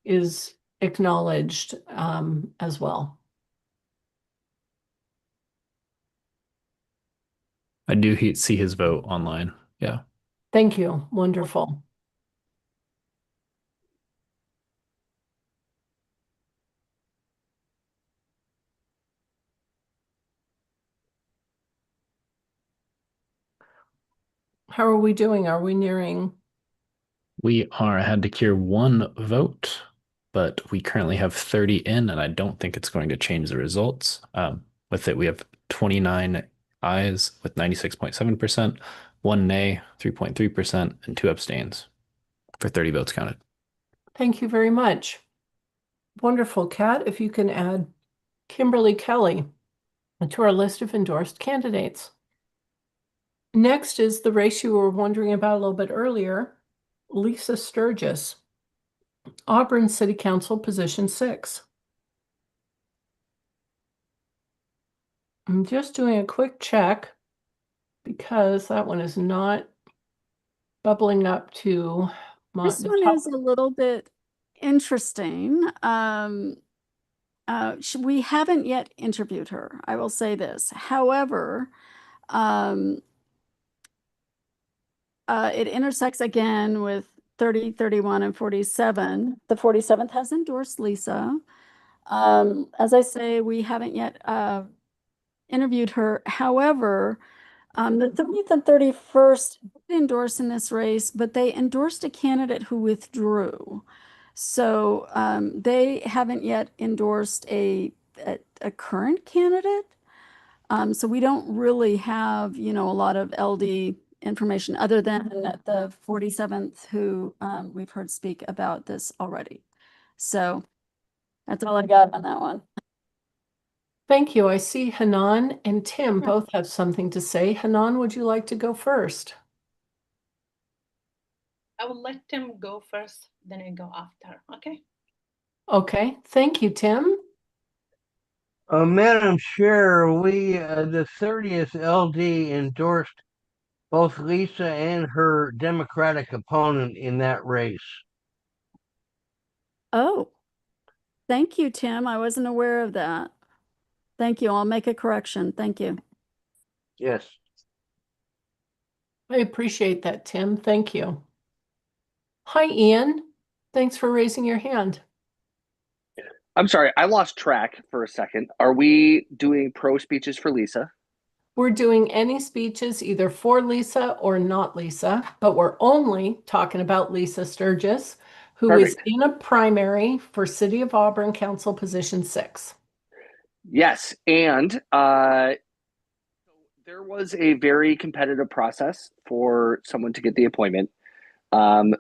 is acknowledged as well. I do see his vote online. Yeah. Thank you. Wonderful. How are we doing? Are we nearing? We are. I had to cure one vote, but we currently have 30 in, and I don't think it's going to change the results. With it, we have 29 ayes with 96.7%, one nay, 3.3%, and two abstains for 30 votes counted. Thank you very much. Wonderful, Kat. If you can add Kimberly Kelly to our list of endorsed candidates. Next is the race you were wondering about a little bit earlier, Lisa Sturgis, Auburn City Council, position 6. I'm just doing a quick check because that one is not bubbling up to This the one top. is a little bit interesting. We haven't yet interviewed her. I will say this. However, it intersects again with 30, 31, and 47. The 47th has endorsed Lisa. As I say, we haven't yet interviewed her. However, the 30th and 31st did endorse in this race, but they endorsed a candidate who withdrew. So they haven't yet endorsed a current candidate. So we don't really have, a lot of LD information other than the 47th who we've heard speak about this already. So that's all I got on that one. Thank you. I see Hanan and Tim both have something to say. Hanan, would you like to go first? I will let Tim go first, then I go after. Okay. Okay. Thank you, Tim. Madam Chair, the 30th LD endorsed both Lisa and her Democratic opponent in that race. Oh, thank you, Tim. I wasn't aware of that. Thank you. I'll make a correction. Thank you. Yes. I appreciate that, Tim. Thank you. Hi, Ian. Thanks for raising your hand. I'm sorry, I lost track for a second. Are we doing pro speeches for Lisa? We're doing any speeches either for Lisa or not Lisa, but we're only talking about Lisa Sturgis, who is Perfect. in a primary for City of Auburn Council position 6. Yes, and there was a very competitive process for someone to get the appointment.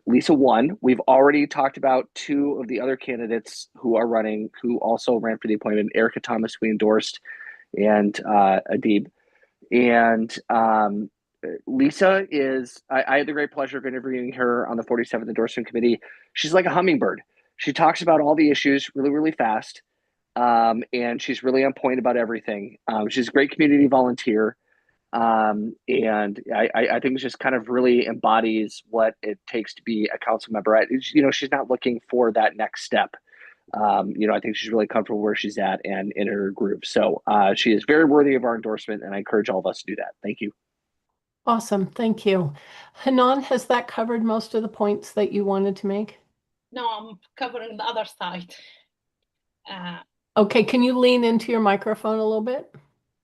Lisa won. We've already talked about two of the other candidates who are running, who also ran for the appointment. Erica Thomas, we endorsed, and Adib. And Lisa is, I had the great pleasure of interviewing her on the 47th Endorsement Committee. She's like a hummingbird. She talks about all the issues really, really fast. And she's really on point about everything. She's a great community volunteer. And I think it just kind of really embodies what it takes to be a council member. She's not looking for that next step. I think she's really comfortable where she's at and in her groove. So she is very worthy of our endorsement, and I encourage all of us to do that. Thank you. Awesome. Thank you. Hanan, has that covered most of the points that you wanted to make? No, I'm covering the other side. Okay, can you lean into your microphone a little bit?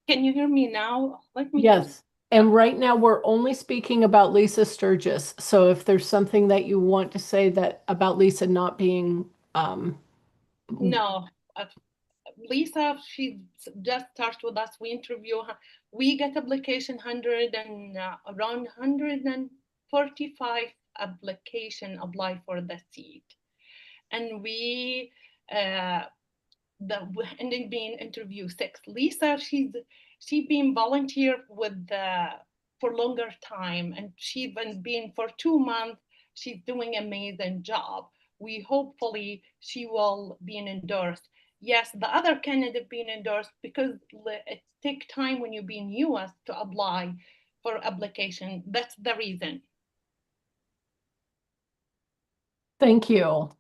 Can you hear me now? Let me Yes. And right now we're only speaking about Lisa Sturgis. So if there's something that you want to say that about Lisa not being No, Lisa, she just started with us. We interview her. We get application around 145 application apply for the seat, and we ended being interview 6. Lisa, she been volunteer with for longer time, and she's been for 2 months. She's doing amazing job. We hopefully she will be endorsed. yes, the other candidate being endorsed because it takes time when you're being US to apply for application. That's the reason. Thank you.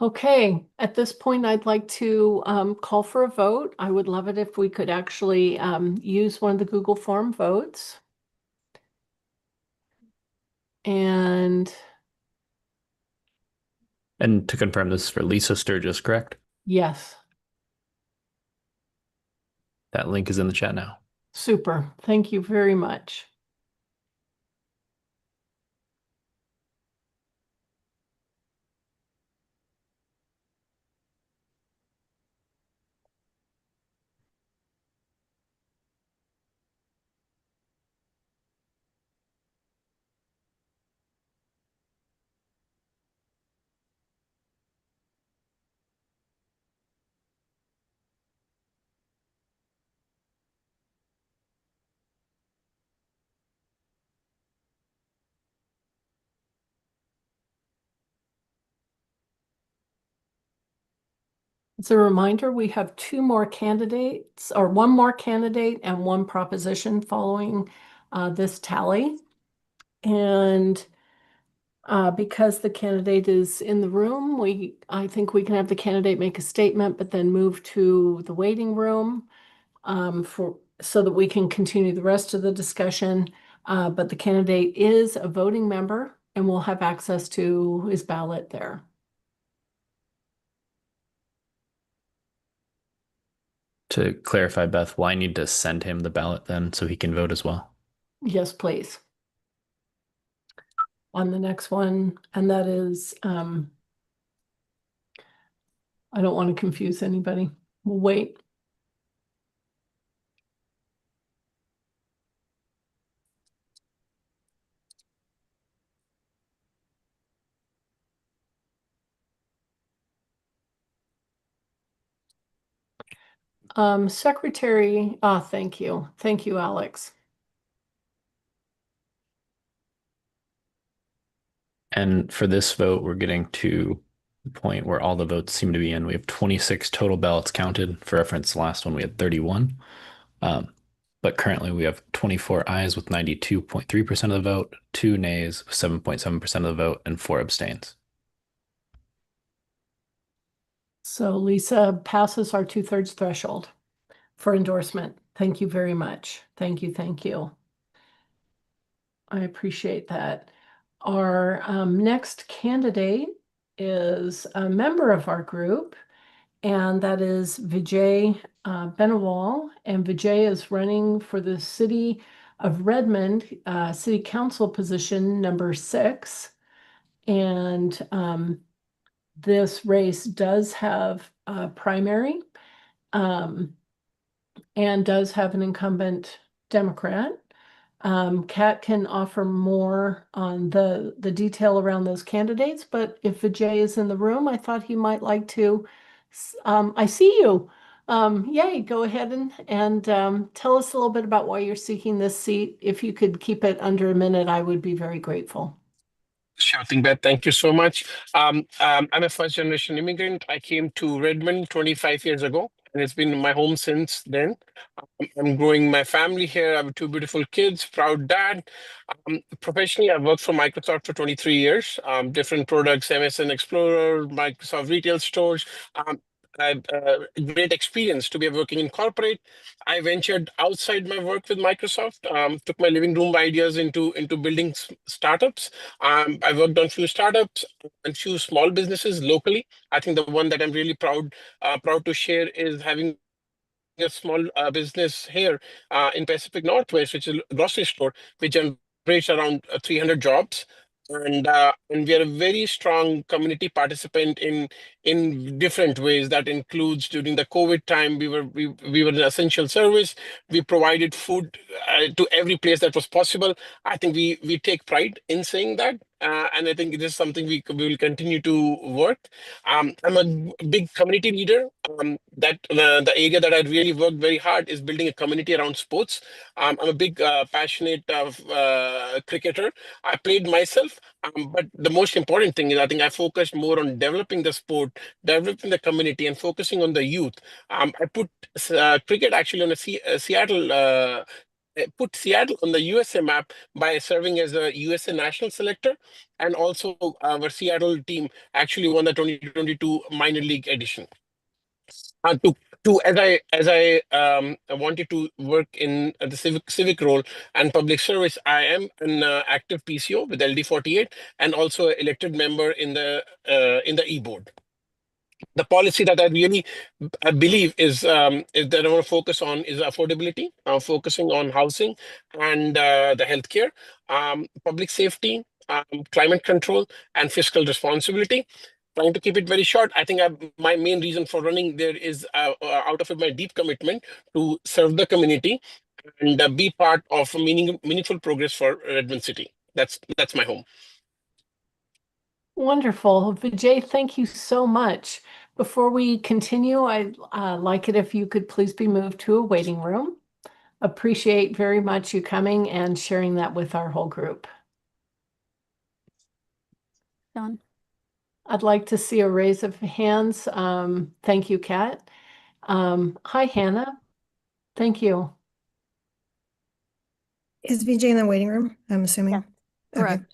Okay, at this point, I'd like to call for a vote. I would love it if we could actually use one of the Google form votes. And to confirm, this is for Lisa Sturgis, correct? yes, That link is in the chat now. super. Thank you very much. As a reminder, we have two more candidates, or one more candidate and one proposition following this tally. And because the candidate is in the room, I think we can have the candidate make a statement, but then move to the waiting room so that we can continue the rest of the discussion. But the candidate is a voting member and will have access to his ballot there. To clarify, Beth, will I need to send him the ballot then so he can vote as well? Yes, please. On the next one, and that is, I don't want to confuse anybody. We'll wait. Secretary, thank you. Thank you, Alex. And for this vote, we're getting to the point where all the votes seem to be in. We have 26 total ballots counted. For reference, the last one we had 31. But currently we have 24 ayes with 92.3% of the vote, 2 nays with 7.7% of the vote, and 4 abstains. So Lisa passes our 2/3 threshold for endorsement. Thank you very much. Thank you. Thank you. I appreciate that. Our next candidate is a member of our group, and that is Vijay Benawal. And Vijay is running for the City of Redmond City Council position number 6. And this race does have a primary and does have an incumbent Democrat. Kat can offer more on the detail around those candidates, but if Vijay is in the room, I thought he might like to. I see you. Yay, go ahead and tell us a little bit about why you're seeking this seat. If you could keep it under a minute, I would be very grateful. Sure thing, Beth. Thank you so much. I'm a first generation immigrant. I came to Redmond 25 years ago, and it's been my home since then. I'm growing my family here. I have 2 beautiful kids, proud dad. Professionally, I've worked for Microsoft for 23 years, different products, MSN Explorer, Microsoft retail stores. I've great experience to be working in corporate. I ventured outside my work with Microsoft, took my living room ideas into building startups. I worked on few startups and few small businesses locally. I think the one that I'm really proud to share is having a small business here in Pacific Northwest, which is a grocery store, which generates around 300 jobs. And we are a very strong community participant in different ways. That includes during the COVID time, we were an essential service. We provided food to every place that was possible. I think we take pride in saying that. and I think it is something we will continue to work. I'm a big community leader. That the area that I really worked very hard is building a community around sports. I'm a big passionate cricketer. I played myself, but the most important thing is I think I focused more on developing the sport, developing the community, and focusing on the youth. I put cricket actually on a Seattle. Put Seattle on the USA map by serving as a USA national selector, and also our Seattle team actually won the 2022 minor league edition. To as I wanted to work in the civic role and public service, I am an active PCO with LD48 and also elected member in the e-board. The policy that I believe is that I want to focus on is affordability, focusing on housing and the healthcare, public safety, climate control, and fiscal responsibility. Trying to keep it very short, I think my main reason for running there is out of it my deep commitment to serve the community and be part of meaningful progress for Redmond City. That's my home. Wonderful. Vijay, thank you so much. Before we continue, I'd like it if you could please be moved to a waiting room. Appreciate very much you coming and sharing that with our whole group. Done. I'd like to see a raise of hands. Thank you, Kat. Hi, Hannah. Thank you. Is VJ in the waiting room? I'm assuming. Correct.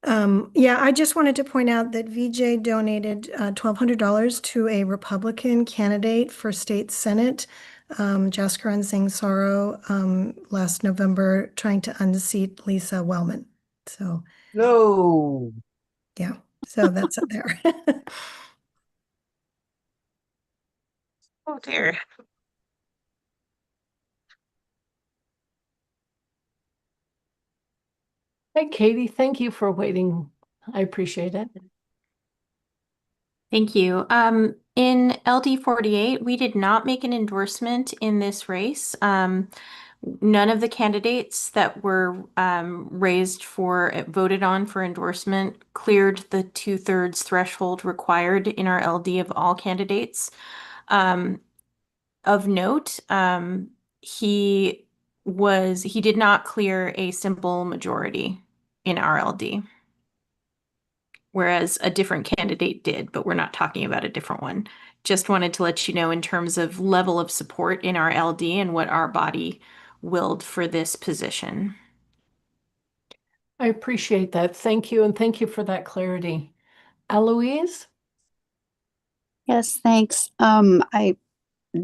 Yeah, I just wanted to point out that VJ donated $1,200 to a Republican candidate for state senate, Jaskaran Singh Soro, last November, trying to unseat Lisa Wellman. So No. yeah, so that's up there. Oh dear. Hey, Katie, thank you for waiting. I appreciate it. Thank you. In LD48, we did not make an endorsement in this race. None of the candidates that were voted on for endorsement cleared the 2/3 threshold required in our LD of all candidates. Of note, he did not clear a simple majority in our LD, whereas a different candidate did, but we're not talking about a different one. Just wanted to let you know in terms of level of support in our LD and what our body willed for this position. I appreciate that. Thank you, and thank you for that clarity. Eloise? Yes, thanks. I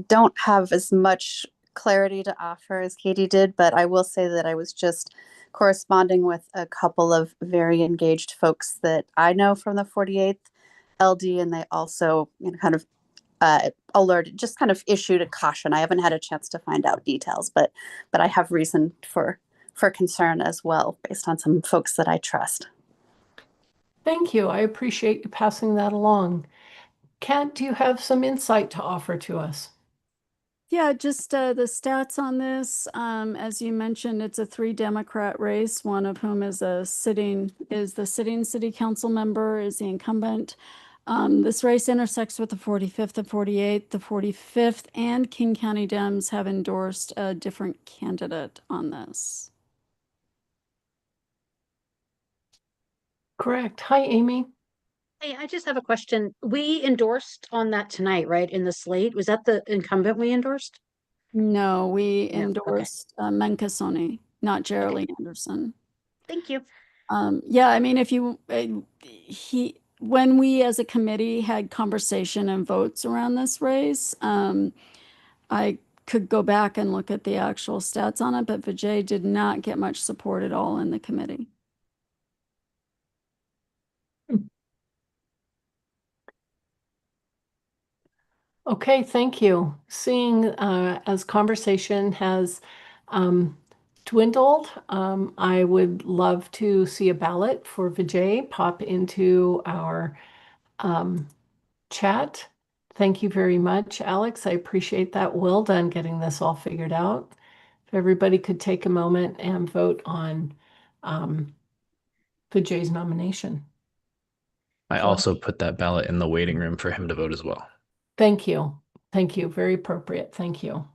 don't have as much clarity to offer as Katie did, but I will say that I was just corresponding with a couple of very engaged folks that I know from the 48th LD, and they also kind of alerted, just kind of issued a caution. I haven't had a chance to find out details, but I have reason for concern as well, based on some folks that I trust. Thank you. I appreciate you passing that along. Kat, do you have some insight to offer to us? Yeah, just the stats on this. As you mentioned, it's a 3 Democrat race, one of whom is the sitting city council member, is the incumbent. This race intersects with the 45th and 48th. The 45th and King County Dems have endorsed a different candidate on this. Correct. Hi, Amy. Hey, I just have a question. We endorsed on that tonight, right? In the slate. Was that the incumbent we endorsed? No, we No, okay. endorsed Menka Soni, not Geraldine Anderson. Thank you. Yeah, I mean, when we as a committee had conversation and votes around this race, I could go back and look at the actual stats on it, but Vijay did not get much support at all in the committee. Okay, thank you. Seeing as conversation has dwindled, I would love to see a ballot for Vijay pop into our chat. Thank you very much, Alex. I appreciate that. Well done getting this all figured out. If everybody could take a moment and vote on Vijay's nomination. I also put that ballot in the waiting room for him to vote as well. Thank you. Thank you. Very appropriate. Thank you.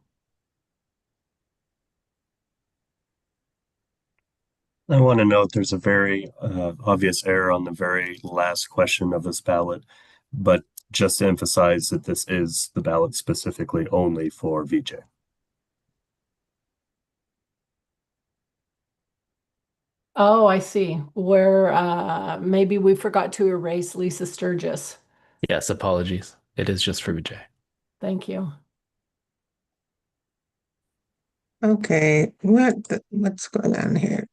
I want to note there's a very obvious error on the very last question of this ballot, but just to emphasize that this is the ballot specifically only for VJ. Oh, I see. Where maybe we forgot to erase Lisa Sturgis. Yes, apologies. It is just for VJ. Thank you. Okay, what's going on here?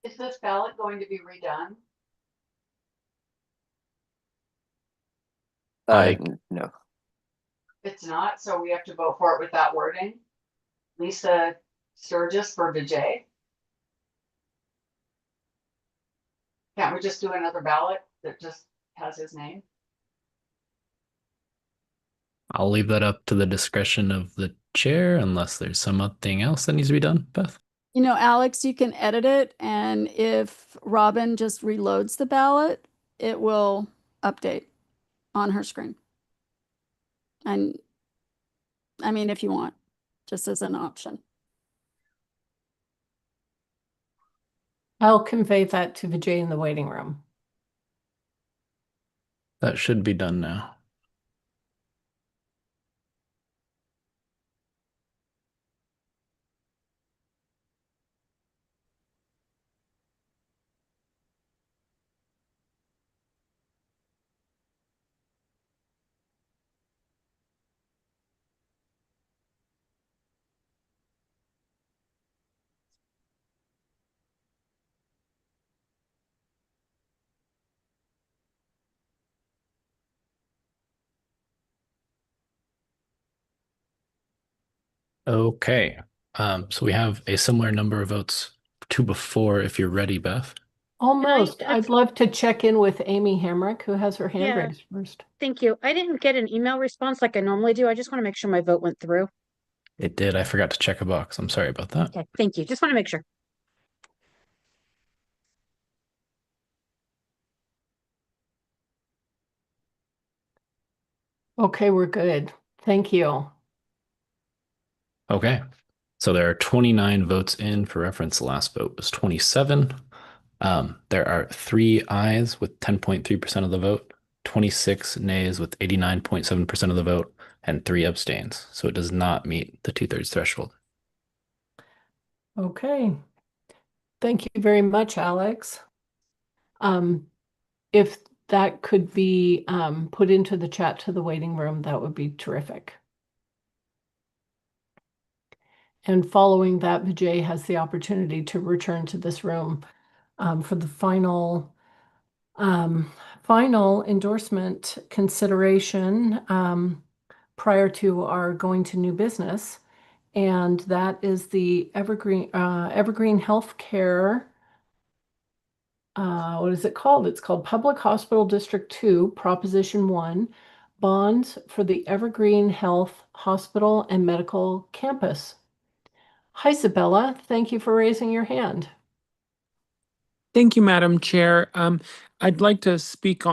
Is this ballot going to be redone? No. It's not, so we have to vote for it with that wording. Lisa Sturgis for Vijay. Can't we just do another ballot that just has his name? I'll leave that up to the discretion of the chair unless there's something else that needs to be done. Beth? You know, Alex, you can edit it, and if Robin just reloads the ballot, it will update on her screen. And I mean, if you want, just as an option. I'll convey that to Vijay in the waiting room. That should be done now. Okay. So we have a similar number of votes to before if you're ready, Beth. Almost. I'd love to check in with Amy Hamrick, who has her hand Yeah. raised first. Thank you. I didn't get an email response like I normally do. I just want to make sure my vote went through. It did. I forgot to check a box. I'm sorry about that. Okay, thank you. Just want to make sure. Okay, we're good. Thank you. Okay. So there are 29 votes in. For reference, the last vote was 27. There are 3 ayes with 10.3% of the vote, 26 nays with 89.7% of the vote, and 3 abstains. So it does not meet the 2/3 threshold. Okay. Thank you very much, Alex. If that could be put into the chat to the waiting room, that would be terrific. And following that, Vijay has the opportunity to return to this room for the final endorsement consideration prior to our going to new business. And that is the Evergreen Healthcare. What is it called? It's called Public Hospital District 2, Proposition 1, bonds for the Evergreen Health Hospital and Medical Campus. Hi, Isabella. Thank you for raising your hand. Thank you, Madam Chair. I'd like to speak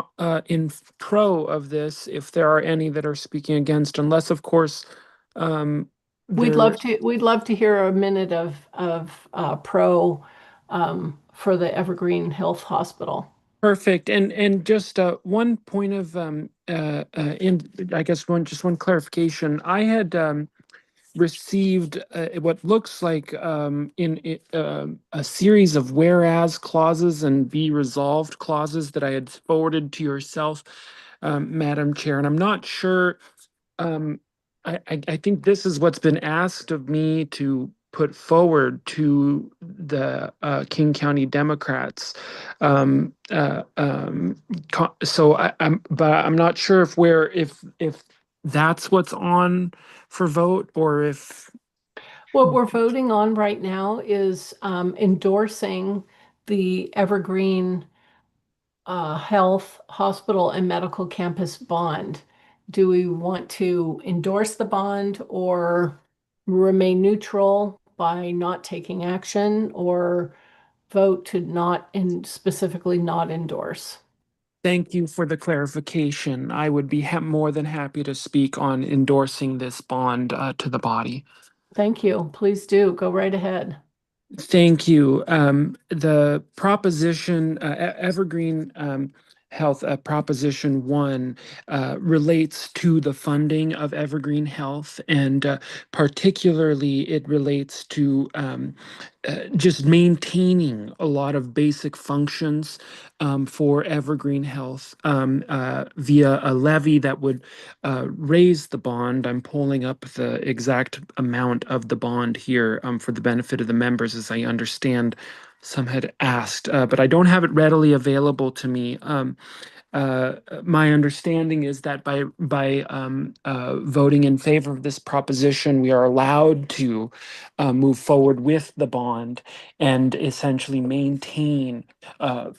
in pro of this if there are any that are speaking against, unless, of course, We'd love to hear a minute of pro for the Evergreen Health Hospital. Perfect. And just one point of I guess one clarification. I had received what looks like in a series of whereas clauses and be resolved clauses that I had forwarded to yourself, Madam Chair, and I'm not sure. I think this is what's been asked of me to put forward to the King County Democrats. So but I'm not sure if that's what's on for vote, or if What we're voting on right now is endorsing the Evergreen Health Hospital and Medical Campus bond. Do we want to endorse the bond or remain neutral by not taking action, or vote to not and specifically not endorse? thank you for the clarification. I would be more than happy to speak on endorsing this bond to the body. Thank you. Please do. Go right ahead. Thank you. The proposition, Evergreen Health, Proposition 1, relates to the funding of Evergreen Health, and particularly it relates to just maintaining a lot of basic functions for Evergreen Health via a levy that would raise the bond. I'm pulling up the exact amount of the bond here for the benefit of the members, as I understand some had asked, but I don't have it readily available to me. My understanding is that by voting in favor of this proposition, we are allowed to move forward with the bond and essentially maintain uh,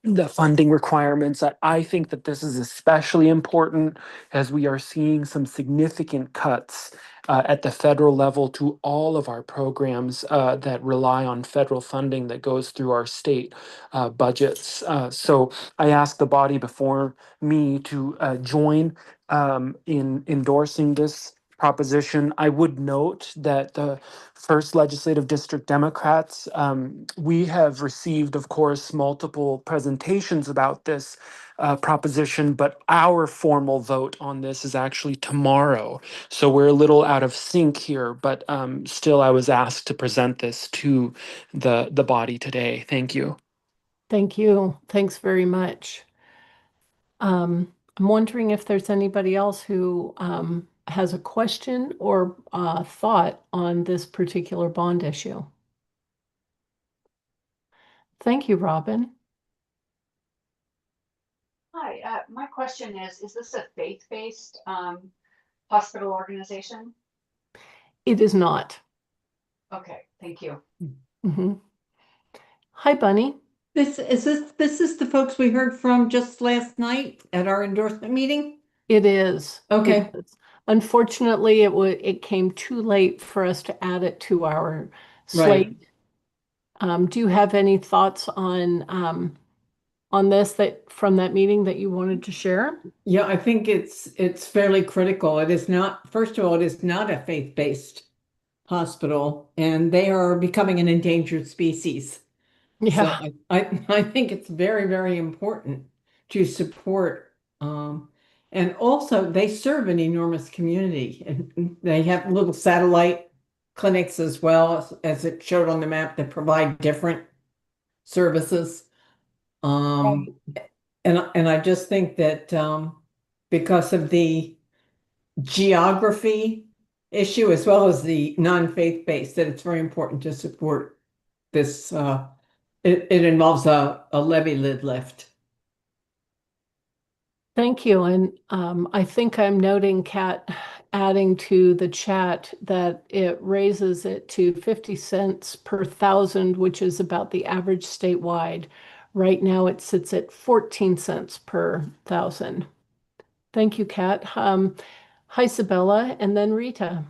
the funding requirements. I think that this is especially important as we are seeing some significant cuts at the federal level to all of our programs that rely on federal funding that goes through our state budgets. So I ask the body before me to join in endorsing this proposition. I would note that the first legislative district Democrats, we have received, of course, multiple presentations about this proposition, but our formal vote on this is actually tomorrow. So we're a little out of sync here, but still I was asked to present this to the body today. Thank you. Thank you. Thanks very much. I'm wondering if there's anybody else who has a question or thought on this particular bond issue. Thank you, Robin. Hi, my question is this a faith-based hospital organization? It is not. Okay, thank you. Mhm. Hi, Bunny. This is the folks we heard from just last night at our endorsement meeting? It is. Okay. It is. Unfortunately, it came too late for us to add it to our slate. Do you have any thoughts on this that from that meeting that you wanted to share? Yeah, I think it's fairly critical. It is not, first of all, it is not a faith-based hospital, and they are becoming an endangered species. So Yeah. I think it's very, very important to support. And also they serve an enormous community, and they have little satellite clinics as well as it showed on the map that provide different services. And I just think that because of the geography issue as well as the non-faith based, that it's very important to support this. It involves a levy lid lift. Thank you. And I think I'm noting, Kat, adding to the chat that it raises it to 50 cents per thousand, which is about the average statewide. Right now it sits at 14 cents per thousand. Thank you, Kat. Hi, Sabella, and then Rita.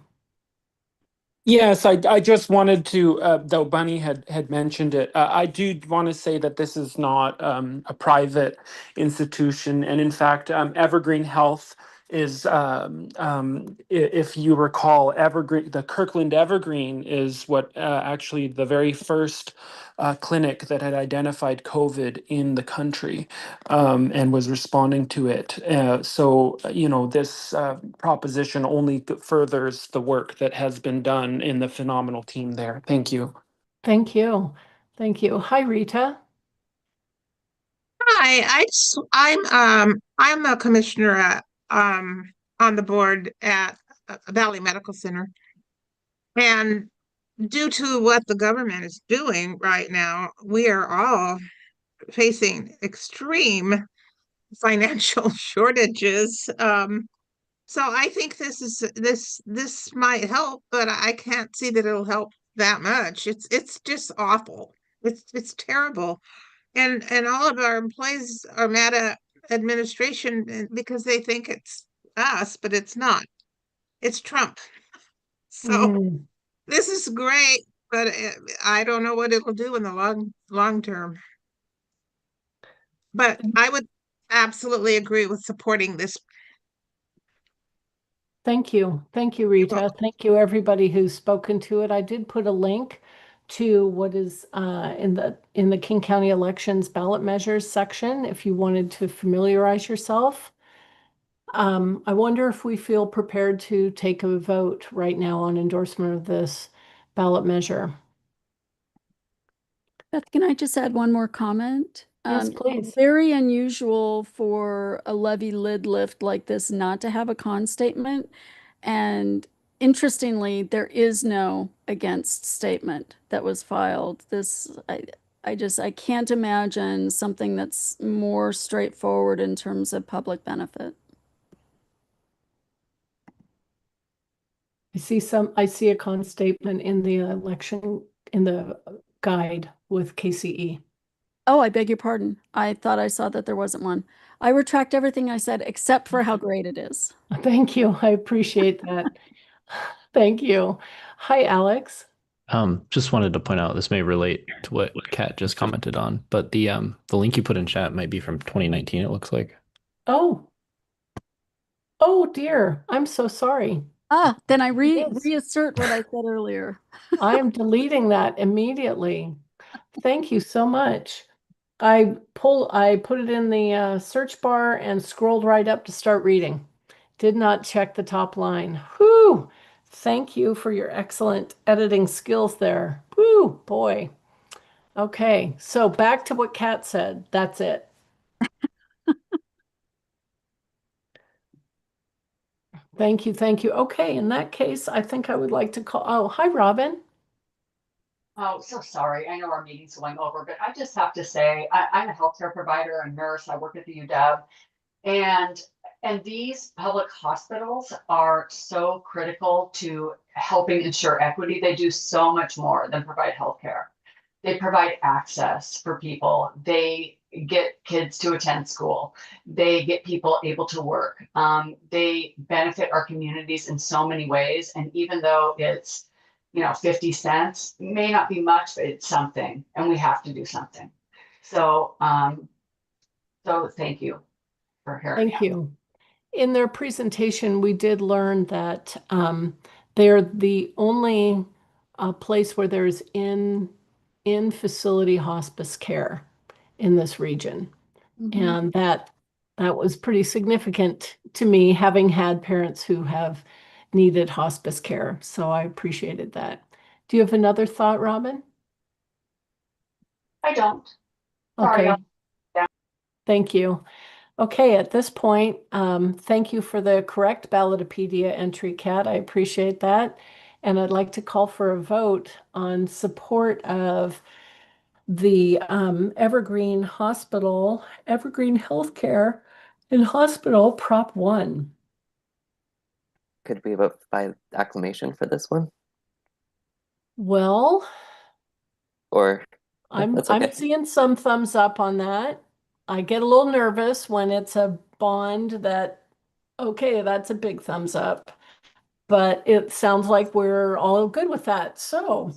Yes, I just wanted to, though Bunny had mentioned it, I do want to say that this is not a private institution. And in fact, Evergreen Health is, if you recall, Evergreen, the Kirkland Evergreen is what actually the very first clinic that had identified COVID in the country and was responding to it. This proposition only furthers the work that has been done in the phenomenal team there. Thank you. Thank you. Thank you. Hi, Rita. Hi, I'm a commissioner at on the board at Valley Medical Center. And due to what the government is doing right now, we are all facing extreme financial shortages. So I think this might help, but I can't see that it'll help that much. It's just awful. It's terrible. And all of our employees are mad at administration because they think it's us, but it's not. It's Trump. So this is great, but I don't know what it'll do in the long term. But I would absolutely agree with supporting this. Thank you. Thank you, Rita. Thank you, everybody who's spoken to it. I did put a link to what is in the King County elections ballot measures section if you wanted to familiarize yourself. I wonder if we feel prepared to take a vote right now on endorsement of this ballot measure. Beth, can I just add one more comment? Yes, please. Very unusual for a levy lid lift like this not to have a con statement. And interestingly, there is no against statement that was filed. I can't imagine something that's more straightforward in terms of public benefit. I see a con statement in the election, in the guide with KCE. Oh, I beg your pardon. I thought I saw that there wasn't one. I retract everything I said except for how great it is. Thank you. I appreciate that. Thank you. Hi, Alex. Just wanted to point out this may relate to what Kat just commented on, but the link you put in chat might be from 2019, it looks like. Oh. Oh dear. I'm so sorry. Then I reassert what I said earlier. I am deleting that immediately. Thank you so much. I put it in the search bar and scrolled right up to start reading. Did not check the top line. Whew! Thank you for your excellent editing skills there. Whew, boy. Okay, so back to what Kat said. That's it. Thank you, thank you. Okay, in that case, I think I would like to call. Oh, hi, Robin. Oh, so sorry. I know our meeting's going over, but I just have to say, I'm a healthcare provider, a nurse. I work at the UW, and these public hospitals are so critical to helping ensure equity. They do so much more than provide healthcare. They provide access for people. They get kids to attend school. They get people able to work. They benefit our communities in so many ways. And even though it's 50 cents, may not be much, but it's something, and we have to do something. So, so thank you for hearing. Thank you. In their presentation, we did learn that they're the only place where there's in-facility hospice care in this region. And that was pretty significant to me, having had parents who have needed hospice care. So I appreciated that. Do you have another thought, Robin? I don't. Sorry. Okay. Thank you. Okay, at this point, thank you for the correct Ballotopedia entry, Kat. I appreciate that. And I'd like to call for a vote on support of the Evergreen Healthcare and Hospital Prop 1. Could we vote by acclamation for this one? Well, or I'm seeing some thumbs up on that. I get a little nervous when it's a bond that, okay, that's a big thumbs up, but it sounds like we're all good with that. So,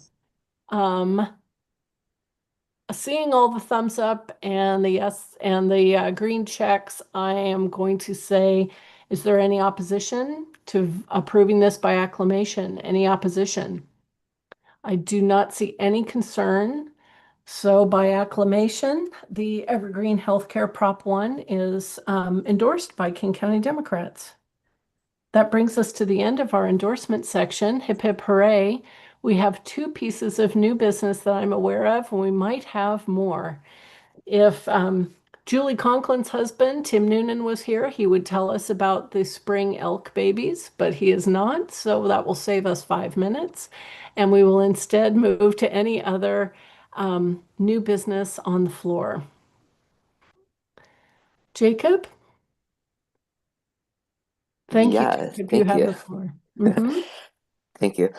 seeing all the thumbs up and the yes and the green checks, I am going to say, is there any opposition to approving this by acclamation? Any opposition? I do not see any concern. So by acclamation, the Evergreen Healthcare Prop 1 is endorsed by King County Democrats. That brings us to the end of our endorsement section. Hip hip hooray. We have 2 pieces of new business that I'm aware of, and we might have more. If Julie Conklin's husband, Tim Noonan, was here, he would tell us about the spring elk babies, but he is not, so that will save us 5 minutes. And we will instead move to any other new business on the floor. Jacob? Thank you, Yeah, Jacob. You thank have you. the floor. Mhm. Thank you.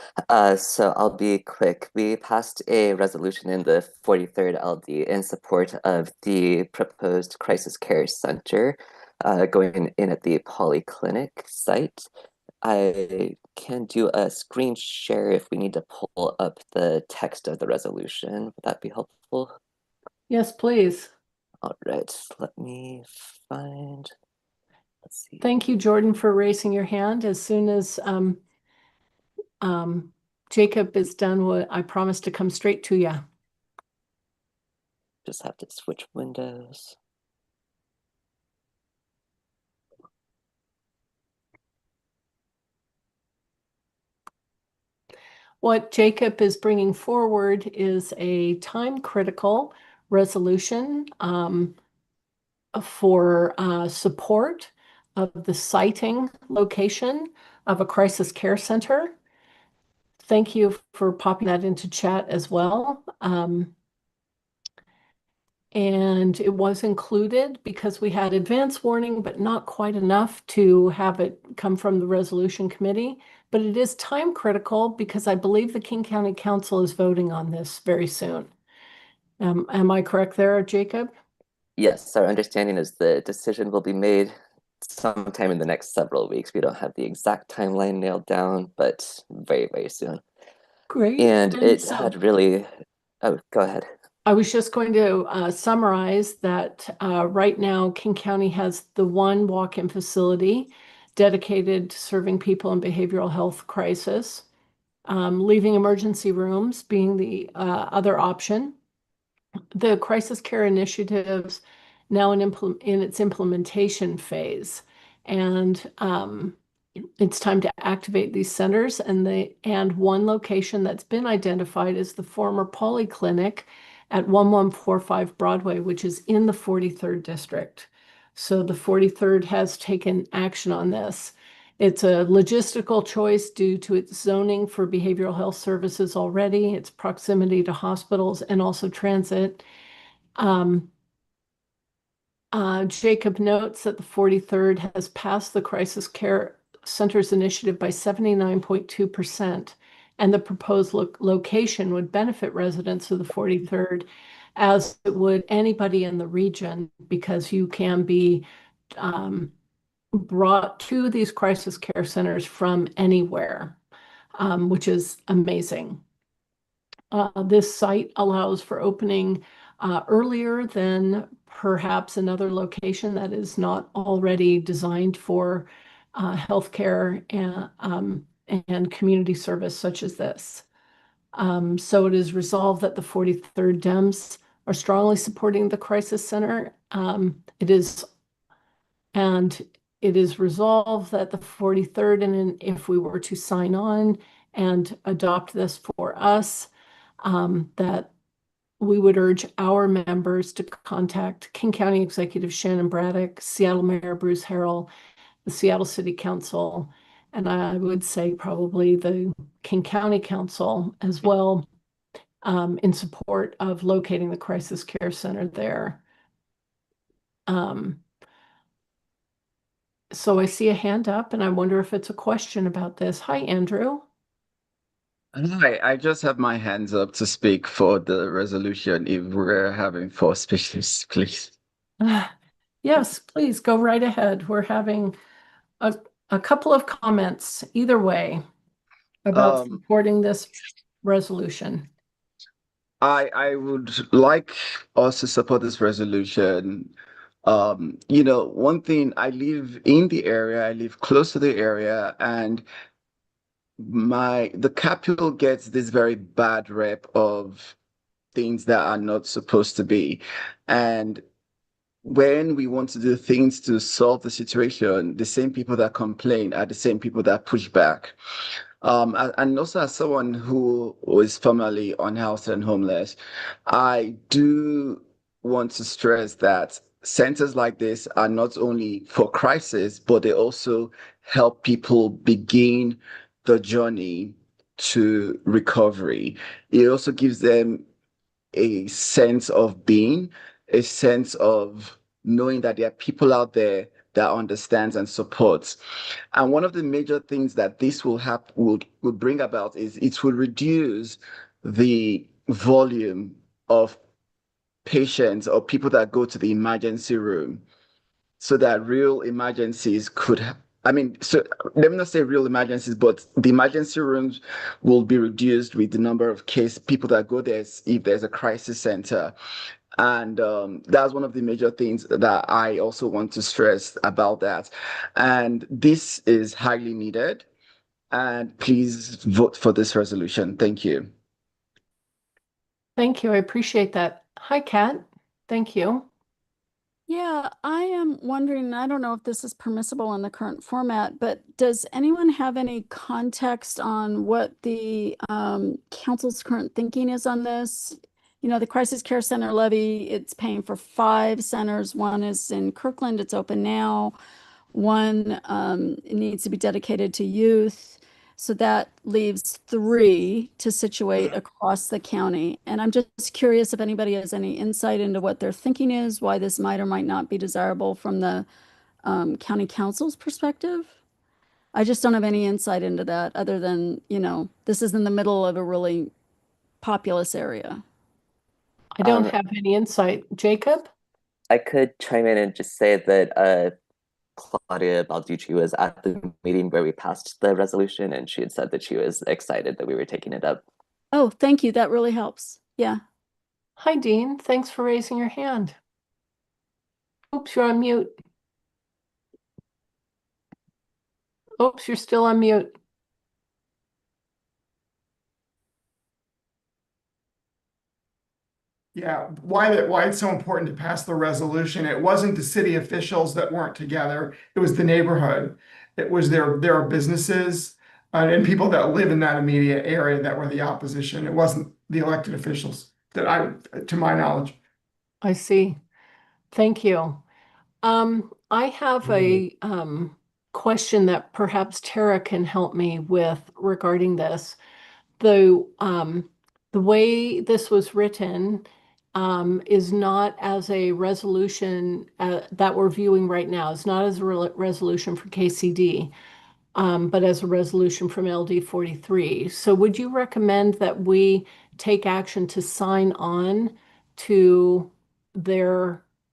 So I'll be quick. We passed a resolution in the 43rd LD in support of the proposed crisis care center going in at the polyclinic site. I can do a screen share if we need to pull up the text of the resolution. Would that be helpful? Yes, please. All right, let me find, let's see. Thank you, Jordan, for raising your hand. As soon as Jacob is done, I promise to come straight to you. Just have to switch windows. What Jacob is bringing forward is a time-critical resolution for support of the siting location of a crisis care center. Thank you for popping that into chat as well. And it was included because we had advance warning, but not quite enough to have it come from the resolution committee. But it is time critical because I believe the King County Council is voting on this very soon. Am I correct there, Jacob? Yes, our understanding is the decision will be made sometime in the next several weeks. We don't have the exact timeline nailed down, but very, very soon. Great. And And it so had really, oh, go ahead. I was just going to summarize that right now, King County has the one walk-in facility dedicated to serving people in behavioral health crisis, leaving emergency rooms being the other option. The crisis care initiatives now in its implementation phase, and it's time to activate these centers. And one location that's been identified is the former polyclinic at 1145 Broadway, which is in the 43rd district. So the 43rd has taken action on this. It's a logistical choice due to its zoning for behavioral health services already, its proximity to hospitals, and also transit. Jacob notes that the 43rd has passed the Crisis Care Centers initiative by 79.2%, and the proposed location would benefit residents of the 43rd as it would anybody in the region, because you can be brought to these crisis care centers from anywhere, which is amazing. This site allows for opening earlier than perhaps another location that is not already designed for healthcare and community service such as this. So it is resolved that the 43rd Dems are strongly supporting the crisis center. It is resolved that the 43rd, and if we were to sign on and adopt this for us, that we would urge our members to contact King County Executive Shannon Braddock, Seattle Mayor Bruce Harrell, the Seattle City Council, and I would say probably the King County Council as well, in support of locating the crisis care center there. So I see a hand up, and I wonder if it's a question about this. Hi, Andrew. Hi, I just have my hands up to speak for the resolution if we're having four speakers, please. Yes, please go right ahead. We're having a couple of comments either way about supporting this resolution. I would like us to support this resolution. One thing, I live in the area, I live close to the area, and the capital gets this very bad rep of things that are not supposed to be. And when we want to do things to solve the situation, the same people that complain are the same people that push back. And also, as someone who was formerly unhoused and homeless, I do want to stress that centers like this are not only for crisis, but they also help people begin the journey to recovery. It also gives them a sense of being, a sense of knowing that there are people out there that understands and supports. And one of the major things that this would bring about is it will reduce the volume of patients or people that go to the emergency room, so that real emergencies so let me not say real emergencies, but the emergency rooms will be reduced with the number of people that go there if there's a crisis center. And that's one of the major things that I also want to stress about that. And this is highly needed. And please vote for this resolution. Thank you. Thank you. I appreciate that. Hi, Kat. Thank you. Yeah, I am wondering, I don't know if this is permissible in the current format, but does anyone have any context on what the council's current thinking is on this? You know, the Crisis Care Center levy, it's paying for 5 centers. One is in Kirkland, it's open now. One it needs to be dedicated to youth. So that leaves 3 to situate across the county. And I'm just curious if anybody has any insight into what their thinking is, why this might or might not be desirable from the county council's perspective. I just don't have any insight into that other than, you know, this is in the middle of a really populous area. I don't have any insight. Jacob? I could chime in and just say that Claudia Balducci was at the meeting where we passed the resolution, and she had said that she was excited that we were taking it up. Oh, thank you. That really helps. Yeah. Hi, Dean. Thanks for raising your hand. Oops, you're on mute. Oops, you're still on mute. Yeah, why it's so important to pass the resolution. It wasn't the city officials that weren't together. It was the neighborhood. It was their businesses and people that live in that immediate area that were the opposition. It wasn't the elected officials to my knowledge. I see. Thank you. I have a question that perhaps Tara can help me with regarding this. The way this was written is not as a resolution that we're viewing right now. It's not as a resolution for KCD, but as a resolution from LD 43. So would you recommend that we take action to sign on to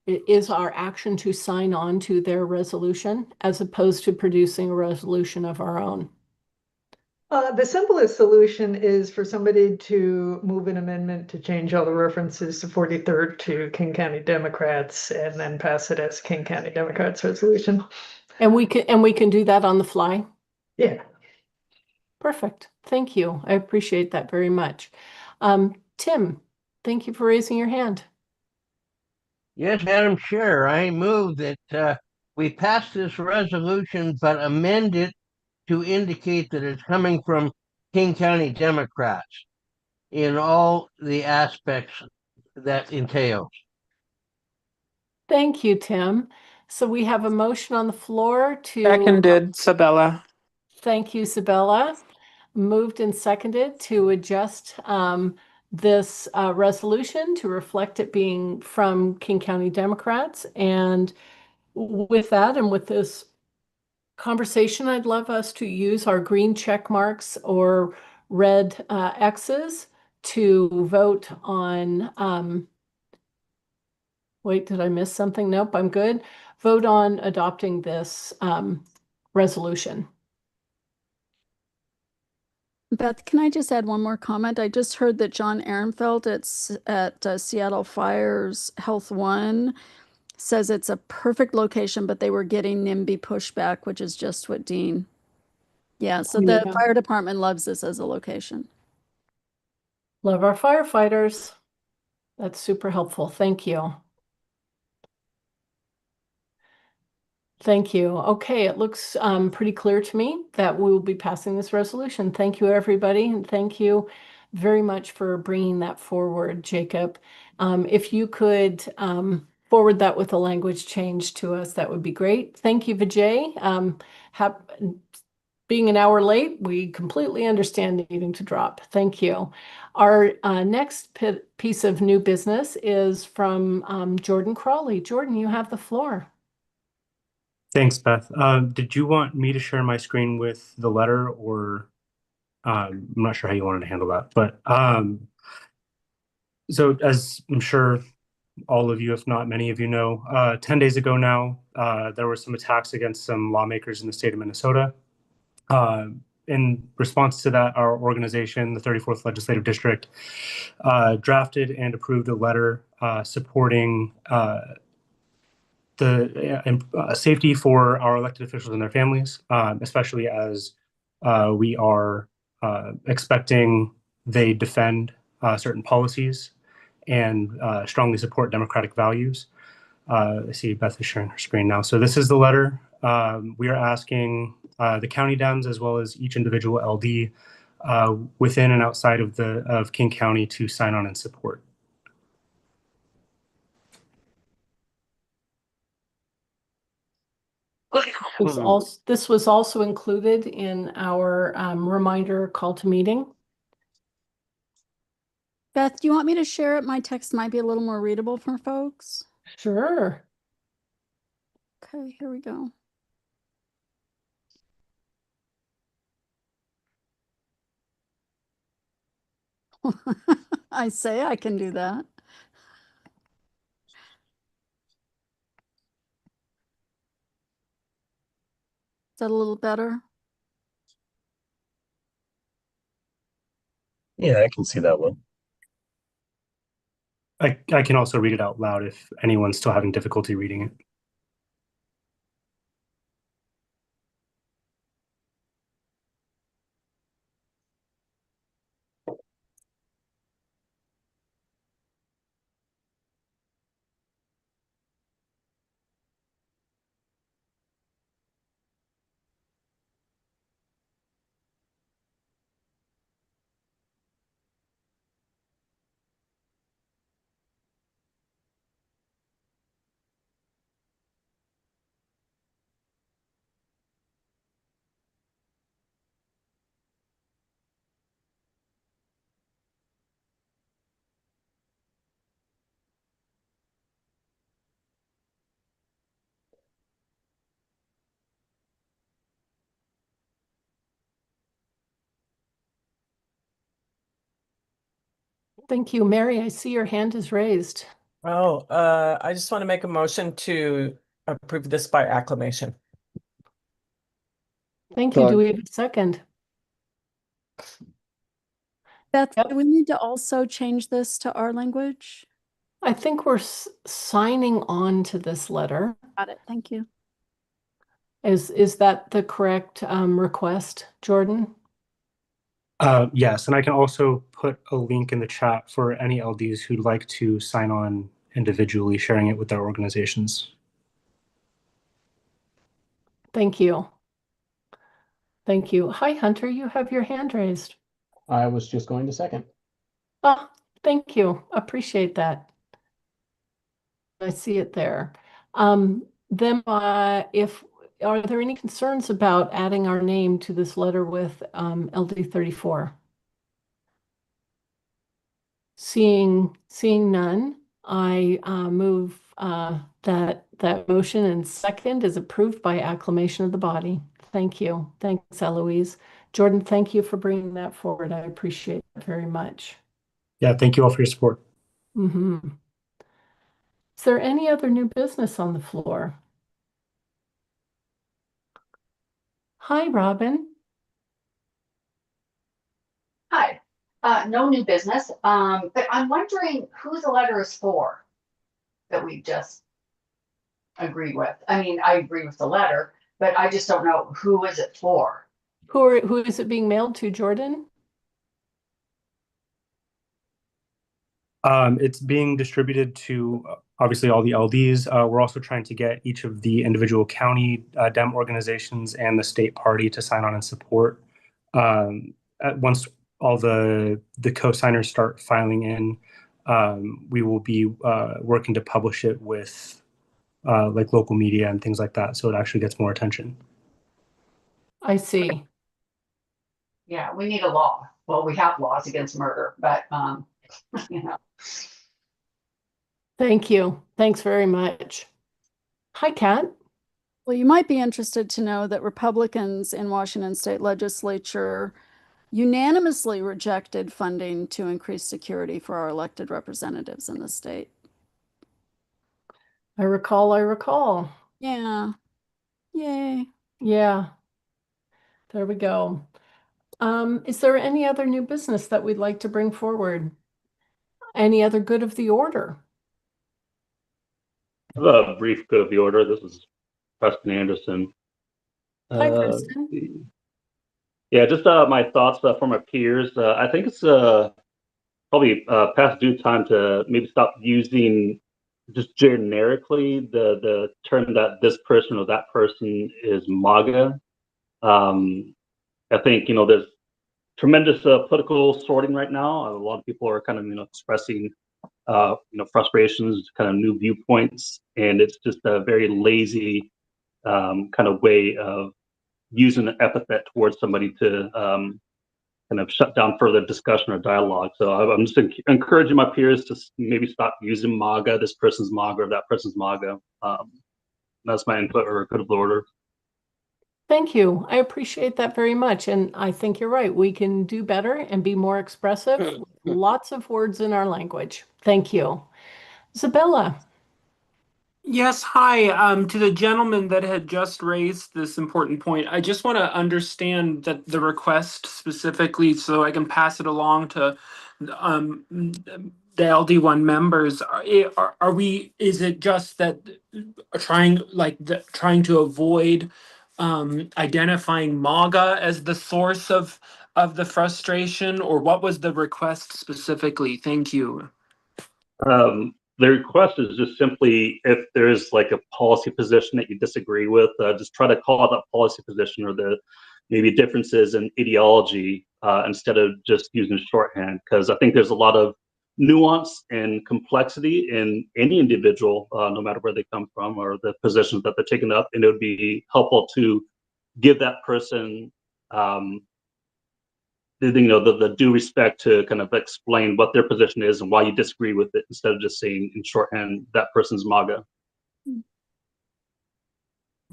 is our action to sign on to their resolution as opposed to producing a resolution of our own? The simplest solution is for somebody to move an amendment to change all the references to 43rd to King County Democrats and then pass it as King County Democrats resolution. And we can do that on the fly? Yeah. Perfect. Thank you. I appreciate that very much. Tim, thank you for raising your hand. Yes, Madam Chair, I move that we pass this resolution but amend it to indicate that it's coming from King County Democrats in all the aspects that entails. Thank you, Tim. So we have a motion on the floor to... Seconded, Sabella. Thank you, Sabella. Moved and seconded to adjust this resolution to reflect it being from King County Democrats. And with that and with this conversation, I'd love us to use our green check marks or red X's to vote on, wait, did I miss something? Nope, I'm good. Vote on adopting this resolution. Beth, can I just add one more comment? I just heard that John Ehrenfeld at Seattle Fire's Health One says it's a perfect location, but they were getting NIMBY pushback, which is just what Dean. Yeah, so the fire department loves this as a location. Love our firefighters. That's super helpful. Thank you. Thank you. Okay, it looks pretty clear to me that we will be passing this resolution. Thank you, everybody, and thank you very much for bringing that forward, Jacob. If you could forward that with a language change to us, that would be great. Thank you, Vijay. Being an hour late, we completely understand needing to drop. Thank you. Our next piece of new business is from Jordan Crawley. Jordan, you have the floor. Thanks, Beth. Did you want me to share my screen with the letter, or I'm not sure how you wanted to handle that, but so as I'm sure all of you, if not many of you know, 10 days ago now, there were some attacks against some lawmakers in the state of Minnesota. In response to that, our organization, the 34th Legislative District, drafted and approved a letter supporting the safety for our elected officials and their families, especially as we are expecting they defend certain policies and strongly support democratic values. I see Beth is sharing her screen now. So this is the letter. We are asking the county Dems as well as each individual LD within and outside of King County to sign on and support. This was also included in our reminder call to meeting. Beth, do you want me to share it? My text might be a little more readable for folks. Sure. Okay, here we go. I say I can do that. Is that a little better? Yeah, I can see that one. I can also read it out loud if anyone's still having difficulty reading it. Thank you. Mary, I see your hand is raised. Oh, I just want to make a motion to approve this by acclamation. Thank you. Do we have a second? Beth, do we need to also change this to our language? I think we're signing on to this letter. Got it. Thank you. Is that the correct request, Jordan? Yes, and I can also put a link in the chat for any LDs who'd like to sign on individually, sharing it with their organizations. Thank you. Thank you. Hi, Hunter, you have your hand raised. I was just going to second. Oh, thank you. Appreciate that. I see it there. Then if are there any concerns about adding our name to this letter with LD 34? Seeing none, I move that motion and second is approved by acclamation of the body. Thank you. Thanks, Eloise. Jordan, thank you for bringing that forward. I appreciate it very much. Yeah, thank you all for your support. Mm-hmm. Is there any other new business on the floor? Hi, Robin. Hi, no new business, but I'm wondering who the letter is for that we just agreed with. I mean, I agree with the letter, but I just don't know who is it for. Who is it being mailed to, Jordan? It's being distributed to obviously all the LDs. We're also trying to get each of the individual county Dem organizations and the state party to sign on and support. Once all the co-signers start filing in, we will be working to publish it with like local media and things like that, so it actually gets more attention. I see. Yeah, we need a law. Well, we have laws against murder, but you know. Thank you. Thanks very much. Hi, Kat. Well, you might be interested to know that Republicans in Washington State Legislature unanimously rejected funding to increase security for our elected representatives in the state. I recall. Yeah. Yay. Yeah. There we go. Is there any other new business that we'd like to bring forward? Any other good of the order? A brief good of the order. This is Preston Anderson. Hi, Preston. Yeah, just my thoughts from my peers. I think it's probably past due time to maybe stop using just generically the term that this person or that person is MAGA. I think there's tremendous political sorting right now. A lot of people are kind of expressing frustrations, kind of new viewpoints, and it's just a very lazy kind of way of using an epithet towards somebody to kind of shut down further discussion or dialogue. So I'm just encouraging my peers to maybe stop using MAGA, this person's MAGA or that person's MAGA. That's my input or good of the order. Thank you. I appreciate that very much. And I think you're right. We can do better and be more expressive with lots of words in our language. Thank you. Isabella. Yes, hi. To the gentleman that had just raised this important point, I just want to understand that the request specifically so I can pass it along to the LD1 members. Is it just that trying to avoid identifying MAGA as the source of the frustration, or what was the request specifically? Thank you. The request is just simply if there's like a policy position that you disagree with, just try to call out that policy position or the maybe differences in ideology instead of just using shorthand. Because I think there's a lot of nuance and complexity in any individual, no matter where they come from or the positions that they're taking up, and it would be helpful to give that person the due respect to kind of explain what their position is and why you disagree with it instead of just saying in shorthand that person's MAGA.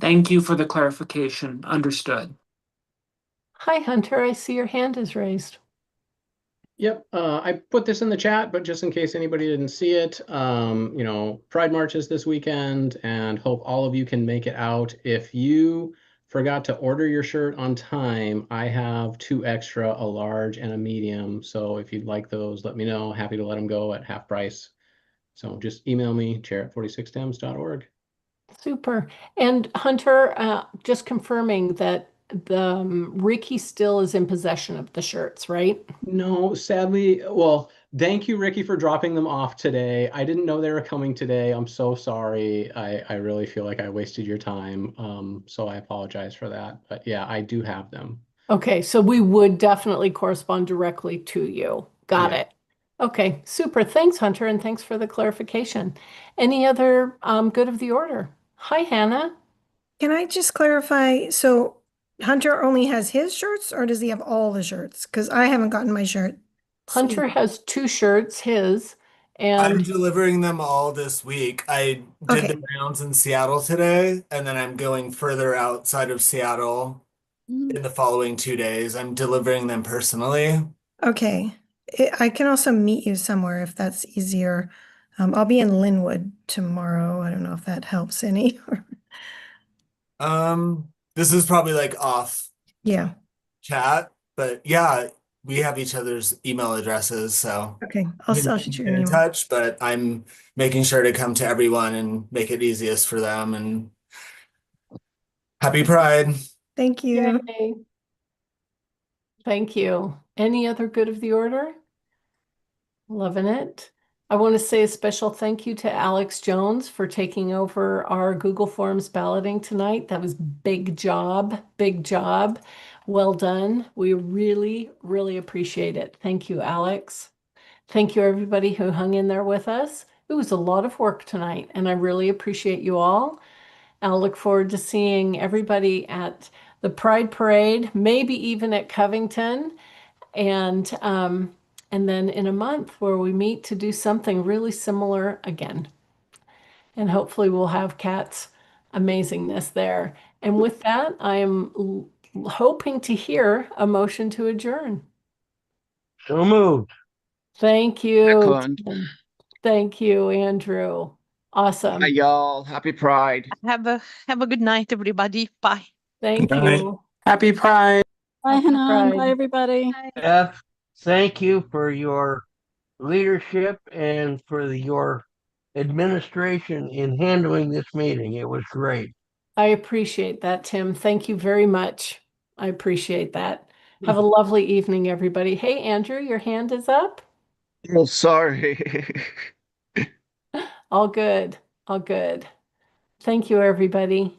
Thank you for the clarification. Understood. Hi, Hunter. I see your hand is raised. Yep, I put this in the chat, but just in case anybody didn't see it, Pride March is this weekend, and hope all of you can make it out. If you forgot to order your shirt on time, I have 2 extra, a large and a medium. So if you'd like those, let me know. Happy to let them go at half price. So just email me, chair@46dems.org. Super. And Hunter, just confirming that Ricky still is in possession of the shirts, right? No, sadly, well, thank you, Ricky, for dropping them off today. I didn't know they were coming today. I'm so sorry. I really feel like I wasted your time. So I apologize for that. But yeah, I do have them. Okay, so we would definitely correspond directly to you. Got Yeah. it. Okay, super. Thanks, Hunter, and thanks for the clarification. Any other good of the order? Hi, Hannah. Can I just clarify? So Hunter only has his shirts, or does he have all the shirts? Because I haven't gotten my shirt. Hunter has 2 shirts, his, I'm and delivering them all this week. I did the rounds in Seattle today, and then I'm going further outside of Seattle in the following 2 days. I'm delivering them personally. Okay. I can also meet you somewhere if that's easier. I'll be in Linwood tomorrow. I don't know if that helps any. This is probably like off Yeah. chat, but yeah, we have each other's email addresses, so Okay. we I'll can shoot you get an in email. touch, but I'm making sure to come to everyone and make it easiest for them. And happy Pride. Thank you. Yay. Thank you. Any other good of the order? Loving it. I want to say a special thank you to Alex Jones for taking over our Google Forms balloting tonight. That was big job, big job. Well done. We really, really appreciate it. Thank you, Alex. Thank you, everybody who hung in there with us. It was a lot of work tonight, and I really appreciate you all. I'll look forward to seeing everybody at the Pride Parade, maybe even at Covington, and then in a month where we meet to do something really similar again. And hopefully we'll have cats amazingness there. And with that, I am hoping to hear a motion to adjourn. So moved. Thank you. Second. Tim. Thank you, Andrew. Awesome. Hi, y'all. Happy Pride. Have a good night, everybody. Bye. Thank Good night. you. Happy Pride. Bye, Happy Hanan. Bye, Pride. everybody. Beth, thank you for your leadership and for your administration in handling this meeting. It was great. I appreciate that, Tim. Thank you very much. I appreciate that. Have a lovely evening, everybody. Hey, Andrew, your hand is up. Oh, sorry. All good. All good. Thank you, everybody.